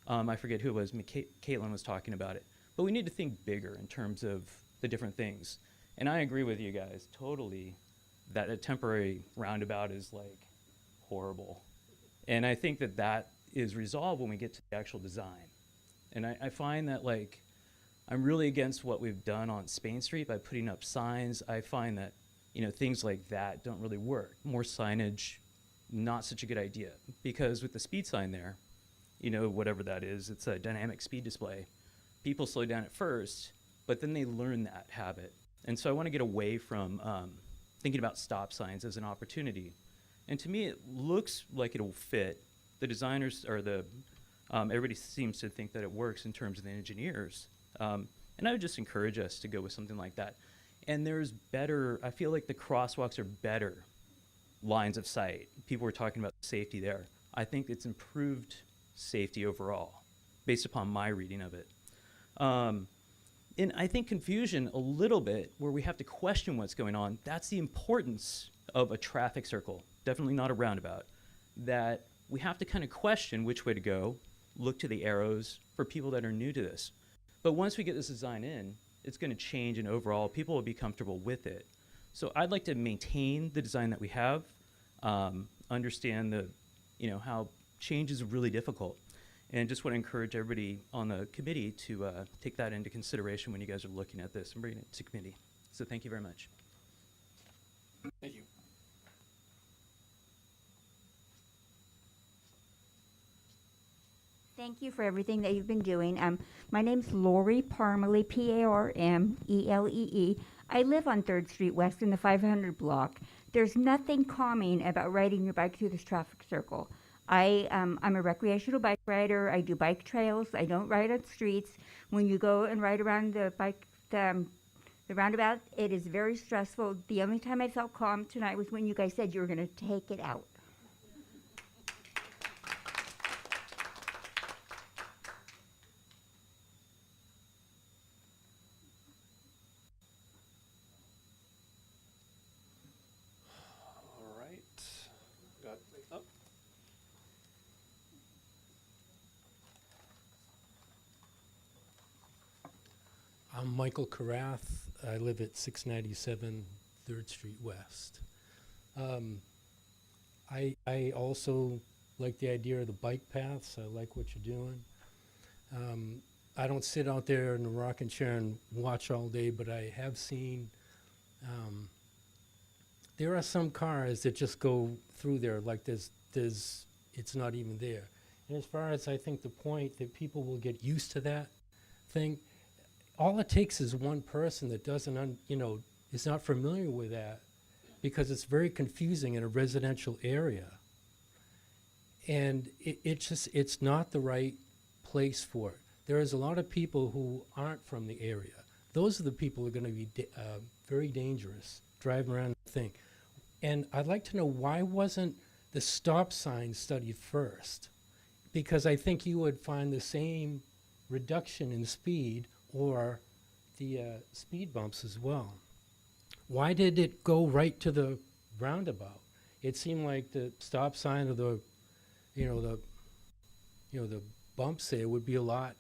I forget who it was, Caitlin was talking about it. But we need to think bigger in terms of the different things. And I agree with you guys totally that a temporary roundabout is like horrible. And I think that that is resolved when we get to the actual design. And I find that, like, I'm really against what we've done on Spain Street by putting up signs. I find that, you know, things like that don't really work. More signage, not such a good idea. Because with the speed sign there, you know, whatever that is, it's a dynamic speed display. People slow down at first, but then they learn that habit. And so I want to get away from thinking about stop signs as an opportunity. And to me, it looks like it'll fit. The designers, or everybody seems to think that it works in terms of the engineers. And I would just encourage us to go with something like that. And there's better, I feel like the crosswalks are better lines of sight. People were talking about safety there. I think it's improved safety overall, based upon my reading of it. And I think confusion a little bit, where we have to question what's going on, that's the importance of a traffic circle, definitely not a roundabout, that we have to kind of question which way to go, look to the arrows for people that are new to this. But once we get this design in, it's going to change, and overall, people will be comfortable with it. So I'd like to maintain the design that we have, understand the, you know, how change is really difficult. And just want to encourage everybody on the committee to take that into consideration when you guys are looking at this and bringing it to committee. So thank you very much. Thank you. Thank you for everything that you've been doing. My name's Lori Parmelee, Parmelee. I live on 3rd Street West in the 500 block. There's nothing calming about riding your bike through this traffic circle. I'm a recreational bike rider. I do bike trails. I don't ride on streets. When you go and ride around the roundabout, it is very stressful. The only time I felt calm tonight was when you guys said you were going to take it out. All right. Got up. I'm Michael Carath. I live at 697 3rd Street West. I also like the idea of the bike paths. I like what you're doing. I don't sit out there in the rocking chair and watch all day, but I have seen there are some cars that just go through there like it's not even there. And as far as I think the point that people will get used to that thing, all it takes is one person that doesn't, is not familiar with that, because it's very confusing in a residential area. And it's not the right place for it. There is a lot of people who aren't from the area. Those are the people who are going to be very dangerous driving around the thing. And I'd like to know, why wasn't the stop sign studied first? Because I think you would find the same reduction in speed or the speed bumps as well. Why did it go right to the roundabout? It seemed like the stop sign or the bumps there would be a lot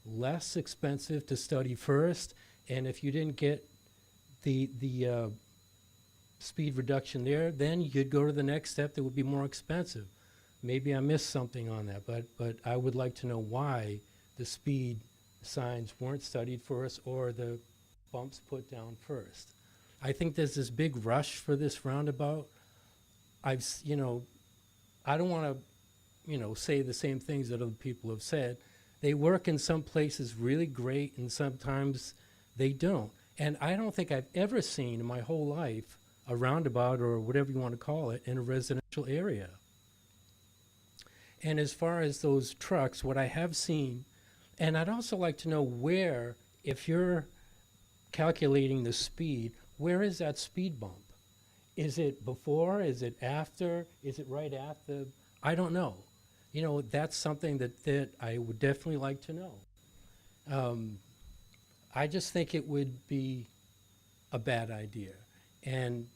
less expensive to study first, and if you didn't get the speed reduction there, then you'd go to the next step that would be more expensive. Maybe I missed something on that, but I would like to know why the speed signs weren't studied first or the bumps put down first. I think there's this big rush for this roundabout. I don't want to, say the same things that other people have said. They work in some places really great, and sometimes they don't. And I don't think I've ever seen in my whole life a roundabout, or whatever you want to call it, in a residential area. And as far as those trucks, what I have seen, and I'd also like to know where, if you're calculating the speed, where is that speed bump? Is it before? Is it after? Is it right at the? I don't know. That's something that I would definitely like to know. I just think it would be a bad idea. And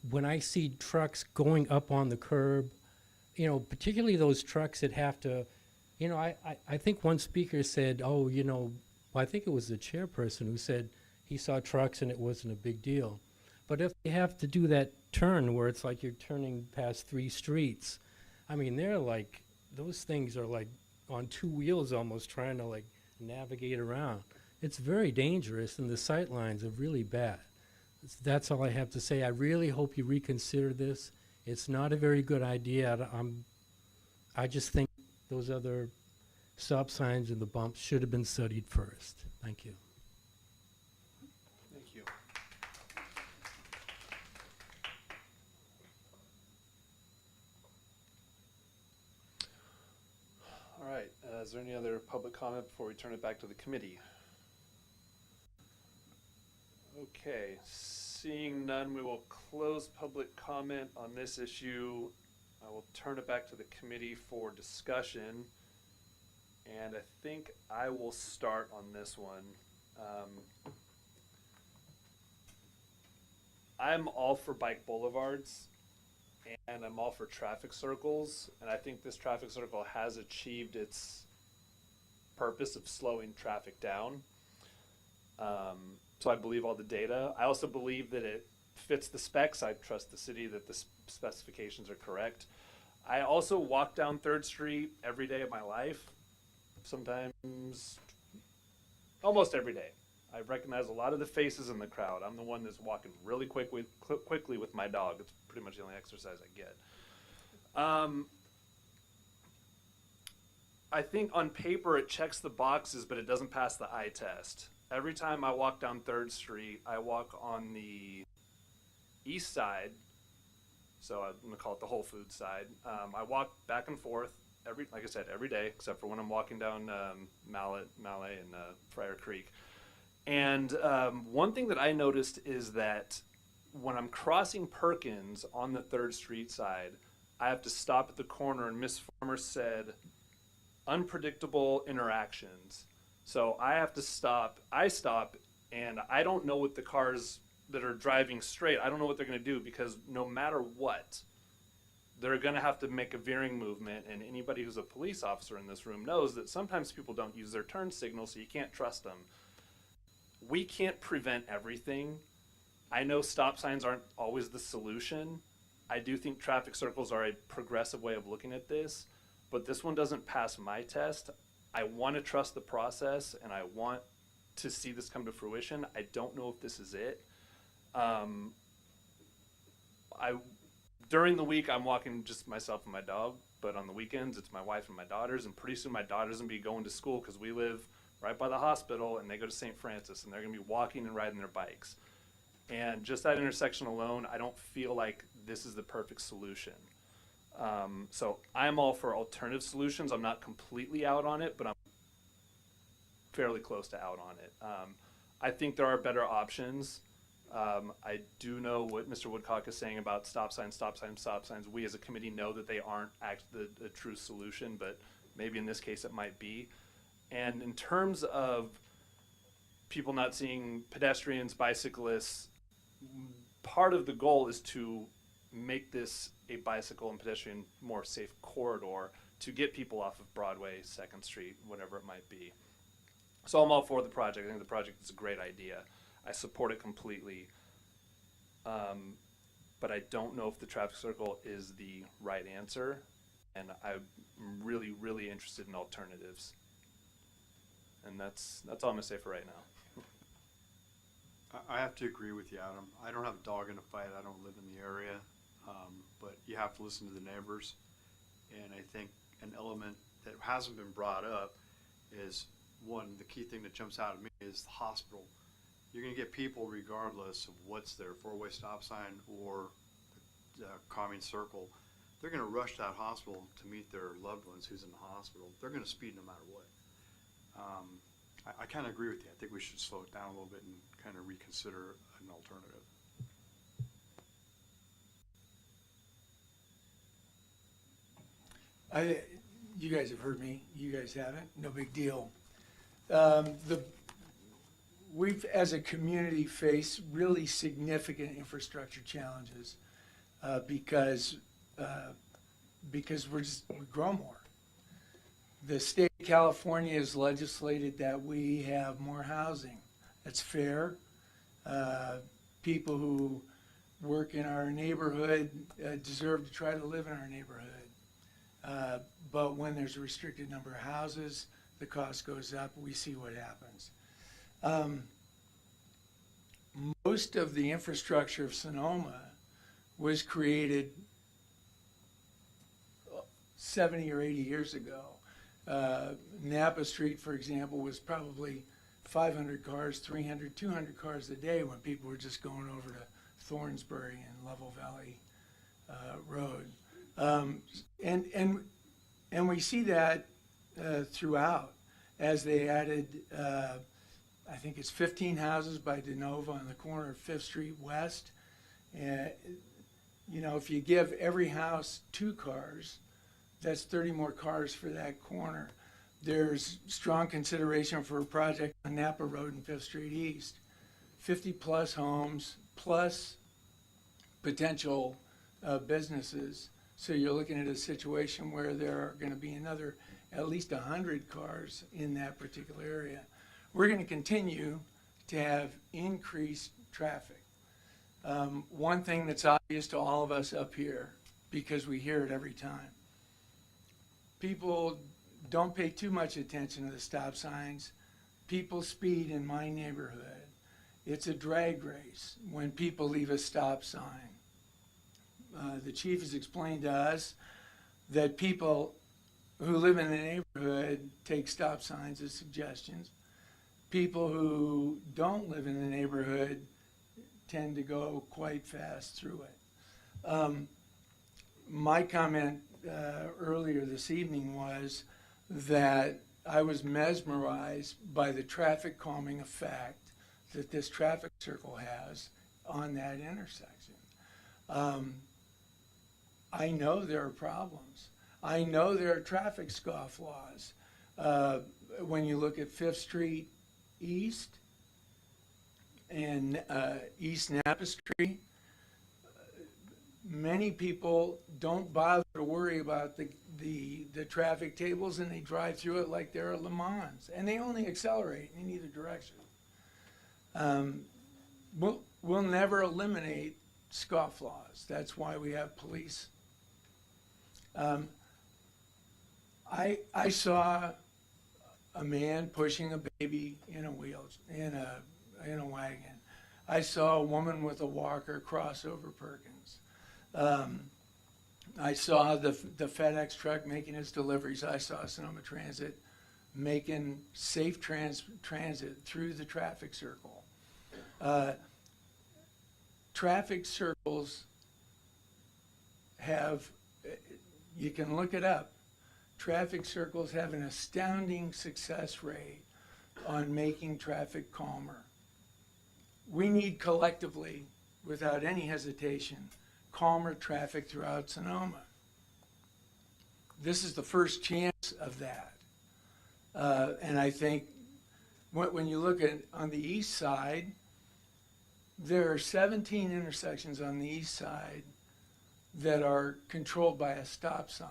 when I see trucks going up on the curb, particularly those trucks that have to, I think one speaker said, I think it was the chairperson who said he saw trucks and it wasn't a big deal. But if they have to do that turn where it's like you're turning past 3 streets, they're like, those things are like on 2 wheels almost, trying to navigate around. It's very dangerous, and the sight lines are really bad. That's all I have to say. I really hope you reconsider this. It's not a very good idea. I just think those other stop signs and the bumps should have been studied first. Thank you. Thank you. All right, is there any other public comment before we turn it back to the committee? Okay, seeing none, we will close public comment on this issue. I will turn it back to the committee for discussion. And I think I will start on this one. I'm all for bike boulevards, and I'm all for traffic circles, and I think this traffic circle has achieved its purpose of slowing traffic down. So I believe all the data. I also believe that it fits the specs. I trust the city that the specifications are correct. I also walk down 3rd Street every day of my life, sometimes almost every day. I recognize a lot of the faces in the crowd. I'm the one that's walking really quickly with my dog. It's pretty much the only exercise I get. I think on paper it checks the boxes, but it doesn't pass the eye test. Every time I walk down 3rd Street, I walk on the east side, so I'm gonna call it the Whole Foods side. I walk back and forth like I said, every day, except for when I'm walking down Mallet and Friar Creek. And one thing that I noticed is that when I'm crossing Perkins on the 3rd Street side, I have to stop at the corner, and Miss Farmer said, unpredictable interactions. So I have to stop. I stop, and I don't know what the cars that are driving straight, I don't know what they're going to do, because no matter what, they're going to have to make a veering movement. And anybody who's a police officer in this room knows that sometimes people don't use their turn signal, so you can't trust them. We can't prevent everything. I know stop signs aren't always the solution. I do think traffic circles are a progressive way of looking at this, but this one doesn't pass my test. I want to trust the process, and I want to see this come to fruition. I don't know if this is it. during the week, I'm walking just myself and my dog, but on the weekends, it's my wife and my daughters, and pretty soon my daughter's gonna be going to school because we live right by the hospital, and they go to St. Francis, and they're gonna be walking and riding their bikes. And just that intersection alone, I don't feel like this is the perfect solution. So I'm all for alternative solutions. I'm not completely out on it, but I'm fairly close to out on it. I think there are better options. I do know what Mr. Woodcock is saying about stop signs. We as a committee know that they aren't the true solution, but maybe in this case it might be. And in terms of people not seeing pedestrians, bicyclists, part of the goal is to make this a bicycle and pedestrian more safe corridor to get people off of Broadway, 2nd Street, whatever it might be. So I'm all for the project. I think the project is a great idea. I support it completely. But I don't know if the traffic circle is the right answer, and I'm really, really interested in alternatives. And that's all I'm gonna say for right now. I have to agree with you, Adam. I don't have a dog in the fight. I don't live in the area, but you have to listen to the neighbors. And I think an element that hasn't been brought up is, one, the key thing that jumps out at me is the hospital. You're going to get people regardless of what's there, 4-way stop sign or the calming circle. They're going to rush to that hospital to meet their loved ones who's in the hospital. They're going to speed no matter what. I kind of agree with you. I think we should slow it down a little bit and kind of reconsider an alternative. You guys have heard me. You guys haven't. No big deal. We've, as a community, faced really significant infrastructure challenges because we grow more. The state of California has legislated that we have more housing. That's fair. People who work in our neighborhood deserve to try to live in our neighborhood. But when there's a restricted number of houses, the cost goes up. We see what happens. Most of the infrastructure of Sonoma was created 70 or 80 years ago. Napa Street, for example, was probably 500 cars, 300, 200 cars a day when people were just going over to Thornsbury and Level Valley Road. And we see that throughout as they added, I think it's 15 houses by De Novo on the corner of 5th Street West. And, you know, if you give every house 2 cars, that's 30 more cars for that corner. There's strong consideration for a project on Napa Road and 5th Street East. 50 plus homes, plus potential businesses. So you're looking at a situation where there are going to be another at least 100 cars in that particular area. We're going to continue to have increased traffic. One thing that's obvious to all of us up here, because we hear it every time, people don't pay too much attention to the stop signs. People speed in my neighborhood. It's a drag race when people leave a stop sign. The chief has explained to us that people who live in the neighborhood take stop signs as suggestions. People who don't live in the neighborhood tend to go quite fast through it. My comment earlier this evening was that I was mesmerized by the traffic calming effect that this traffic circle has on that intersection. I know there are problems. I know there are traffic scofflaws. When you look at 5th Street East and East Napa Street, many people don't bother to worry about the traffic tables, and they drive through it like they're at Le Mans, and they only accelerate in either direction. We'll never eliminate scofflaws. That's why we have police. I saw a man pushing a baby in a wagon. I saw a woman with a walker cross over Perkins. I saw the FedEx truck making its deliveries. I saw Sonoma Transit making safe transit through the traffic circle. Traffic circles have, you can look it up, traffic circles have an astounding success rate on making traffic calmer. We need collectively, without any hesitation, calmer traffic throughout Sonoma. This is the first chance of that. And I think when you look at on the east side, there are 17 intersections on the east side that are controlled by a stop sign.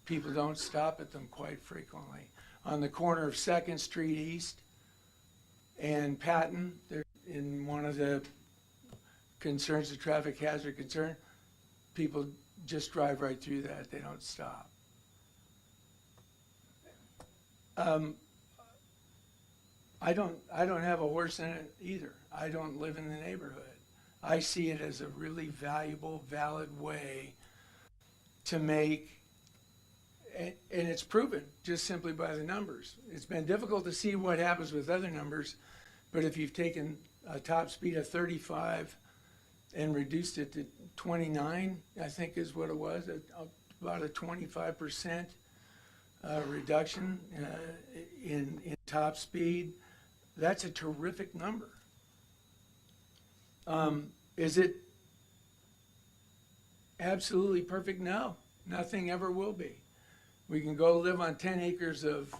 People don't stop at them quite frequently. On the corner of 2nd Street East and Patton, they're in one of the concerns, the traffic hazard concern, people just drive right through that. They don't stop. I don't have a horse in it either. I don't live in the neighborhood. I see it as a really valuable, valid way to make, and it's proven just simply by the numbers. It's been difficult to see what happens with other numbers, but if you've taken a top speed of 35 and reduced it to 29, I think is what it was, about a 25% reduction in top speed, that's a terrific number. Is it absolutely perfect? No, nothing ever will be. We can go live on 10 acres of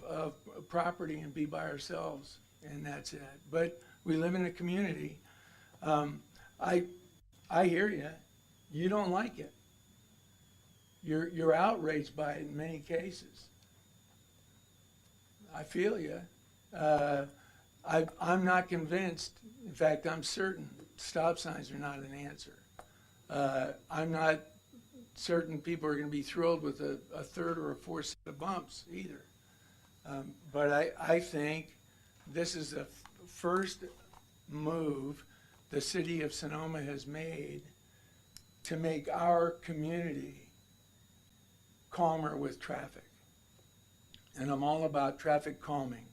property and be by ourselves, and that's it. But we live in a community. I hear you. You don't like it. You're outraged by it in many cases. I feel you. I'm not convinced. In fact, I'm certain stop signs are not an answer. I'm not certain people are going to be thrilled with a third or a fourth set of bumps either. But I think this is the first move the city of Sonoma has made to make our community calmer with traffic. And I'm all about traffic calming,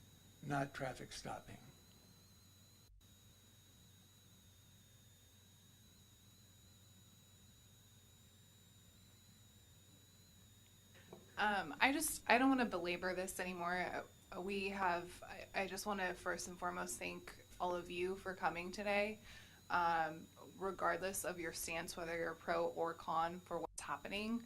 not traffic stopping. I don't want to belabor this anymore. I just want to first and foremost thank all of you for coming today. Regardless of your stance, whether you're pro or con for what's happening,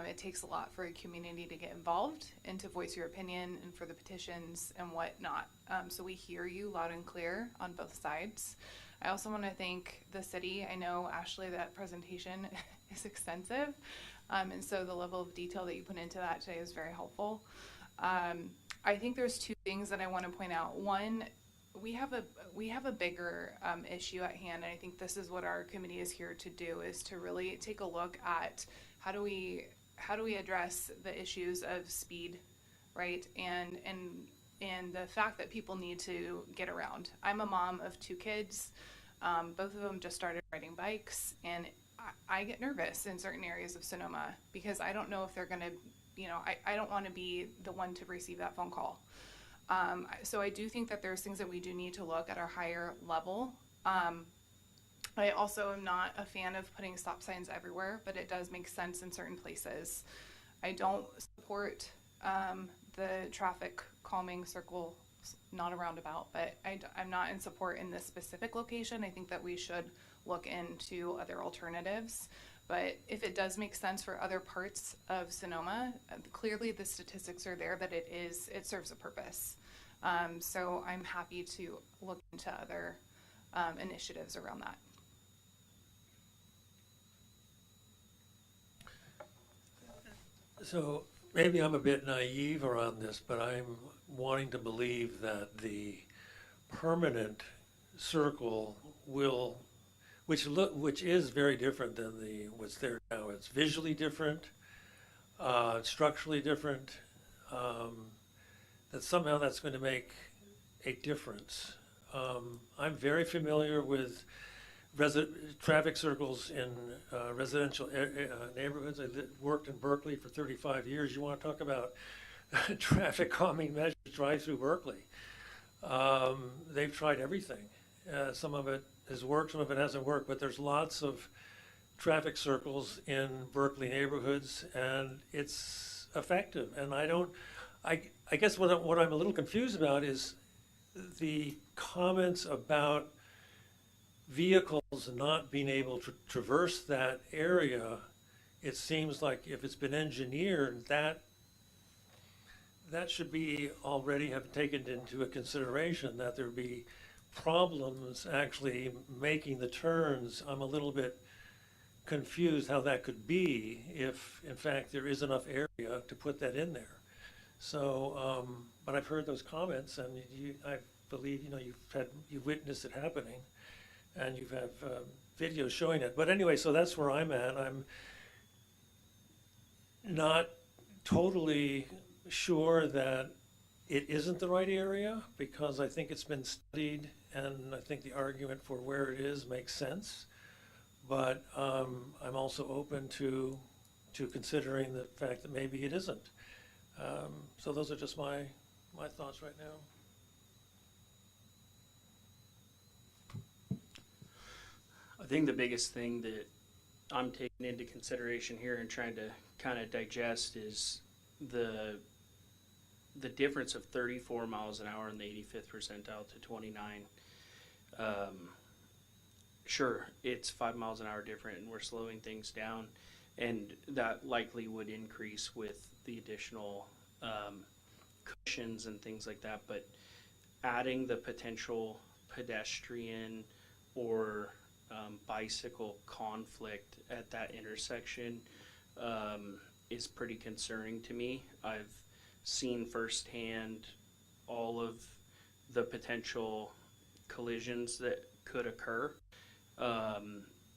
it takes a lot for a community to get involved and to voice your opinion and for the petitions and whatnot. So we hear you loud and clear on both sides. I also want to thank the city. I know, Ashley, that presentation is extensive. And so the level of detail that you put into that today is very helpful. I think there's two things that I want to point out. One, we have a bigger issue at hand, and I think this is what our committee is here to do, is to really take a look at how do we address the issues of speed, right? And the fact that people need to get around. I'm a mom of 2 kids. Both of them just started riding bikes, and I get nervous in certain areas of Sonoma because I don't know if they're going to, I don't want to be the one to receive that phone call. So I do think that there's things that we do need to look at our higher level. I also am not a fan of putting stop signs everywhere, but it does make sense in certain places. I don't support the traffic calming circle, not a roundabout, but I'm not in support in this specific location. I think that we should look into other alternatives. But if it does make sense for other parts of Sonoma, clearly the statistics are there that it serves a purpose. So I'm happy to look into other initiatives around that. So maybe I'm a bit naive around this, but I'm wanting to believe that the permanent circle will, which is very different than what's there now. It's visually different, structurally different. That somehow that's going to make a difference. I'm very familiar with traffic circles in residential neighborhoods. I worked in Berkeley for 35 years. You want to talk about traffic calming measures, drive through Berkeley. They've tried everything. Some of it has worked, some of it hasn't worked, but there's lots of traffic circles in Berkeley neighborhoods, and it's effective. And I guess what I'm a little confused about is the comments about vehicles not being able to traverse that area. It seems like if it's been engineered, that should be already have taken into a consideration, that there be problems actually making the turns. I'm a little bit confused how that could be if in fact there is enough area to put that in there. So, but I've heard those comments, and I believe you've witnessed it happening, and you have videos showing it. But anyway, so that's where I'm at. I'm not totally sure that it isn't the right area, because I think it's been studied, and I think the argument for where it is makes sense. But I'm also open to considering the fact that maybe it isn't. So those are just my thoughts right now. I think the biggest thing that I'm taking into consideration here and trying to kind of digest is the difference of 34 miles an hour in the 85th percentile to 29. Sure, it's 5 miles an hour different, and we're slowing things down, and that likely would increase with the additional cushions and things like that. But adding the potential pedestrian or bicycle conflict at that intersection is pretty concerning to me. I've seen firsthand all of the potential collisions that could occur,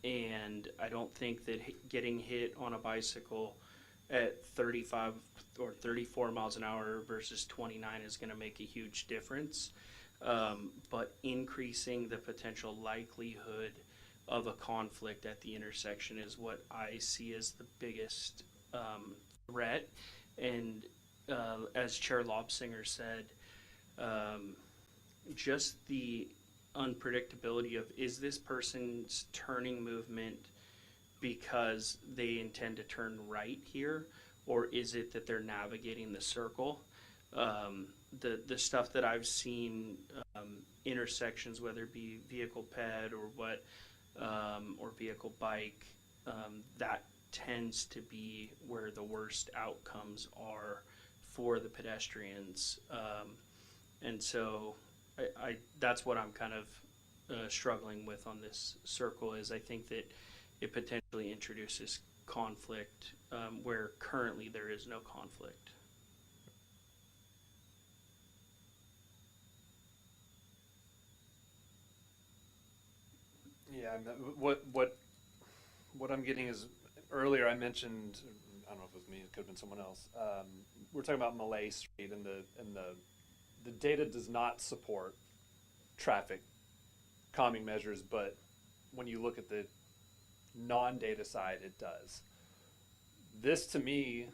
and I don't think that getting hit on a bicycle at 35 or 34 miles an hour versus 29 is going to make a huge difference, but increasing the potential likelihood of a conflict at the intersection is what I see as the biggest threat. And as Chair Lobsinger said, just the unpredictability of, is this person's turning movement because they intend to turn right here, or is it that they're navigating the circle? The stuff that I've seen, intersections, whether it be vehicle ped or what, or vehicle bike, that tends to be where the worst outcomes are for the pedestrians. And so I that's what I'm kind of struggling with on this circle, is I think that it potentially introduces conflict where currently there is no conflict. Yeah, what I'm getting is, earlier I mentioned, I don't know if it was me, it could have been someone else. We're talking about Malay Street, and the data does not support traffic calming measures, but when you look at the non-data side, it does. This, to me,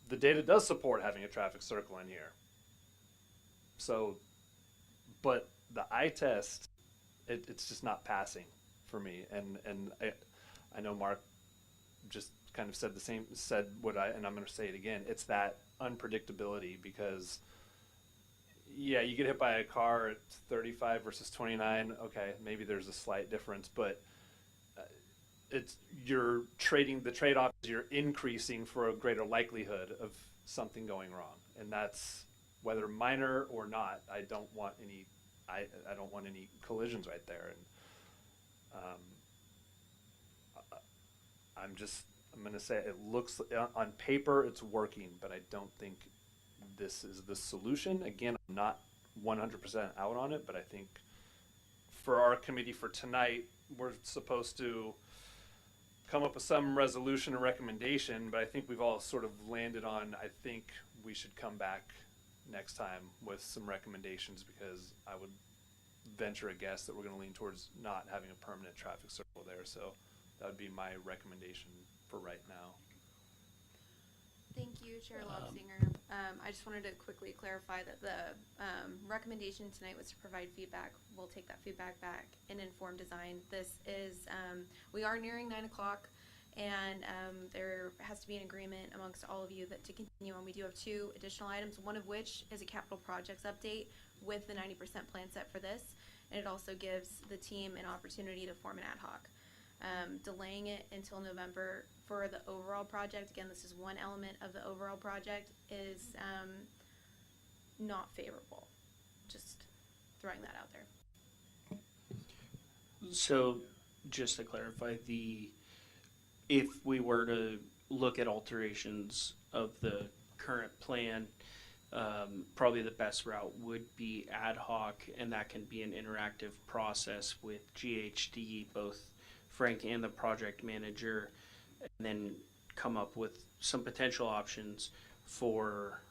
the data does support having a traffic circle in here. So, but the eye test, it's just not passing for me. And I know Mark just kind of said what and I'm going to say it again. It's that unpredictability, because yeah, you get hit by a car at 35 versus 29. Okay, maybe there's a slight difference, but you're trading, the trade-off is you're increasing for a greater likelihood of something going wrong, and that's whether minor or not. I don't want any collisions right there, and I'm going to say it looks on paper it's working, but I don't think this is the solution. Again, I'm not 100% out on it, but I think for our committee for tonight, we're supposed to come up with some resolution or recommendation, but I think we've all sort of landed on, I think we should come back next time with some recommendations, because I would venture a guess that we're going to lean towards not having a permanent traffic circle there. So that would be my recommendation for right now. Thank you, Chair Lobsinger. I just wanted to quickly clarify that the recommendation tonight was to provide feedback. We'll take that feedback back and inform design. This is, we are nearing 9 o'clock, and there has to be an agreement amongst all of you that to continue on. We do have 2 additional items, one of which is a capital projects update with the 90% plan set for this, and it also gives the team an opportunity to form an ad hoc. Delaying it until November for the overall project, again, this is one element of the overall project, is not favorable. Just throwing that out there. So, just to clarify, if we were to look at alterations of the current plan, probably the best route would be ad hoc, and that can be an interactive process with GHD, both Frank and the project manager, and then come up with some potential options for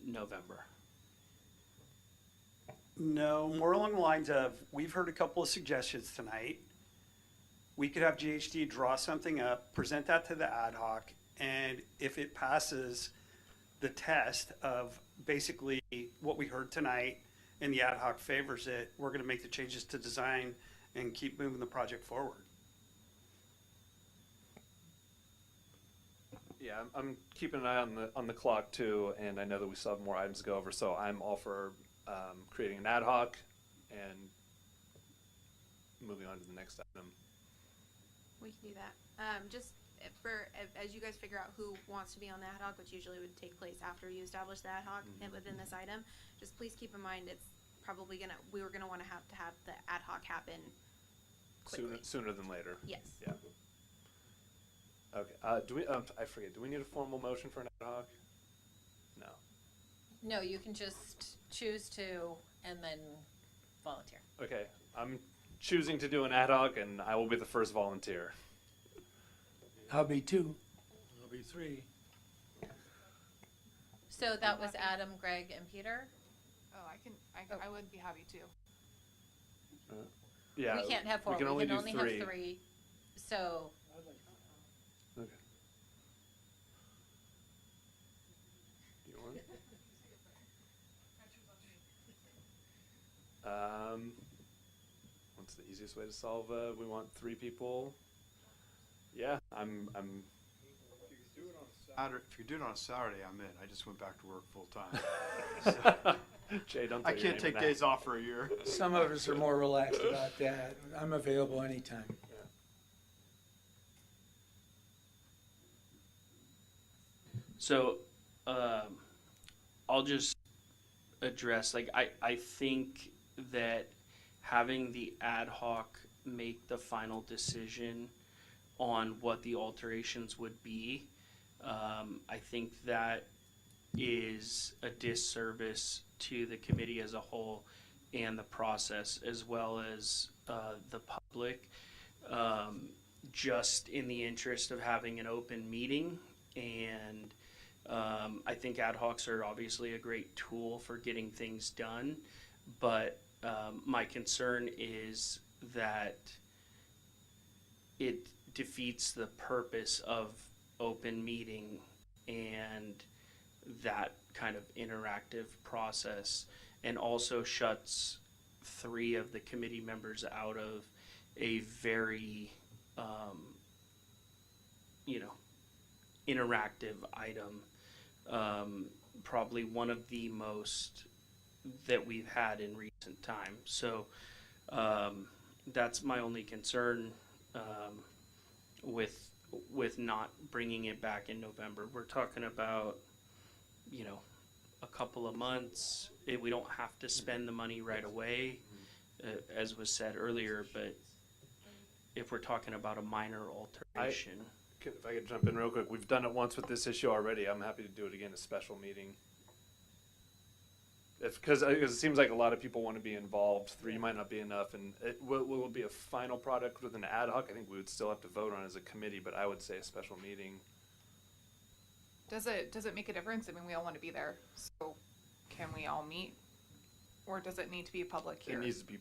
November. No, more along the lines of, we've heard a couple of suggestions tonight. We could have GHD draw something up, present that to the ad hoc, and if it passes the test of basically what we heard tonight and the ad hoc favors it, we're going to make the changes to design and keep moving the project forward. Yeah, I'm keeping an eye on the clock too, and I know that we still have more items to go over, so I'm all for creating an ad hoc and moving on to the next item. We can do that. As you guys figure out who wants to be on the ad hoc, which usually would take place after you establish the ad hoc and within this item, just please keep in mind it's probably we were gonna want to have the ad hoc happen quickly. Sooner than later. Yes. Yeah. Okay. Do we? I forget. Do we need a formal motion for an ad hoc? No. No, you can just choose to and then volunteer. Okay. I'm choosing to do an ad hoc, and I will be the first volunteer. I'll be 2. I'll be 3. So that was Adam, Greg, and Peter. Oh, I would be happy to. Yeah. We can't have 4. We can only, have 3. So. Okay. Do you want? What's the easiest way to solve? We want 3 people. Yeah, I'm. If you do it on a Saturday, I'm in. I just went back to work full time. Jay, don't. I can't take days off for a year. Some of us are more relaxed about that. I'm available anytime. So, I'll just address, I think that having the ad hoc make the final decision on what the alterations would be, I think that is a disservice to the committee as a whole and the process, as well as the public, just in the interest of having an open meeting. And I think ad hocs are obviously a great tool for getting things done, but my concern is that it defeats the purpose of open meeting and that kind of interactive process, and also shuts 3 of the committee members out of a very interactive item, probably one of the most that we've had in recent time. So that's my only concern with not bringing it back in November. We're talking about, a couple of months. We don't have to spend the money right away, as was said earlier, but if we're talking about a minor alteration. If I could jump in real quick, we've done it once with this issue already. I'm happy to do it again, a special meeting. Because it seems like a lot of people want to be involved. 3 might not be enough, and will be a final product with an ad hoc. I think we would still have to vote on it as a committee, but I would say a special meeting. Does it make a difference? I mean, we all want to be there, so can we all meet? Or does it need to be a public It hearing? needs to be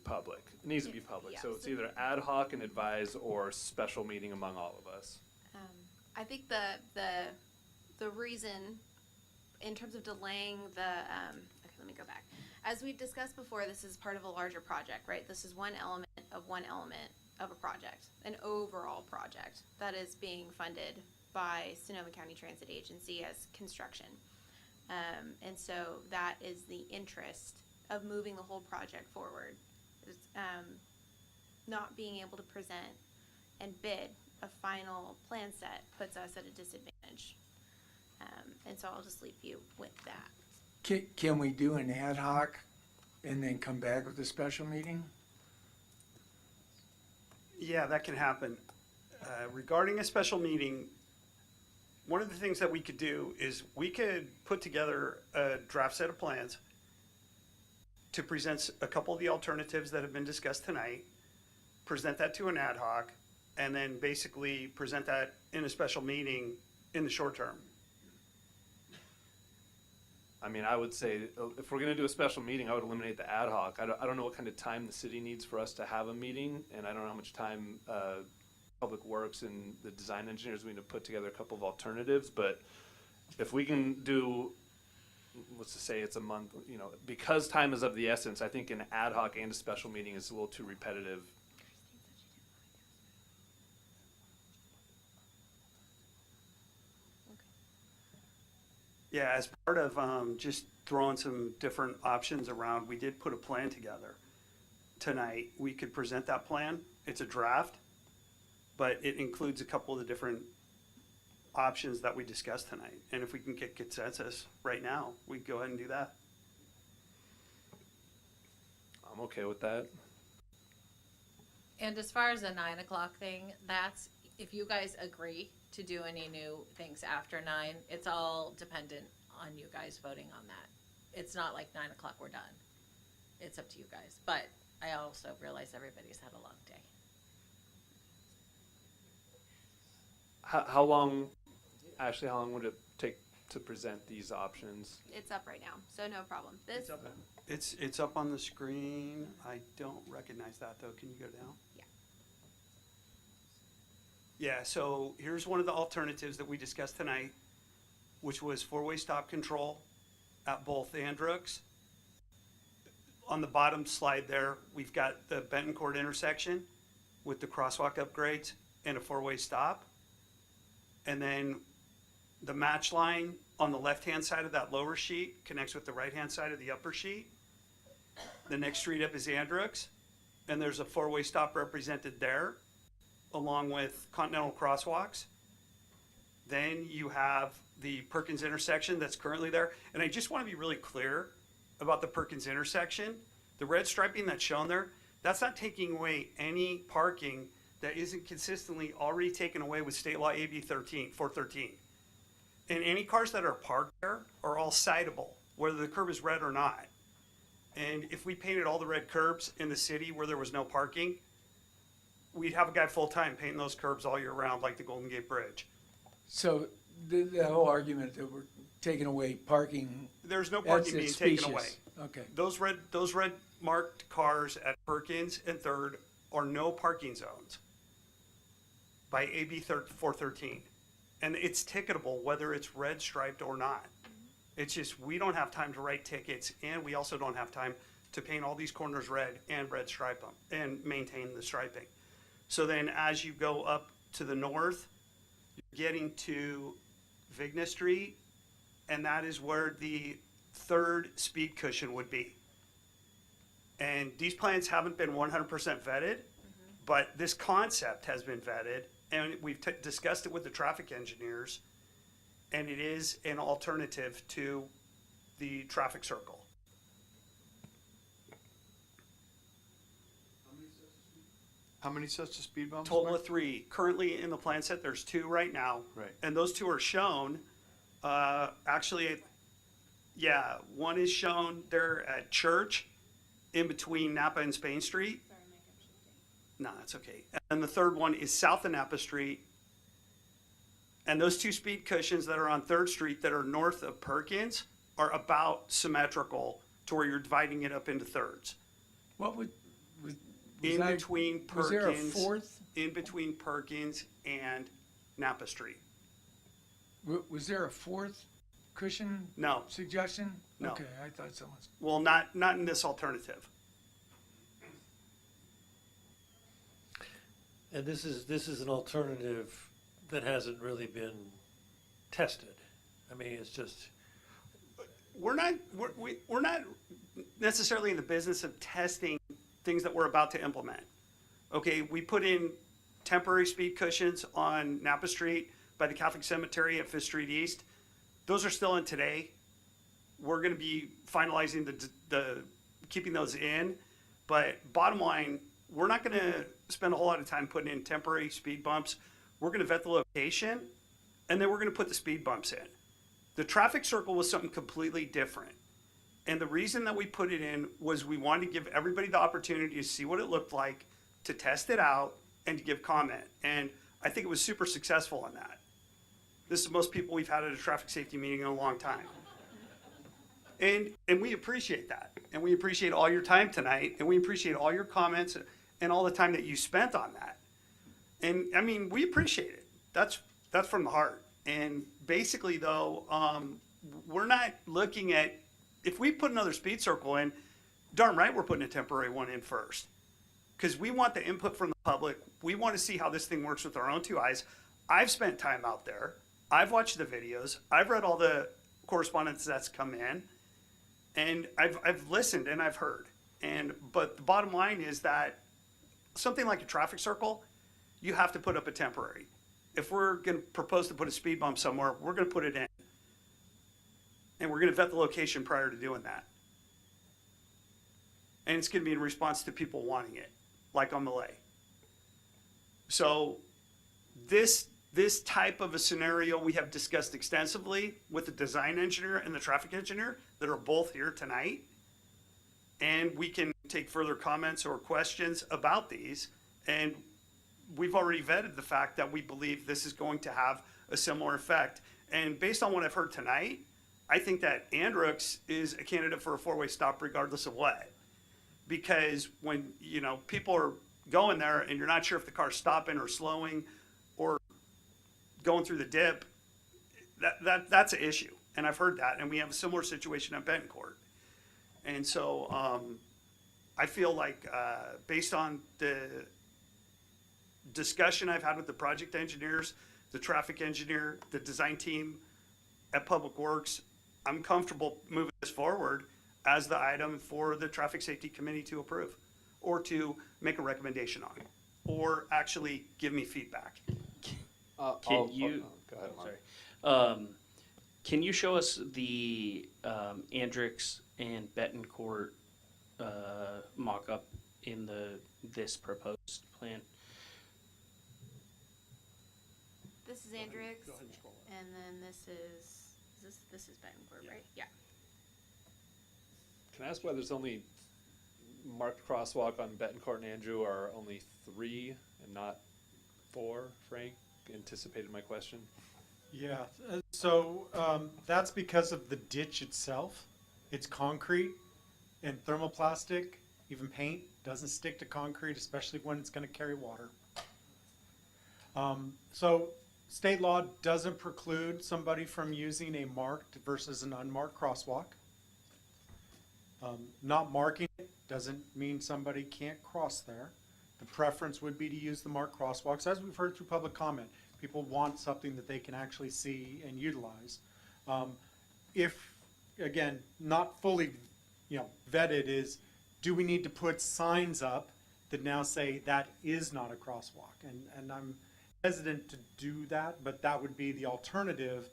public. It needs to be public. So yes. it's either ad hoc and advise or special meeting among all of us. I think the reason, in terms of delaying the, okay, let me go back. As we've discussed before, this is part of a larger project, right? This is one element of a project, an overall project that is being funded by Sonoma County Transit Agency as construction. And so that is the interest of moving the whole project forward. Not being able to present and bid a final plan set puts us at a disadvantage. And so I'll just leave you with that. Can we do an ad hoc and then come back with a special meeting? Yeah, that can happen. Regarding a special meeting, one of the things that we could do is we could put together a draft set of plans to present a couple of the alternatives that have been discussed tonight, present that to an ad hoc, and then basically present that in a special meeting in the short term. I mean, I would say if we're going to do a special meeting, I would eliminate the ad hoc. I don't know what kind of time the city needs for us to have a meeting, and I don't know how much time Public Works and the design engineers need to put together a couple of alternatives. But if we can do, let's just say it's a month, you know, because time is of the essence, I think an ad hoc and a special meeting is a little too repetitive. Yeah, as part of just throwing some different options around, we did put a plan together tonight. We could present that plan. It's a draft, but it includes a couple of the different options that we discussed tonight. And if we can get consensus right now, we can go ahead and do that. I'm okay with that. And as far as the 9 o'clock thing, that's, if you guys agree to do any new things after 9, it's all dependent on you guys voting on that. It's not like 9 o'clock, we're done. It's up to you guys. But I also realize everybody's had a long day. How long, Ashley, how long would it take to present these options? It's up right now, so no problem. This, It's up on the screen. I don't recognize that though. Can you go down? Yeah. Yeah, so here's one of the alternatives that we discussed tonight, which was four-way stop control at both Androoks. On the bottom slide there, we've got the Benton Court intersection with the crosswalk upgrades and a four-way stop. And then the match line on the left-hand side of that lower sheet connects with the right-hand side of the upper sheet. The next street up is Androoks, and there's a four-way stop represented there, along with continental crosswalks. Then you have the Perkins intersection that's currently there. And I just want to be really clear about the Perkins intersection. The red striping that's shown there, that's not taking away any parking that isn't consistently already taken away with state law AB 413. And any cars that are parked there are all citable, whether the curb is red or not. And if we painted all the red curbs in the city where there was no parking, we'd have a guy full-time painting those curbs all year round like the Golden Gate Bridge. So the whole argument that we're taking away parking. There's no parking being taken away. Okay. Those red marked cars at Perkins and Third are no parking zones by AB 413. And it's ticketable whether it's red striped or not. It's just we don't have time to write tickets, and we also don't have time to paint all these corners red and red stripe them and maintain the striping. So then as you go up to the north, you're getting to Vigna Street, and that is where the third speed cushion would be. And these plans haven't been 100% vetted, but this concept has been vetted, and we've discussed it with the traffic engineers, and it is an alternative to the traffic circle. How many sets of speed bumps? Total of 3. Currently in the plan set, there's 2 right now. Right. And those 2 are shown. Actually, yeah, one is shown there at Church in between Napa and Spain Street. No, that's okay. And the third one is south of Napa Street. And those 2 speed cushions that are on 3rd Street that are north of Perkins are about symmetrical to where you're dividing it up into thirds. What was In that- between was there a Perkins, fourth? in between Perkins and Napa Street. Was there a fourth cushion? No. Suggestion? No. Okay, I thought someone's. Well, not in this alternative. And this is an alternative that hasn't really been tested. I mean, it's just, We're not necessarily in the business of testing things that we're about to implement. Okay, we put in temporary speed cushions on Napa Street by the Catholic Cemetery at 5th Street East. Those are still in today. We're going to be finalizing the keeping those in, but bottom line, we're not going to spend a whole lot of time putting in temporary speed bumps. We're going to vet the location, and then we're going to put the speed bumps in. The traffic circle was something completely different. And the reason that we put it in was we wanted to give everybody the opportunity to see what it looked like, to test it out, and to give comment. And I think it was super successful in that. This is the most people we've had at a traffic safety meeting in a long time. And we appreciate that. And we appreciate all your time tonight, and we appreciate all your comments and all the time that you spent on that. And I mean, we appreciate it. That's from the heart. And basically though, we're not looking at, if we put another speed circle in, darn right we're putting a temporary one in first. Because we want the input from the public. We want to see how this thing works with our own two eyes. I've spent time out there. I've watched the videos. I've read all the correspondence that's come in. And I've listened and I've heard. But the bottom line is that something like a traffic circle, you have to put up a temporary. If we're going to propose to put a speed bump somewhere, we're going to put it in. And we're going to vet the location prior to doing that. And it's going to be in response to people wanting it, like on Malay. So this type of a scenario we have discussed extensively with the design engineer and the traffic engineer that are both here tonight. And we can take further comments or questions about these. And we've already vetted the fact that we believe this is going to have a similar effect. And based on what I've heard tonight, I think that Androoks is a candidate for a four-way stop regardless of what. Because when, people are going there and you're not sure if the car's stopping or slowing or going through the dip, that's an issue. And I've heard that. And we have a similar situation at Betancourt. And so I feel like based on the discussion I've had with the project engineers, the traffic engineer, the design team at Public Works, I'm comfortable moving this forward as the item for the Traffic Safety Committee to approve or to make a recommendation on, or actually give me feedback. Can you? Go ahead, Mark. Sorry. Can you show us the Andrix and Betancourt mock-up in this proposed plan? This is Andrix, and then this is Betancourt, right? Yeah. Can I ask why there's only marked crosswalk on Betancourt and Andrew are only 3 and not 4? Frank anticipated my question. Yeah, so that's because of the ditch itself. It's concrete and thermoplastic, even paint doesn't stick to concrete, especially when it's going to carry water. So state law doesn't preclude somebody from using a marked versus an unmarked crosswalk. Not marking it doesn't mean somebody can't cross there. The preference would be to use the marked crosswalks. As we've heard through public comment, people want something that they can actually see and utilize. If, again, not fully vetted is, do we need to put signs up that now say that is not a crosswalk? And I'm hesitant to do that, but that would be the alternative,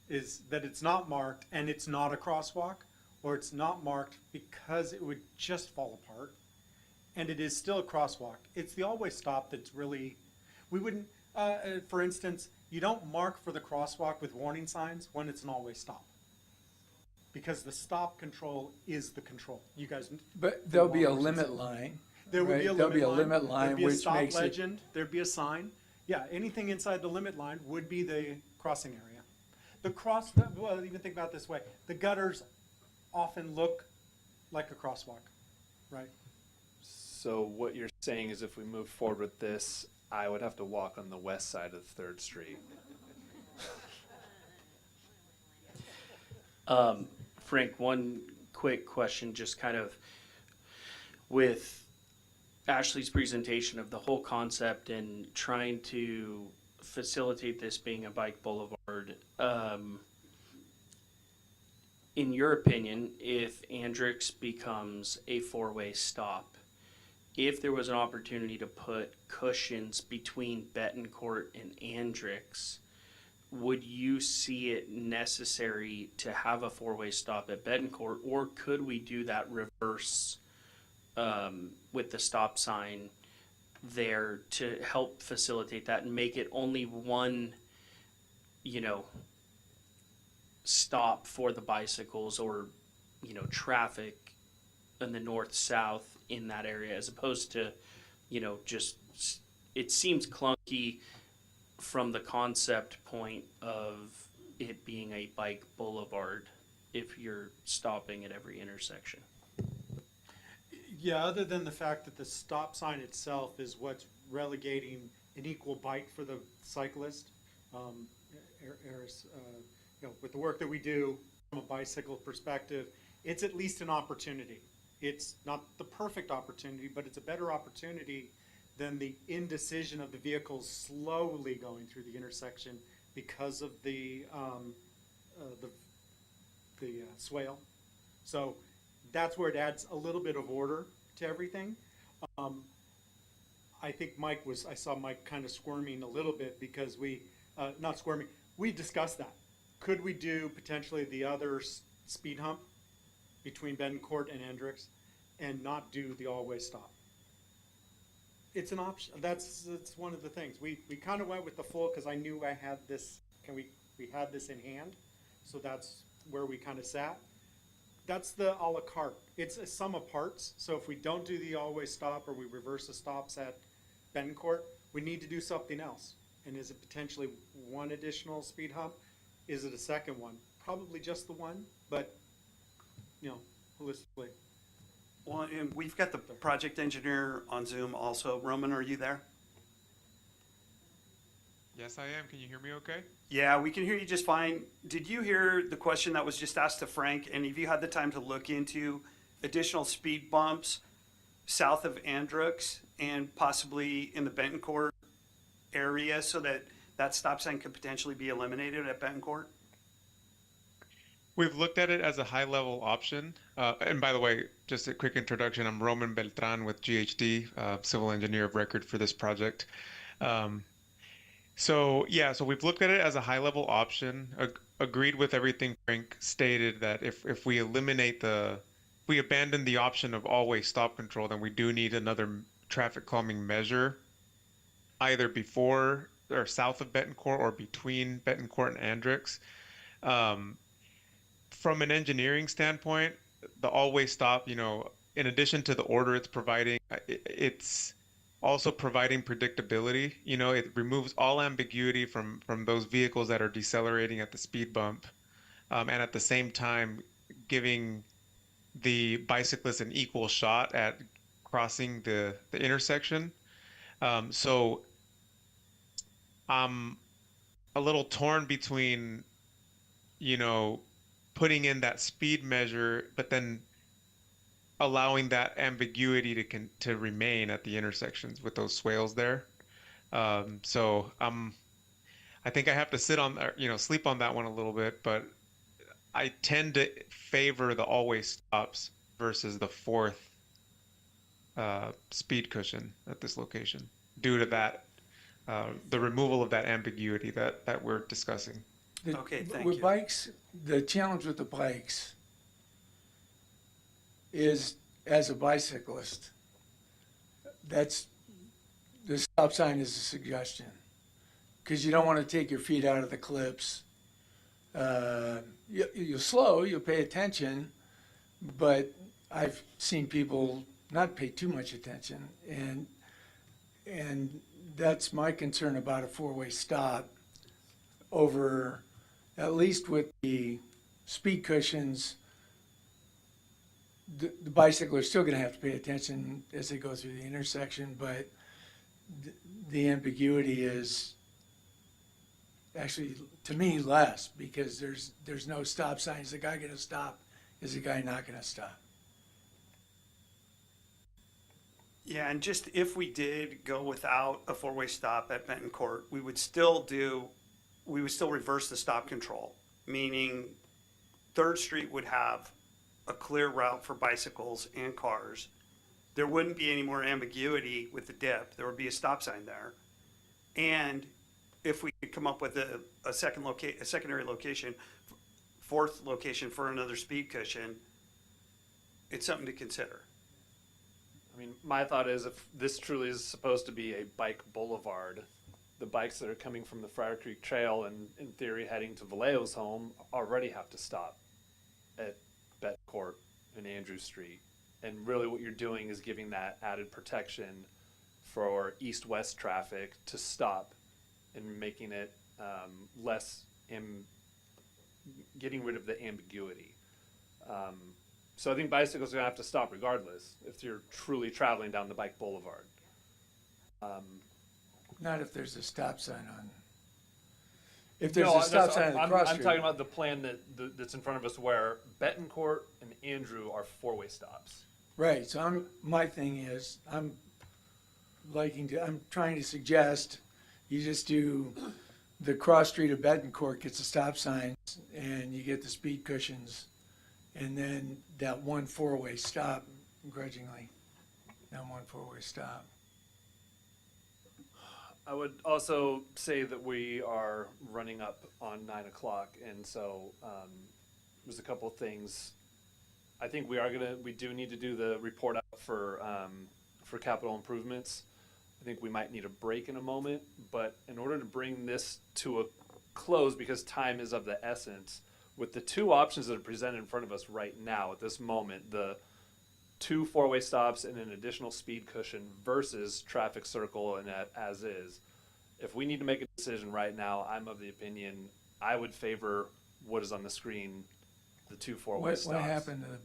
is that it's not marked and it's not a crosswalk, or it's not marked because it would just fall apart and it is still a crosswalk. It's the always stop that's really, we wouldn't, for instance, you don't mark for the crosswalk with warning signs when it's an always stop, because the stop control is the control. You guys, But there'll be a limit line. there would be a right? There'll limit be a line. limit There'd line be a which stop makes it. legend. There'd be a sign. Yeah, anything inside the limit line would be the crossing area. Well, even think about it this way: the gutters often look like a crosswalk, right? So what you're saying is if we move forward with this, I would have to walk on the west side of 3rd Street. Frank, one quick question, just kind of with Ashley's presentation of the whole concept and trying to facilitate this being a bike boulevard. In your opinion, if Andrix becomes a 4-way stop, if there was an opportunity to put cushions between Betancourt and Andrix, would you see it necessary to have a 4-way stop at Betancourt, or could we do that reverse with the stop sign there to help facilitate that and make it only one, stop for the bicycles or, traffic in the north-south in that area, as opposed to, just, it seems clunky from the concept point of it being a bike boulevard if you're stopping at every intersection. Yeah, other than the fact that the stop sign itself is what's relegating an equal bite for the cyclist. With the work that we do from a bicycle perspective, it's at least an opportunity. It's not the perfect opportunity, but it's a better opportunity than the indecision of the vehicles slowly going through the intersection because of the swale. So that's where it adds a little bit of order to everything. I think I saw Mike kind of squirming a little bit because not squirming, we discussed that. Could we do potentially the other speed hump between Betancourt and Andrix and not do the all-way stop? It's an option. That's one of the things. We kind of went with the full because I knew I had this, we had this in hand. So that's where we kind of sat. That's the a la carte. It's a sum of parts. So if we don't do the all-way stop or we reverse the stops at Betancourt, we need to do something else. And is it potentially one additional speed hump? Is it a second one? Probably just the one, but holistically. Well, and we've got the project engineer on Zoom also. Roman, are you there? Yes, I am. Can you hear me okay? Yeah, we can hear you just fine. Did you hear the question that was just asked to Frank? And have you had the time to look into additional speed bumps south of Andrix and possibly in the Betancourt area so that that stop sign could potentially be eliminated at Betancourt? We've looked at it as a high-level option. And by the way, just a quick introduction, I'm Roman Beltran with GHD, civil engineer of record for this project. So we've looked at it as a high-level option, agreed with everything Frank stated, that if we we abandon the option of always stop control, then we do need another traffic calming measure, either before or south of Betancourt or between Betancourt and Andrix. From an engineering standpoint, the always stop, in addition to the order it's providing, it's also providing predictability. It removes all ambiguity from those vehicles that are decelerating at the speed bump, and at the same time giving the bicyclist an equal shot at crossing the intersection. So I'm a little torn between, putting in that speed measure, but then allowing that ambiguity to remain at the intersections with those swales there. So I think I have to sleep on that one a little bit, but I tend to favor the always stops versus the fourth speed cushion at this location due to that, the removal of that ambiguity that we're discussing. Okay, thank with you. bikes, the challenge with the bikes is, as a bicyclist, the stop sign is a suggestion, because you don't want to take your feet out of the clips. You'll slow, you'll pay attention, but I've seen people not pay too much attention, and that's my concern about a four-way stop over, at least with the speed cushions, the bicycler is still gonna have to pay attention as they go through the intersection, but the ambiguity is actually, to me, less, because there's no stop sign. Is the guy gonna stop? Is the guy not gonna stop? Yeah, and just if we did go without a four-way stop at Benton Court, we would still reverse the stop control, meaning Third Street would have a clear route for bicycles and cars. There wouldn't be any more ambiguity with the dip. There would be a stop sign there. And if we could come up with a secondary location, fourth location for another speed cushion, it's something to consider. I mean, my thought is if this truly is supposed to be a bike boulevard, the bikes that are coming from the Friar Creek Trail and in theory heading to Vallejo's home already have to stop at Betcourt and Andrew Street. And really what you're doing is giving that added protection for east-west traffic to stop and making it getting rid of the ambiguity. So I think bicycles are gonna have to stop regardless if you're truly traveling down the bike boulevard. Not if there's a stop sign on. If there's a stop sign on the cross I'm street. talking about the plan that's in front of us where Bettencourt and Andrew are four-way stops. Right, so my thing is, I'm trying to suggest you just do the cross street of Bettencourt gets the stop signs and you get the speed cushions and then that one four-way stop, grudgingly, that one four-way stop. I would also say that we are running up on 9 o'clock, and so there's a couple of things. I think we do need to do the report out for capital improvements. I think we might need a break in a moment, but in order to bring this to a close, because time is of the essence, with the two options that are presented in front of us right now at this moment, the 2 four-way stops and an additional speed cushion versus traffic circle and as is. If we need to make a decision right now, I'm of the opinion I would favor what is on the screen, the 2 four-way stops. What happened to the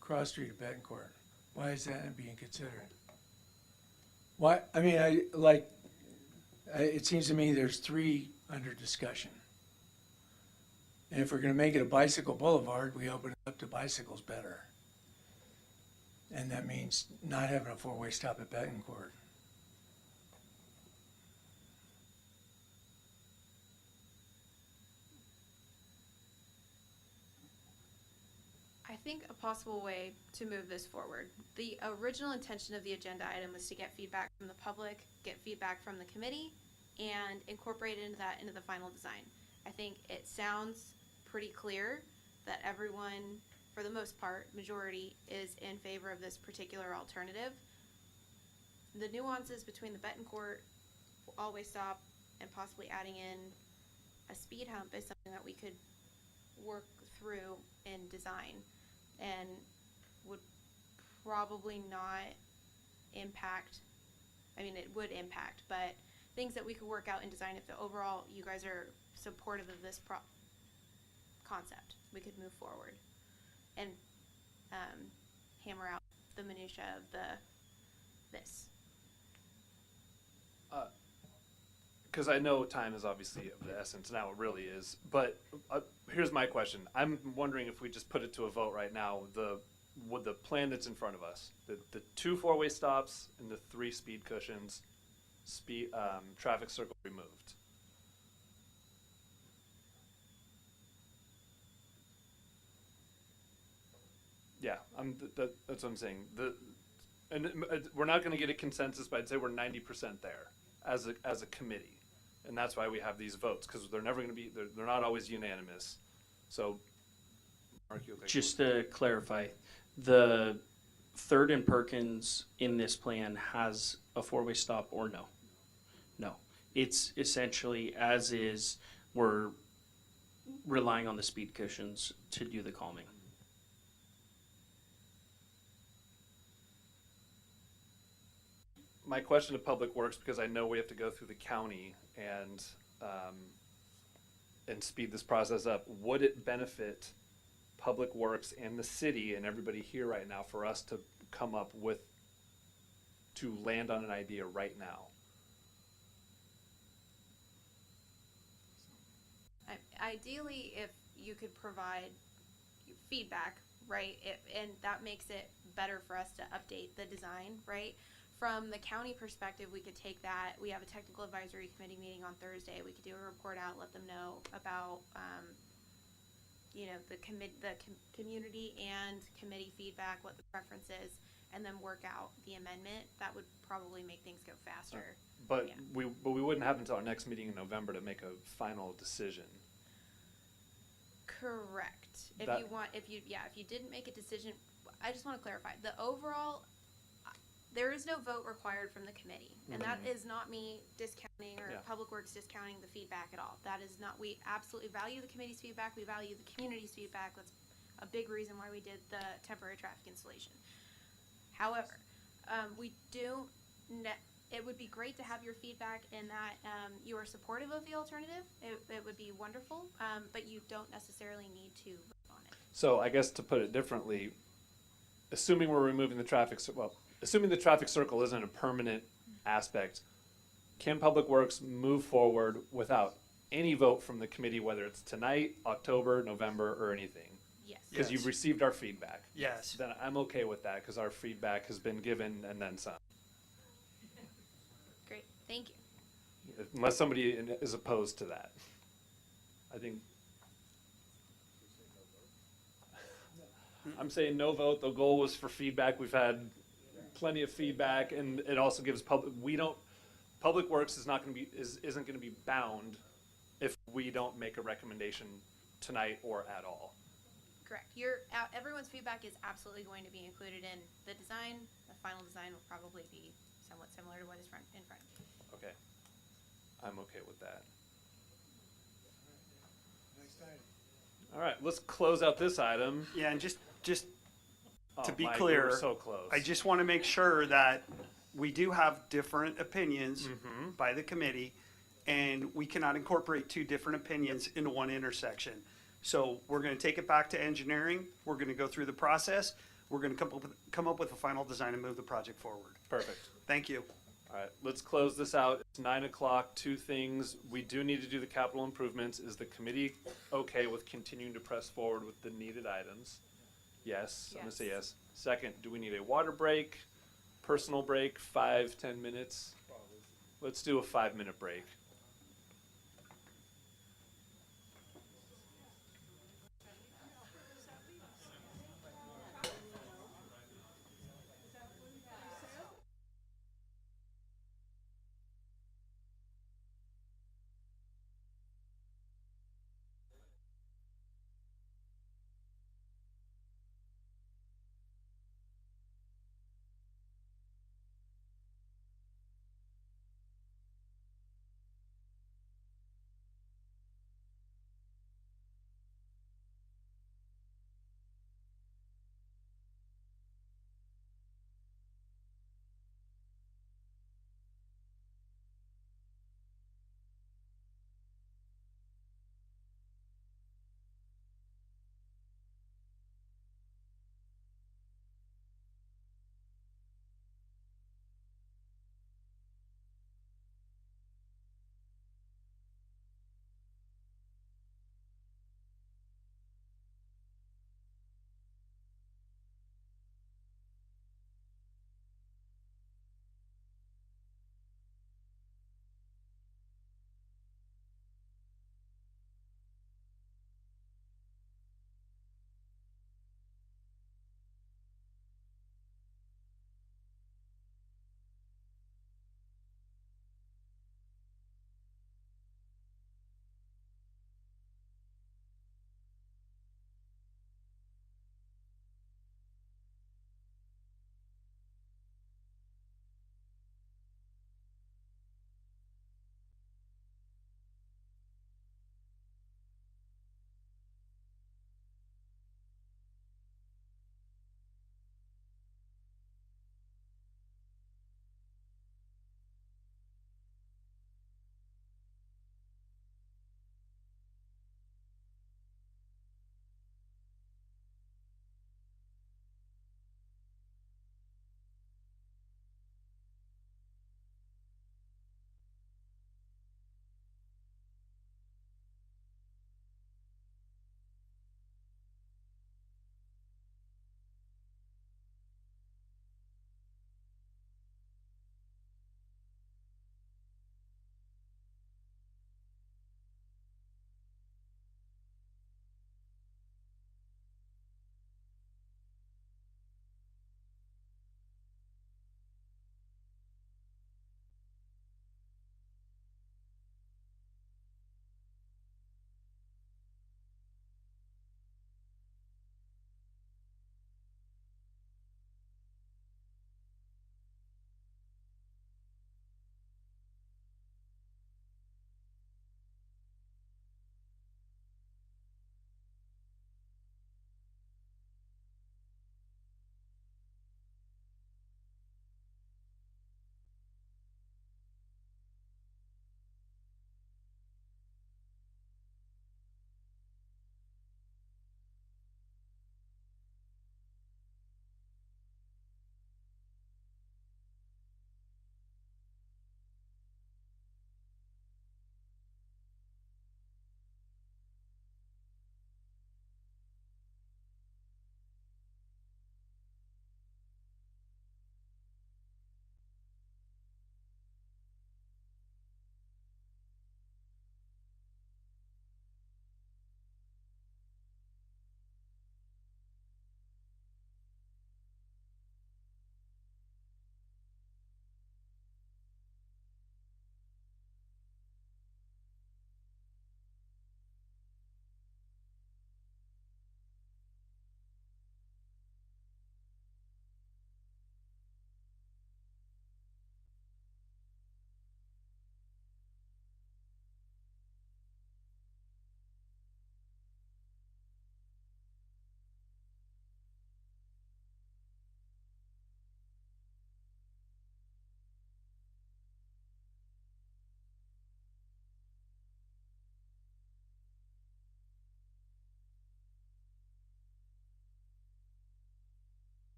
cross street of Bettencourt? Why is that being considered? Why? I mean, it seems to me there's 3 under discussion. And if we're going to make it a bicycle boulevard, we open it up to bicycles better. And that means not having a four-way stop at Bettencourt. I think a possible way to move this forward. The original intention of the agenda item was to get feedback from the public, get feedback from the committee, and incorporate into the final design. I think it sounds pretty clear that everyone, for the most part, majority, is in favor of this particular alternative. The nuances between the Bettencourt all-way stop and possibly adding in a speed hump is something that we could work through in design and would probably not impact, I mean, it would impact, but things that we could work out in design if the overall you guys are supportive of this concept, we could move forward and hammer out the minutia of this. Because I know time is obviously of the essence now, it really is. But here's my question. I'm wondering if we just put it to a vote right now, with the plan that's in front of us, the 2 four-way stops and the 3 speed cushions, traffic circle removed. Yeah, that's what I'm saying. We're not going to get a consensus, but I'd say we're 90% there as a committee, and that's why we have these votes, because they're never going to be. They're not always unanimous. So, Mark, you just to clarify, the 3rd and Perkins in this plan has a 4-way stop or no? No, it's essentially as is. We're relying on the speed cushions to do the calming. my question to Public Works, because I know we have to go through the county and speed this process up, would it benefit Public Works and the city and everybody here right now for us to come up with, to land on an idea right now? Ideally, if you could provide feedback, right, and that makes it better for us to update the design, right? From the county perspective, we could take that. We have a technical advisory committee meeting on Thursday. We could do a report out, let them know about, the community and committee feedback, what the preference is, and then work out the amendment. That would probably make things go faster. But Yeah. we wouldn't have until our next meeting in November to make a final decision. Correct. If That- you didn't make a decision, I just want to clarify, the overall, there is no vote required from the committee. And that is not me discounting or Yeah. Public Works discounting the feedback at all. That is not, we absolutely value the committee's feedback, we value the community's feedback. That's a big reason why we did the temporary traffic installation. However, it would be great to have your feedback in that you are supportive of the alternative. It would be wonderful, but you don't necessarily need to vote on it. So I guess to put it differently, assuming we're removing the traffic, assuming the traffic circle isn't a permanent aspect, can Public Works move forward without any vote from the committee, whether it's tonight, October, November, or anything? Yes. Because you've received our feedback. Yes. Then I'm okay with that, because our feedback has been given and then some. Great, thank you. Unless somebody is opposed to that. I think. I'm saying no vote. The goal was for feedback. We've had plenty of feedback, and it also gives Public Works isn't going to be bound if we don't make a recommendation tonight or at all. Correct. Everyone's feedback is absolutely going to be included in the design. The final design will probably be somewhat similar to what is in front of you. Okay. I'm okay with that. All right, let's close out this item. Yeah, and just Oh, to be Mike, we clear, were so close. I just want to make sure that we do have different opinions by the committee, and we cannot incorporate two different opinions into one intersection. So we're going to take it back to engineering. We're going to go through the process. We're going to come up with a final design and move the project forward. Perfect. Thank you. All right, let's close this out. It's 9 o'clock. Two things. We do need to do the capital improvements. Is the committee okay with continuing to press forward with the needed items? Yes. I'm going to say yes. Second, do we need a water break, personal break, 5-10 minutes? Let's do a 5-minute break.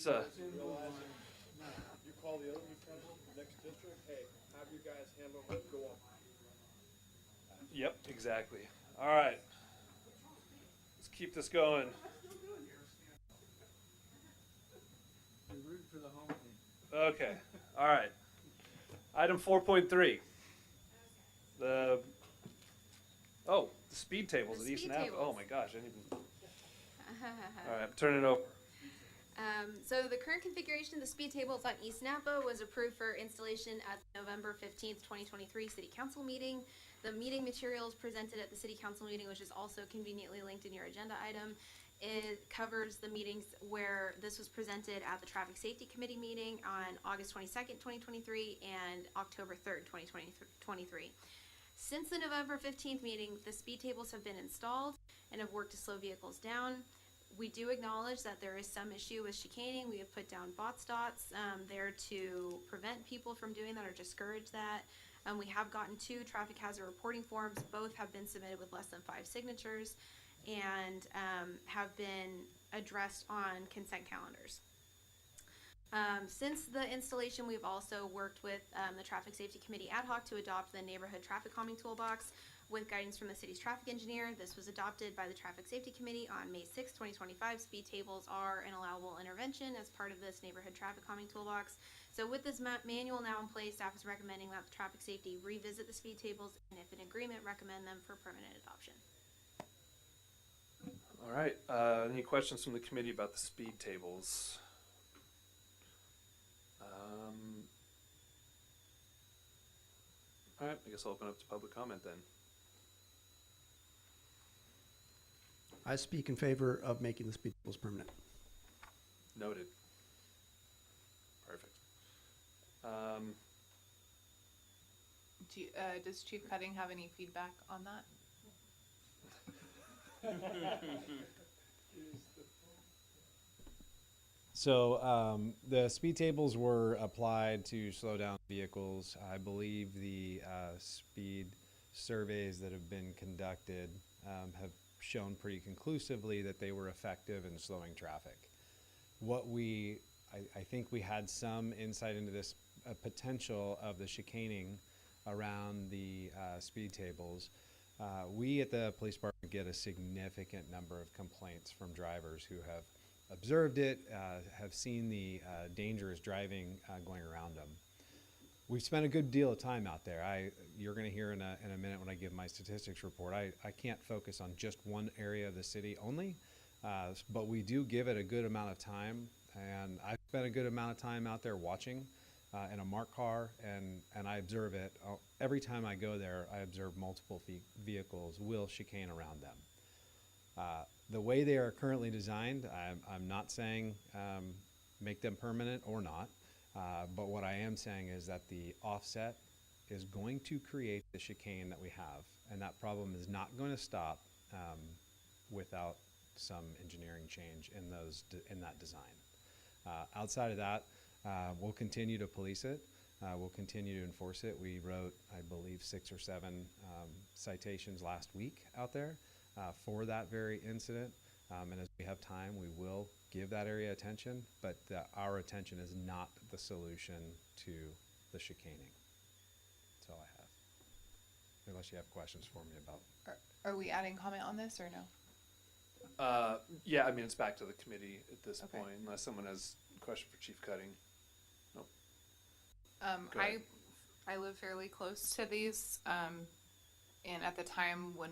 It's a. You call the other next district, hey, have you guys handle it, go on. Yep, exactly. All right. Let's keep this going. You're rooting for the home team. Okay. All right. Item 4.3. The speed tables at East speed Napa. Oh tables. my gosh, I didn't even. All right, I'm turning it over. So the current configuration of the speed tables on East Napa was approved for installation at November 15th, 2023 City Council meeting. The meeting materials presented at the City Council meeting, which is also conveniently linked in your agenda item, it covers the meetings where this was presented at the Traffic Safety Committee meeting on August 22nd, 2023 and October 3rd, 2023. Since the November 15th meeting, the speed tables have been installed and have worked to slow vehicles down. We do acknowledge that there is some issue with chicaning. We have put down bots dots there to prevent people from doing that or discourage that. We have gotten 2 traffic hazard reporting forms. Both have been submitted with less than 5 signatures and have been addressed on consent calendars. Since the installation, we've also worked with the Traffic Safety Committee ad hoc to adopt the Neighborhood Traffic Calming Toolbox with guidance from the city's traffic engineer. This was adopted by the Traffic Safety Committee on May 6, 2025. Speed tables are an allowable intervention as part of this Neighborhood Traffic Calming Toolbox. So with this manual now in place, staff is recommending that the Traffic Safety revisit the speed tables and if in agreement, recommend them for permanent adoption. All right. Any questions from the committee about the speed tables? All right. I guess I'll open up to public comment then. I speak in favor of making the speed tables permanent. Noted. Perfect. Does Chief Cutting have any feedback on that? So the speed tables were applied to slow down vehicles. I believe the speed surveys that have been conducted have shown pretty conclusively that they were effective in slowing traffic. I think we had some insight into this potential of the chicaning around the speed tables. We at the police department get a significant number of complaints from drivers who have observed it, have seen the dangerous driving going around them. We've spent a good deal of time out there. You're going to hear in a minute when I give my statistics report. I can't focus on just one area of the city only, but we do give it a good amount of time. And I've spent a good amount of time out there watching in a marked car, and I observe it. Every time I go there, I observe multiple vehicles will chicane around them. The way they are currently designed, I'm not saying make them permanent or not, but what I am saying is that the offset is going to create the chicane that we have, and that problem is not going to stop without some engineering change in that design. Outside of that, we'll continue to police it. We'll continue to enforce it. We wrote, I believe, 6 or 7 citations last week out there for that very incident. And as we have time, we will give that area attention, but our attention is not the solution to the chicaning. That's all I have. Unless you have questions for me about. Are we adding comment on this or no? Yeah, I mean, it's back to the committee at this Okay. point, unless someone has a question for Chief Cutting. Nope. Go I ahead. I live fairly close to these, and at the time when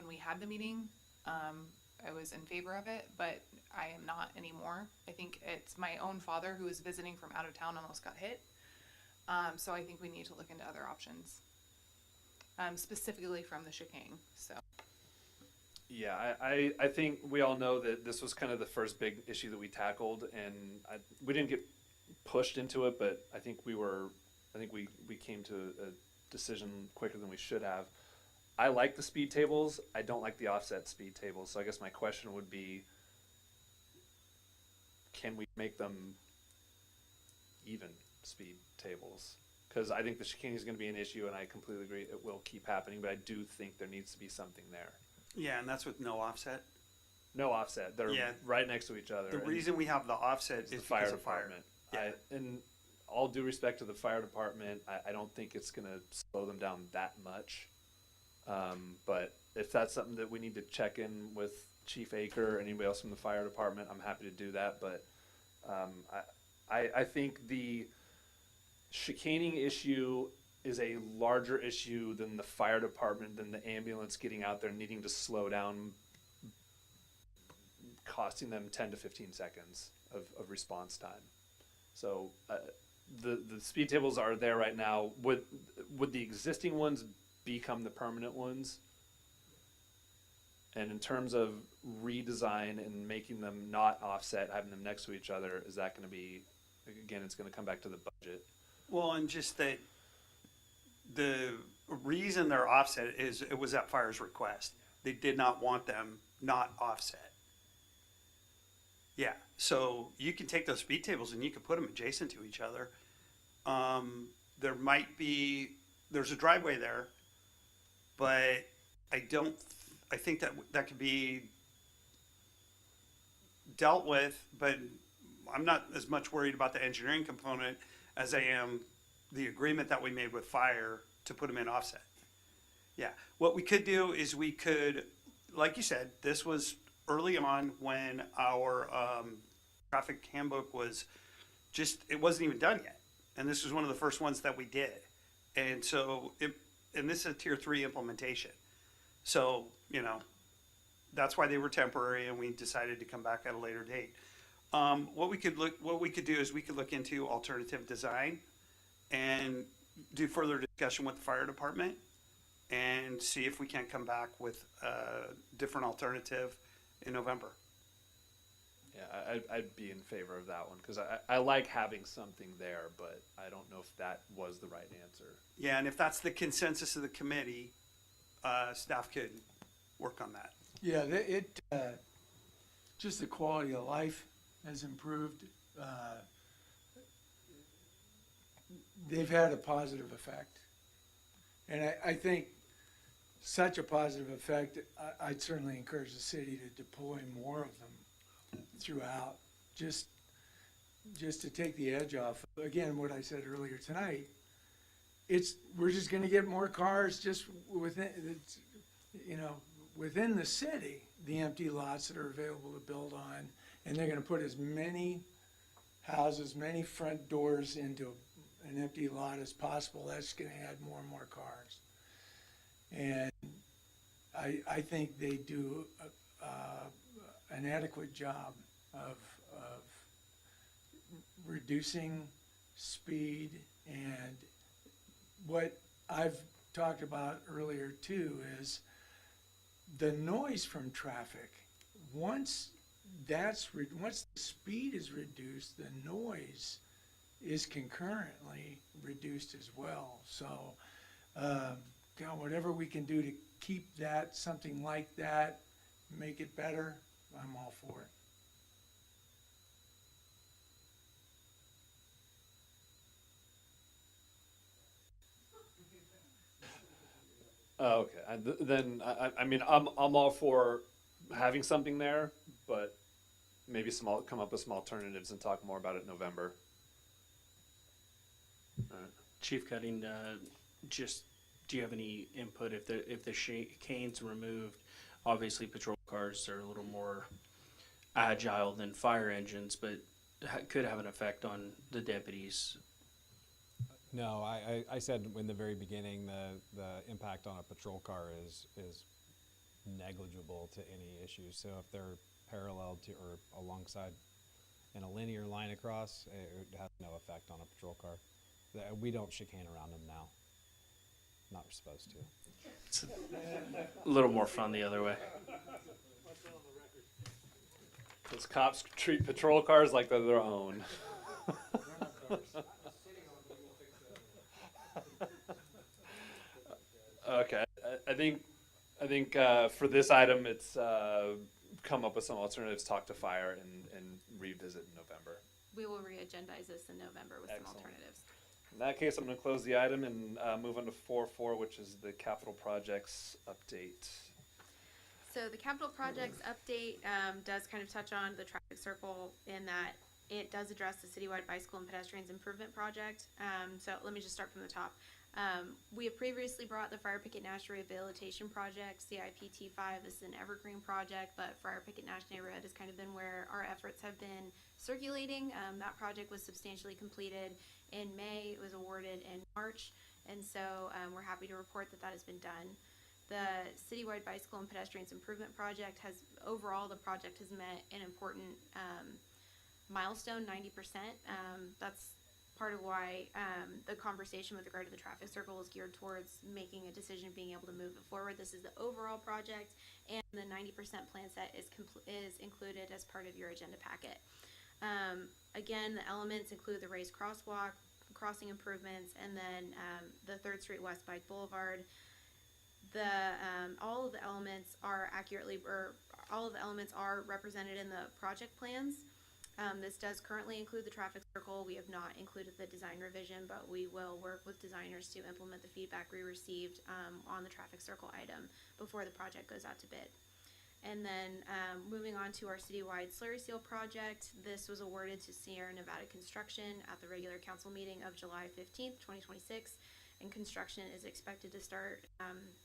we had the meeting, I was in favor of it, but I am not anymore. I think it's my own father who was visiting from out of town almost got hit. So I think we need to look into other options, specifically from the chicane. So. Yeah, I think we all know that this was kind of the first big issue that we tackled, and we didn't get pushed into it, but I think we came to a decision quicker than we should have. I like the speed tables. I don't like the offset speed tables. So I guess my question would be, can we make them even speed tables? Because I think the chicaning is going to be an issue, and I completely agree it will keep happening, but I do think there needs to be something there. Yeah, and that's with no offset? no offset. They're Yeah. right next to each other. The and reason we have the offset it's is the fire because of fire. department. Yeah. And all due respect to the fire department, I don't think it's going to slow them down that much. But if that's something that we need to check in with Chief Aker or anybody else from the fire department, I'm happy to do that. But I think the chicaning issue is a larger issue than the fire department, than the ambulance getting out there needing to slow down, costing them 10 to 15 seconds of response time. So the speed tables are there right now. Would the existing ones become the permanent ones? And in terms of redesign and making them not offset, having them next to each other, is that going to be, again, it's going to come back to the budget? Well, and just that the reason they're offset is it was at fire's request. They did not want them not offset. Yeah, so you can take those speed tables and you can put them adjacent to each other. There might be, there's a driveway there, but I think that could be dealt with, but I'm not as much worried about the engineering component as I am the agreement that we made with fire to put them in offset. Yeah, what we could do is we could, like you said, this was early on when our traffic handbook was just, it wasn't even done yet. And this was one of the first ones that we did. And so, and this is a tier 3 implementation. So, you know, that's why they were temporary and we decided to come back at a later date. What we could do is we could look into alternative design and do further discussion with the fire department and see if we can't come back with a different alternative in November. Yeah, I'd be in favor of that one because I like having something there, but I don't know if that was the right answer. Yeah, and if that's the consensus of the committee, staff could work on that. Yeah, just the quality of life has improved. They've had a positive effect. And I think such a positive effect, I'd certainly encourage the city to deploy more of them throughout, just to take the edge off. Again, what I said earlier tonight, we're just going to get more cars just within the city, the empty lots that are available to build on, and they're going to put as many houses, many front doors into an empty lot as possible. That's going to add more and more cars. And I think they do an adequate job of reducing speed. And what I've talked about earlier too is the noise from traffic. Once the speed is reduced, the noise is concurrently reduced as well. So, whatever we can do to keep that, something like that, make it better, I'm all for it. Oh, okay. Then I mean I'm all for having something there, but maybe come up with some alternatives and talk more about it in November. All right. Chief Cutting, just do you have any input if the chicane's removed? Obviously, patrol cars are a little more agile than fire engines, but could have an effect on the deputies. No, I said in the very beginning the impact on a patrol car is negligible to any issue. So if they're parallel to or alongside in a linear line across, it would have no effect on a patrol car. We don't chicane around them now. Not supposed to. It's a little more fun the other way. Those cops treat patrol cars like they're their own. Okay, I think for this item, it's come up with some alternatives, talk to fire, and revisit in November. We will re-agendize this in November with some Excellent. alternatives. In that case, I'm going to close the item and move on to 4.4, which is the capital projects update. So the capital projects update does kind of touch on the traffic circle in that it does address the Citywide Bicycle and Pedestrians Improvement Project. So let me just start from the top. We have previously brought the Friar Picket Nash Rehabilitation Project, CIPT5. This is an evergreen project, but Friar Picket Nash neighborhood has kind of been where our efforts have been circulating. That project was substantially completed in May. It was awarded in March, and so we're happy to report that that has been done. The Citywide Bicycle and Pedestrians Improvement Project has, overall, the project has met an important milestone, 90%. That's part of why the conversation with regard to the traffic circle is geared towards making a decision, being able to move it forward. This is the overall project, and the 90% plan set is included as part of your agenda packet. Again, the elements include the raised crosswalk, crossing improvements, and then the 3rd Street West Bike Boulevard. All of the elements are represented in the project plans. This does currently include the traffic circle. We have not included the design revision, but we will work with designers to implement the feedback we received on the traffic circle item before the project goes out to bid. And then moving on to our citywide slurry seal project, this was awarded to Sierra Nevada Construction at the regular council meeting of July 15th, 2026. And construction is expected to start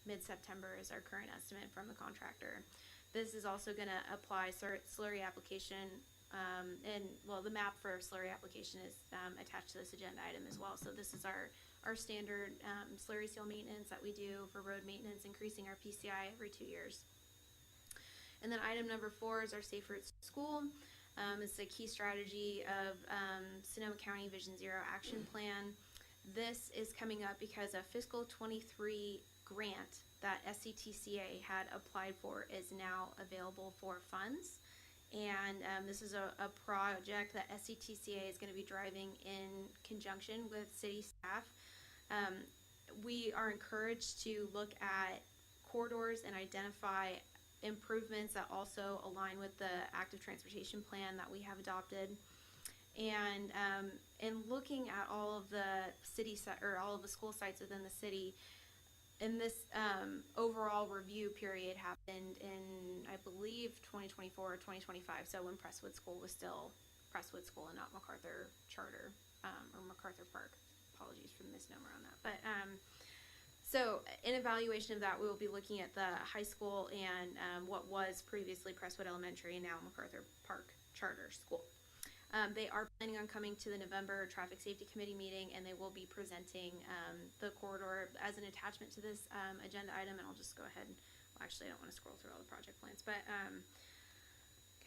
mid-September is our current estimate from the contractor. This is also going to apply slurry application, the map for slurry application is attached to this agenda item as well. So this is our standard slurry seal maintenance that we do for road maintenance, increasing our PCI every 2 years. And then item number 4 is our Safe Routes to School. It's a key strategy of Sonoma County Vision Zero Action Plan. This is coming up because a fiscal 23 grant that SCTCA had applied for is now available for funds. And this is a project that SCTCA is going to be driving in conjunction with city staff. We are encouraged to look at corridors and identify improvements that also align with the active transportation plan that we have adopted. And in looking at all of the all of the school sites within the city, in this overall review period happened in, I believe, 2024 or 2025. So when Presswood School was still Presswood School and not MacArthur Charter or MacArthur Park. Apologies for the misnomer on that. But so in evaluation of that, we will be looking at the high school and what was previously Presswood Elementary and now MacArthur Park Charter School. They are planning on coming to the November Traffic Safety Committee meeting, and they will be presenting the corridor as an attachment to this agenda item. And I'll just go ahead. Well, actually, I don't want to scroll through all the project plans, but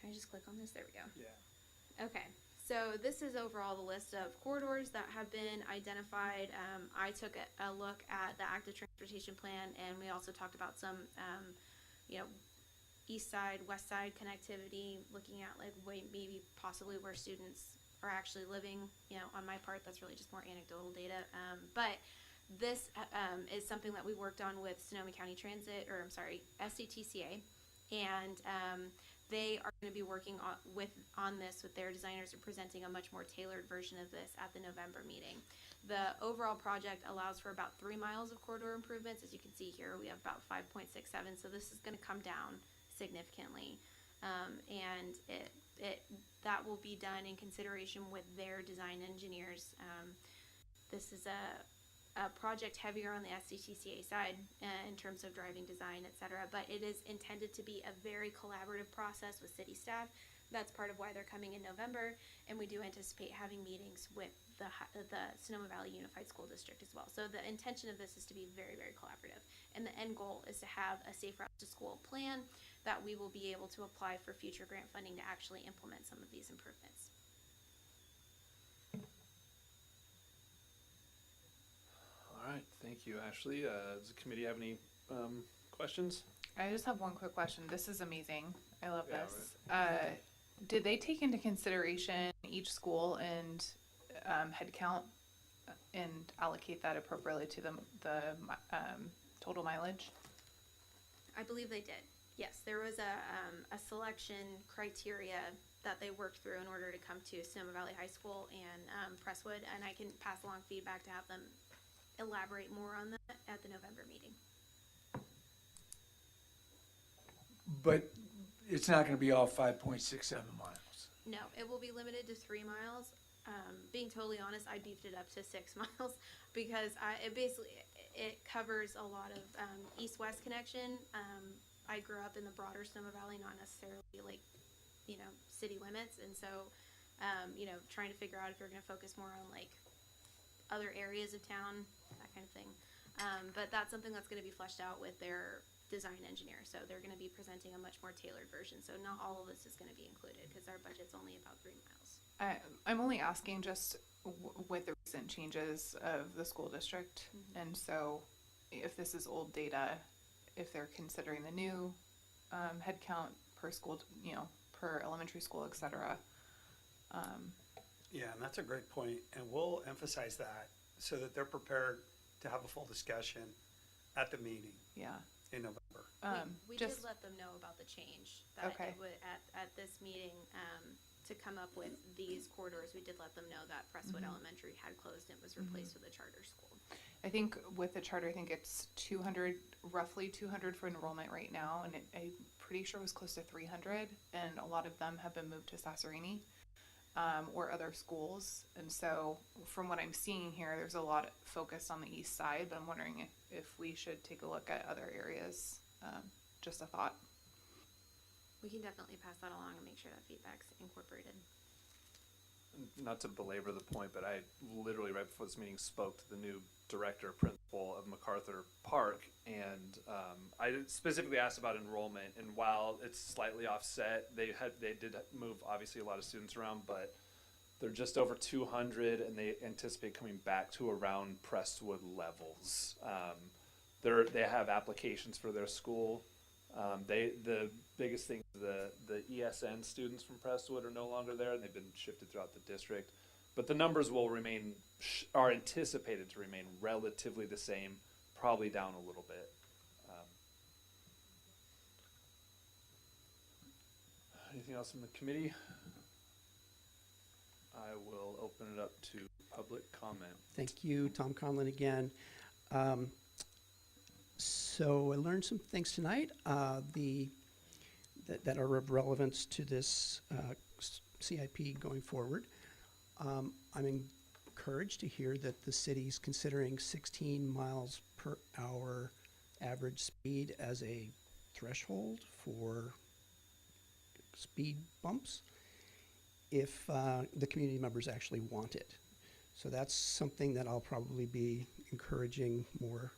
can I just click on this? There we go. Yeah. Okay. So this is overall the list of corridors that have been identified. I took a look at the active transportation plan, and we also talked about some, east side, west side connectivity, looking at maybe possibly where students are actually living. On my part, that's really just more anecdotal data. But this is something that we worked on with Sonoma County Transit, SCTCA, and they are going to be working on this with their designers and presenting a much more tailored version of this at the November meeting. The overall project allows for about 3 miles of corridor improvements. As you can see here, we have about 5.67, so this is going to come down significantly, and that will be done in consideration with their design engineers. This is a project heavier on the SCTCA side in terms of driving design, etc., but it is intended to be a very collaborative process with city staff. That's part of why they're coming in November, and we do anticipate having meetings with the Sonoma Valley Unified School District as well. So the intention of this is to be very, very collaborative, and the end goal is to have a safe route to school plan that we will be able to apply for future grant funding to actually implement some of these improvements. All right, thank you, Ashley. Does the committee have any questions? I just have one quick question. This is amazing. I love this. Right. Did they take into consideration each school and head count and allocate that appropriately to the total mileage? I believe they did. Yes, there was a selection criteria that they worked through in order to come to Sonoma Valley High School and Presswood, and I can pass along feedback to have them elaborate more on that at the November meeting. but it's not gonna be all 5.67 miles. No, it will be limited to 3 miles. Being totally honest, I beefed it up to 6 miles because it covers a lot of east-west connection. I grew up in the broader Sonoma Valley, not necessarily like, city limits, and so, trying to figure out if you're going to focus more on like other areas of town, that kind of thing. But that's something that's going to be fleshed out with their design engineer. So they're going to be presenting a much more tailored version. So not all of this is going to be included because our budget's only about 3 miles. I'm only asking just with the recent changes of the school district, and so if this is old data, if they're considering the new head count per school, per elementary school, et cetera. Yeah, and that's a great point, and we'll emphasize that so that they're prepared to have a full discussion at the meeting. Yeah. In November. We did let them know about the change that Okay. it would, at this meeting, to come up with these corridors. We did let them know that Presswood Elementary had closed and was replaced with a charter school. I think with the charter, I think it's 200, roughly 200 for enrollment right now, and I'm pretty sure it was close to 300, and a lot of them have been moved to Sasserini or other schools. And so from what I'm seeing here, there's a lot focused on the east side, but I'm wondering if we should take a look at other areas. Just a thought. We can definitely pass that along and make sure that feedback's incorporated. Not to belabor the point, but I literally right before this meeting spoke to the new director principal of MacArthur Park, and I specifically asked about enrollment. And while it's slightly offset, they did move obviously a lot of students around, but they're just over 200, and they anticipate coming back to around Prestwood levels. They have applications for their school. The biggest thing, the ESN students from Prestwood are no longer there, and they've been shifted throughout the district. But the numbers will are anticipated to remain relatively the same, probably down a little bit. Anything else from the committee? I will open it up to public comment. Thank you, Tom Conlon again. So I learned some things tonight that are of relevance to this CIP going forward. I'm encouraged to hear that the city's considering 16 miles per hour average speed as a threshold for speed bumps if the community members actually want it. So that's something that I'll probably be encouraging more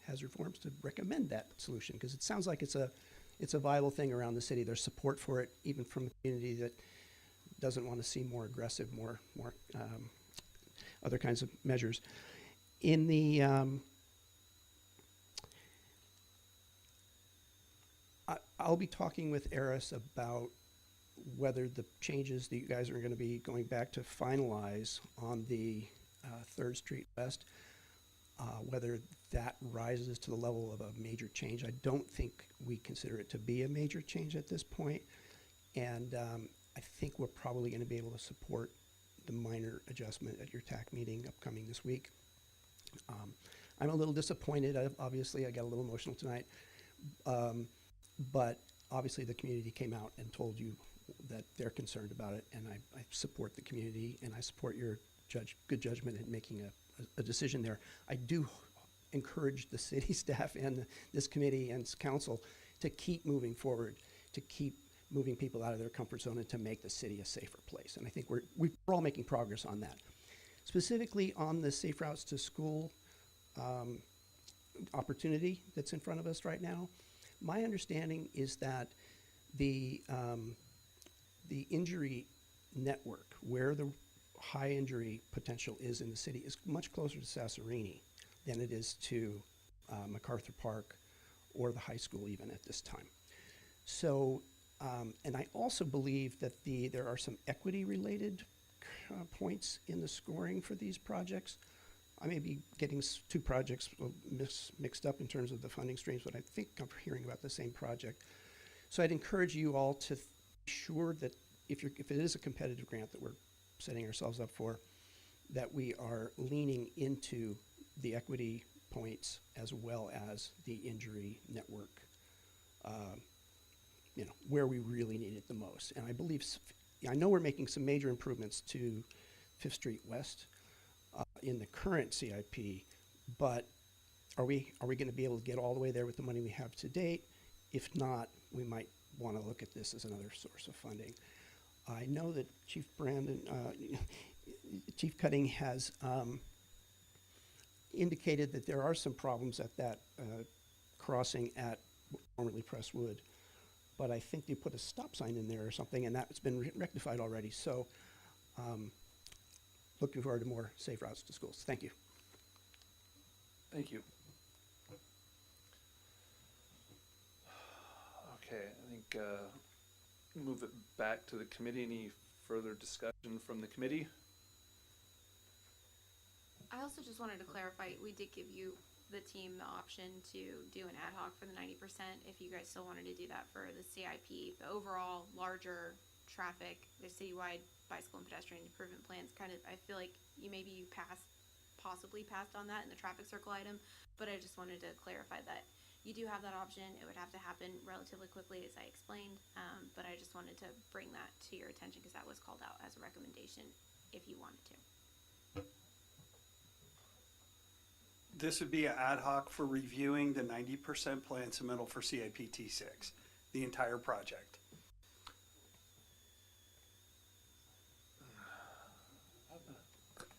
hazard forums to recommend that solution, because it sounds like it's a viable thing around the city. There's support for it, even from the community that doesn't want to see more aggressive, more other kinds of measures. In the I'll be talking with Eris about whether the changes that you guys are going to be going back to finalize on the 3rd Street West, whether that rises to the level of a major change. I don't think we consider it to be a major change at this point, and I think we're probably going to be able to support the minor adjustment at your TAC meeting upcoming this week. I'm a little disappointed. Obviously, I got a little emotional tonight, but obviously the community came out and told you that they're concerned about it, and I support the community, and I support your good judgment in making a decision there. I do encourage the city staff and this committee and council to keep moving forward, to keep moving people out of their comfort zone and to make the city a safer place. And I think we're all making progress on that. Specifically on the Safe Routes to School opportunity that's in front of us right now, my understanding is that the injury network, where the high injury potential is in the city, is much closer to Sasserini than it is to MacArthur Park or the high school even at this time. So, and I also believe that there are some equity related points in the scoring for these projects. I may be getting two projects mixed up in terms of the funding streams, but I think I'm hearing about the same project. So I'd encourage you all to be sure that if it is a competitive grant that we're setting ourselves up for, that we are leaning into the equity points as well as the injury network you know, where we really need it the most. And I believe, I know we're making some major improvements to Fifth Street West in the current CIP, but are we going to be able to get all the way there with the money we have to date? If not, we might want to look at this as another source of funding. I know that Chief Cutting has indicated that there are some problems at that crossing at formerly Presswood, but I think they put a stop sign in there or something, and that's been rectified already. So looking forward to more safe routes to schools. Thank you. Thank you. Okay, I think move it back to the committee. Any further discussion from the committee? I also just wanted to clarify, we did give you, the team, the option to do an ad hoc for the 90% if you guys still wanted to do that for the CIP. The overall larger traffic, the citywide bicycle and pedestrian improvement plans, kind of, I feel like you possibly passed on that in the traffic circle item, but I just wanted to clarify that you do have that option. It would have to happen relatively quickly, as I explained, but I just wanted to bring that to your attention because that was called out as a recommendation if you wanted to. This would be an ad hoc for reviewing the 90% plan submittal for CIP T6, the entire project.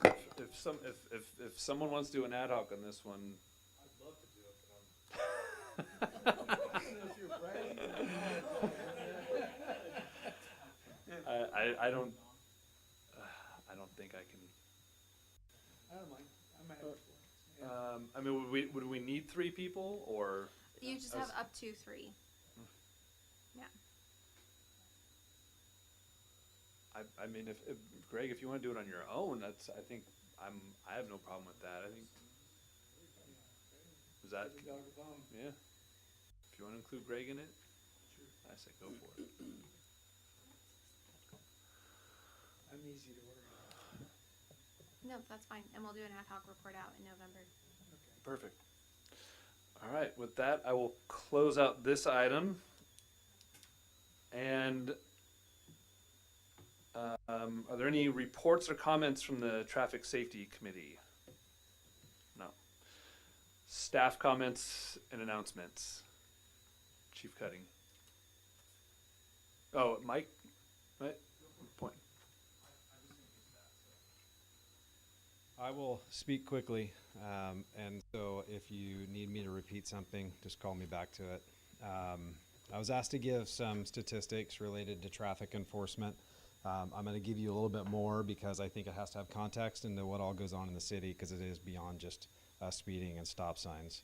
If someone wants to do an ad hoc on this one, I'd love to do it, but I don't think I can. I don't mind. I'm happy for it. Yeah. I mean, would we need 3 people, or? You just have up to 3. Yeah. I mean, if Greg, if you want to do it on your own, I have no problem with that. I think. Is that? Yeah. If you want to include Greg in it, I say go for it. I'm easy to work on. No, that's fine, and we'll do an ad hoc report out in November. Perfect. All right, with that, I will close out this item. And are there any reports or comments from the Traffic Safety Committee? No. Staff comments and announcements. Chief Cutting. Oh, Mike? Right? Point. I will speak quickly, and so if you need me to repeat something, just call me back to it. I was asked to give some statistics related to traffic enforcement. I'm going to give you a little bit more because I think it has to have context into what all goes on in the city, because it is beyond just speeding and stop signs.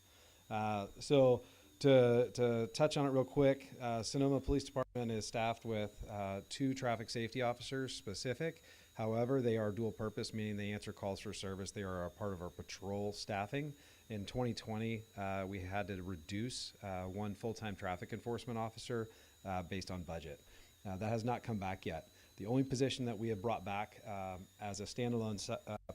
So to touch on it real quick, Sonoma Police Department is staffed with 2 traffic safety officers specific. However, they are dual purpose, meaning they answer calls for service. They are a part of our patrol staffing. In 2020, we had to reduce 1 full-time traffic enforcement officer based on budget. That has not come back yet. The only position that we have brought back as a standalone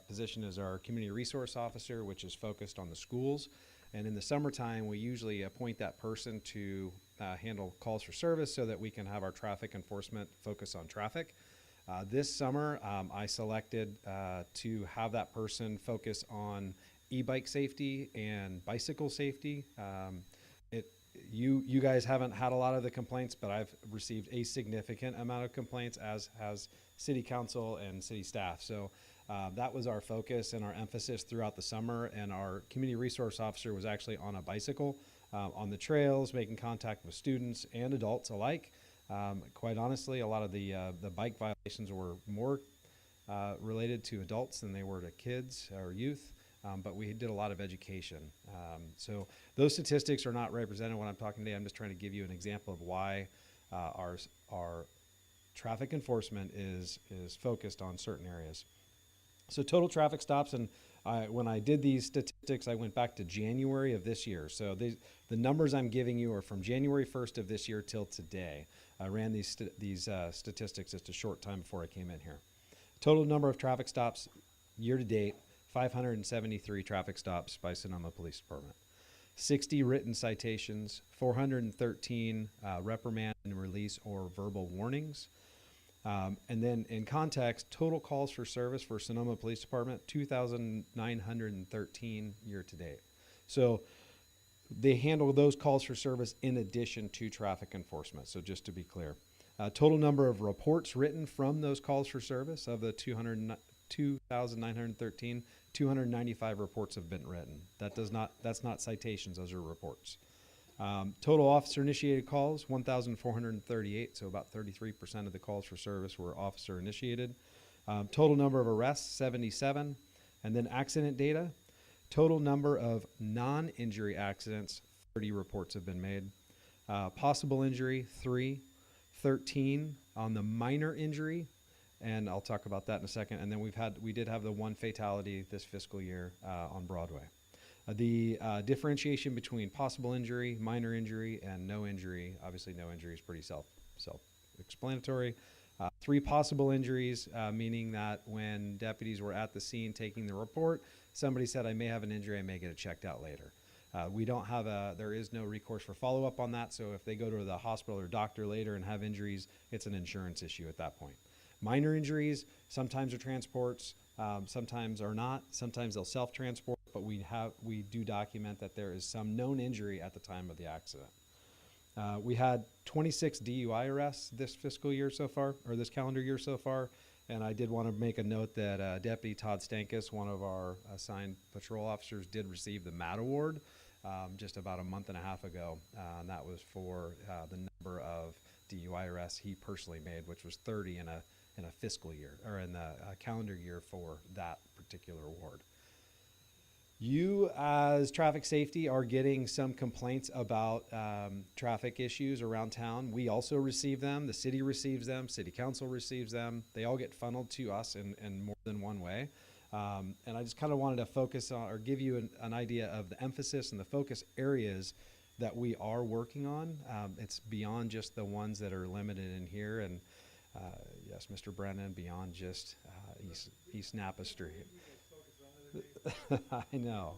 position is our community resource officer, which is focused on the schools. And in the summertime, we usually appoint that person to handle calls for service so that we can have our traffic enforcement focus on traffic. This summer, I selected to have that person focus on e-bike safety and bicycle safety. You guys haven't had a lot of the complaints, but I've received a significant amount of complaints, as has city council and city staff. So that was our focus and our emphasis throughout the summer. And our community resource officer was actually on a bicycle on the trails, making contact with students and adults alike. Quite honestly, a lot of the bike violations were more related to adults than they were to kids or youth, but we did a lot of education. So those statistics are not represented when I'm talking today. I'm just trying to give you an example of why our traffic enforcement is focused on certain areas. So total traffic stops, and when I did these statistics, I went back to January of this year. So the numbers I'm giving you are from January 1st of this year till today. I ran these statistics just a short time before I came in here. Total number of traffic stops year to date, 573 traffic stops by Sonoma Police Department. 60 written citations, 413 reprimand and release or verbal warnings. And then in context, total calls for service for Sonoma Police Department, 2,913 year to date. So they handle those calls for service in addition to traffic enforcement. So just to be clear, total number of reports written from those calls for service of the 2,913, 295 reports have been written. That's not citations, those are reports. Total officer initiated calls, 1,438, so about 33% of the calls for service were officer initiated. Total number of arrests, 77. And then accident data, total number of non-injury accidents, 30 reports have been made. Possible injury, 3. 13 on the minor injury, and I'll talk about that in a second. And then we did have the one fatality this fiscal year on Broadway. The differentiation between possible injury, minor injury, and no injury, obviously no injury is pretty self-explanatory. 3 possible injuries, meaning that when deputies were at the scene taking the report, somebody said, I may have an injury, I may get it checked out later. There is no recourse for follow-up on that, so if they go to the hospital or doctor later and have injuries, it's an insurance issue at that point. Minor injuries, sometimes are transports, sometimes are not, sometimes they'll self-transport, but we do document that there is some known injury at the time of the accident. We had 26 DUI arrests this fiscal year so far, or this calendar year so far, and I did want to make a note that Deputy Todd Stankus, one of our assigned patrol officers, did receive the MAT award just about a month and a half ago, and that was for the number of DUI arrests he personally made, which was 30 in a fiscal year, or in the calendar year for that particular award. You, as traffic safety, are getting some complaints about traffic issues around town. We also receive them. The city receives them. City council receives them. They all get funneled to us in more than one way. And I just kind of wanted to focus on, or give you an idea of the emphasis and the focus areas that we are working on. It's beyond just the ones that are limited in here. And yes, Mr. Brennan, beyond just East Napa Street. I know.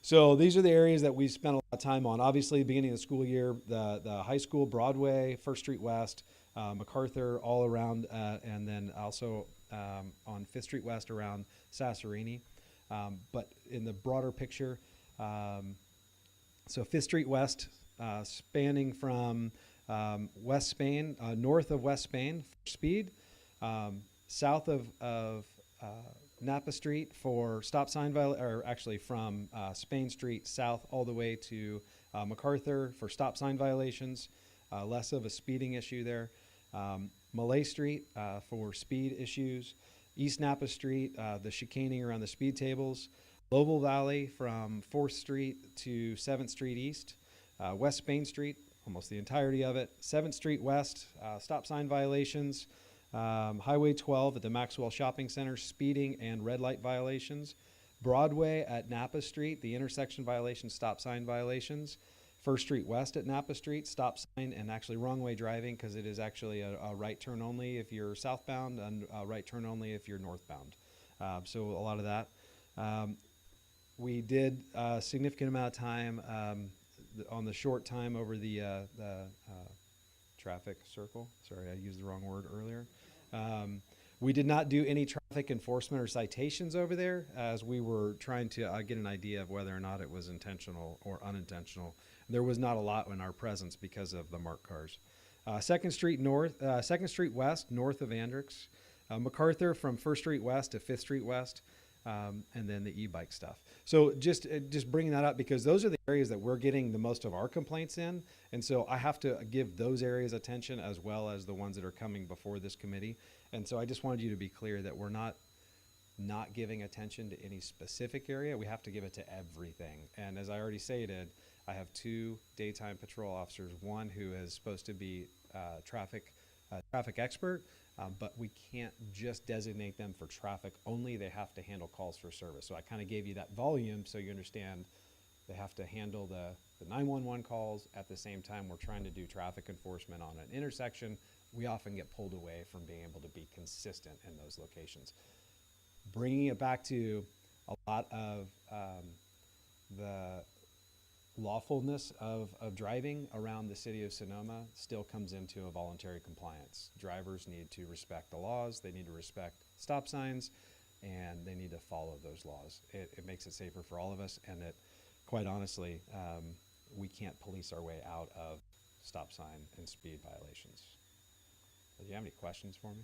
So these are the areas that we've spent a lot of time on. Obviously, beginning of the school year, the high school, Broadway, First Street West, MacArthur, all around, and then also on 5th Street West around Sasserini. But in the broader picture, so 5th Street West, spanning from West Spain, north of West Spain for speed, south of Napa Street for stop sign or actually from Spain Street south all the way to MacArthur for stop sign violations, less of a speeding issue there. Malay Street for speed issues. East Napa Street, the chicaning around the speed tables. Lowell Valley from 4th Street to 7th Street East. West Spain Street, almost the entirety of it. 7th Street West, stop sign violations. Highway 12 at the Maxwell Shopping Center, speeding and red light violations. Broadway at Napa Street, the intersection violations, stop sign violations. First Street West at Napa Street, stop sign and actually wrong way driving, because it is actually a right turn only if you're southbound and a right turn only if you're northbound. So a lot of that. We did a significant amount of time on the short time over the traffic circle. Sorry, I used the wrong word earlier. We did not do any traffic enforcement or citations over there, as we were trying to get an idea of whether or not it was intentional or unintentional. There was not a lot in our presence because of the marked cars. 2nd Street West, north of Andrix. MacArthur from 1st Street West to 5th Street West, and then the e-bike stuff. So just bringing that up because those are the areas that we're getting the most of our complaints in, and so I have to give those areas attention as well as the ones that are coming before this committee. And so I just wanted you to be clear that we're not giving attention to any specific area. We have to give it to everything. And as I already stated, I have 2 daytime patrol officers, one who is supposed to be traffic expert, but we can't just designate them for traffic only. They have to handle calls for service. So I kind of gave you that volume so you understand they have to handle the 911 calls. At the same time, we're trying to do traffic enforcement on an intersection. We often get pulled away from being able to be consistent in those locations. Bringing it back to a lot of the lawfulness of driving around the city of Sonoma still comes into a voluntary compliance. Drivers need to respect the laws, they need to respect stop signs, and they need to follow those laws. It makes it safer for all of us, and it, quite honestly, we can't police our way out of stop sign and speed violations. Do you have any questions for me?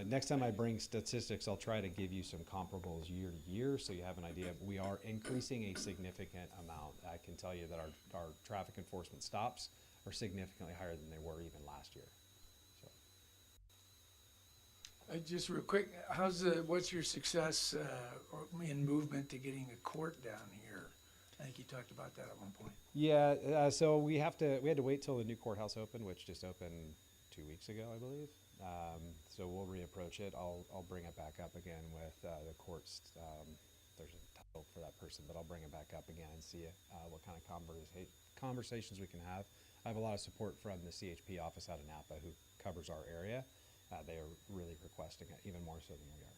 Next time I bring statistics, I'll try to give you some comparables year to year so you have an idea. We are increasing a significant amount. I can tell you that our traffic enforcement stops are significantly higher than they were even last year. So. Just real quick, what's your success in movement to getting a court down here? I think you talked about that at one point. Yeah, so we had to wait till the new courthouse opened, which just opened 2 weeks ago, I believe. So we'll reapproach it. I'll bring it back up again with the courts. There's a title for that person, but I'll bring it back up again and see what kind of conversations we can have. I have a lot of support from the CHP office out of Napa who covers our area. They are really requesting it, even more so than we are.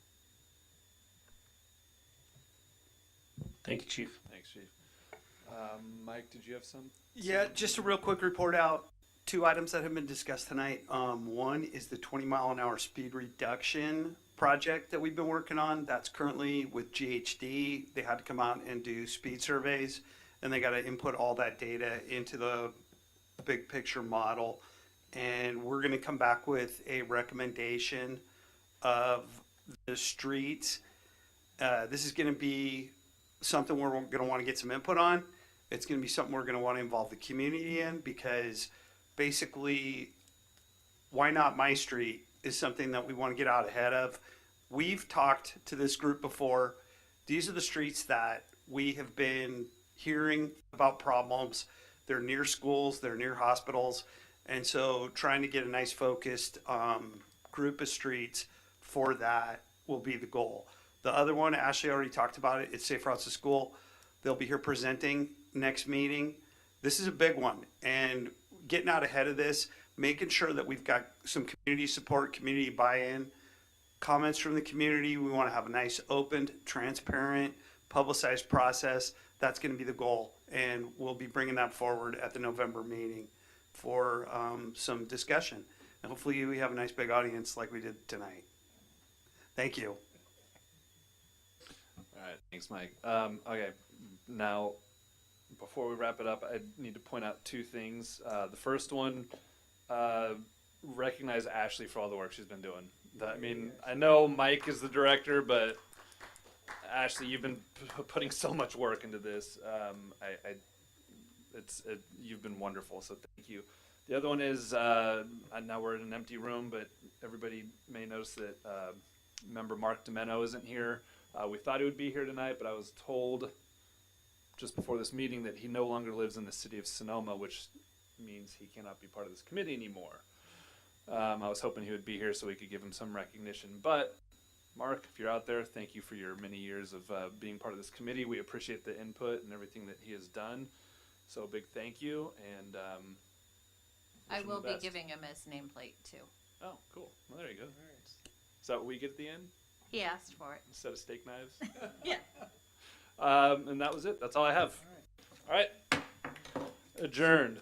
Thank you, Chief. Thanks, Chief. Mike, did you have some? Yeah, just a real quick report out. 2 items that have been discussed tonight. One is the 20-mile-an-hour speed reduction project that we've been working on. That's currently with GHD. They had to come out and do speed surveys, and they got to input all that data into the big picture model. And we're going to come back with a recommendation of the streets. This is going to be something we're going to want to get some input on. It's going to be something we're going to want to involve the community in, because basically, why not my street is something that we want to get out ahead of. We've talked to this group before. These are the streets that we have been hearing about problems. They're near schools, they're near hospitals. And so trying to get a nice focused group of streets for that will be the goal. The other one, Ashley already talked about it, it's Safe Routes to School. They'll be here presenting next meeting. This is a big one, and getting out ahead of this, making sure that we've got some community support, community buy-in, comments from the community. We want to have a nice, open, transparent, publicized process. That's going to be the goal, and we'll be bringing that forward at the November meeting for some discussion. And hopefully we have a nice big audience like we did tonight. Thank you. All right, thanks, Mike. Okay, now, before we wrap it up, I need to point out 2 things. The first one, recognize Ashley for all the work she's been doing. I mean, I know Mike is the director, but Ashley, you've been putting so much work into this. You've been wonderful, so thank you. The other one is, now we're in an empty room, but everybody may notice that member Mark Domeno isn't here. We thought he would be here tonight, but I was told just before this meeting that he no longer lives in the city of Sonoma, which means he cannot be part of this committee anymore. I was hoping he would be here so we could give him some recognition. But Mark, if you're out there, thank you for your many years of being part of this committee. We appreciate the input and everything that he has done. So a big thank you, and I will be giving him his nameplate too. Oh, cool. Well, there you go. Is that what we get at the end? He asked for it. Instead of steak knives? Yeah. And that was it. That's all I have. All right. Adjourned.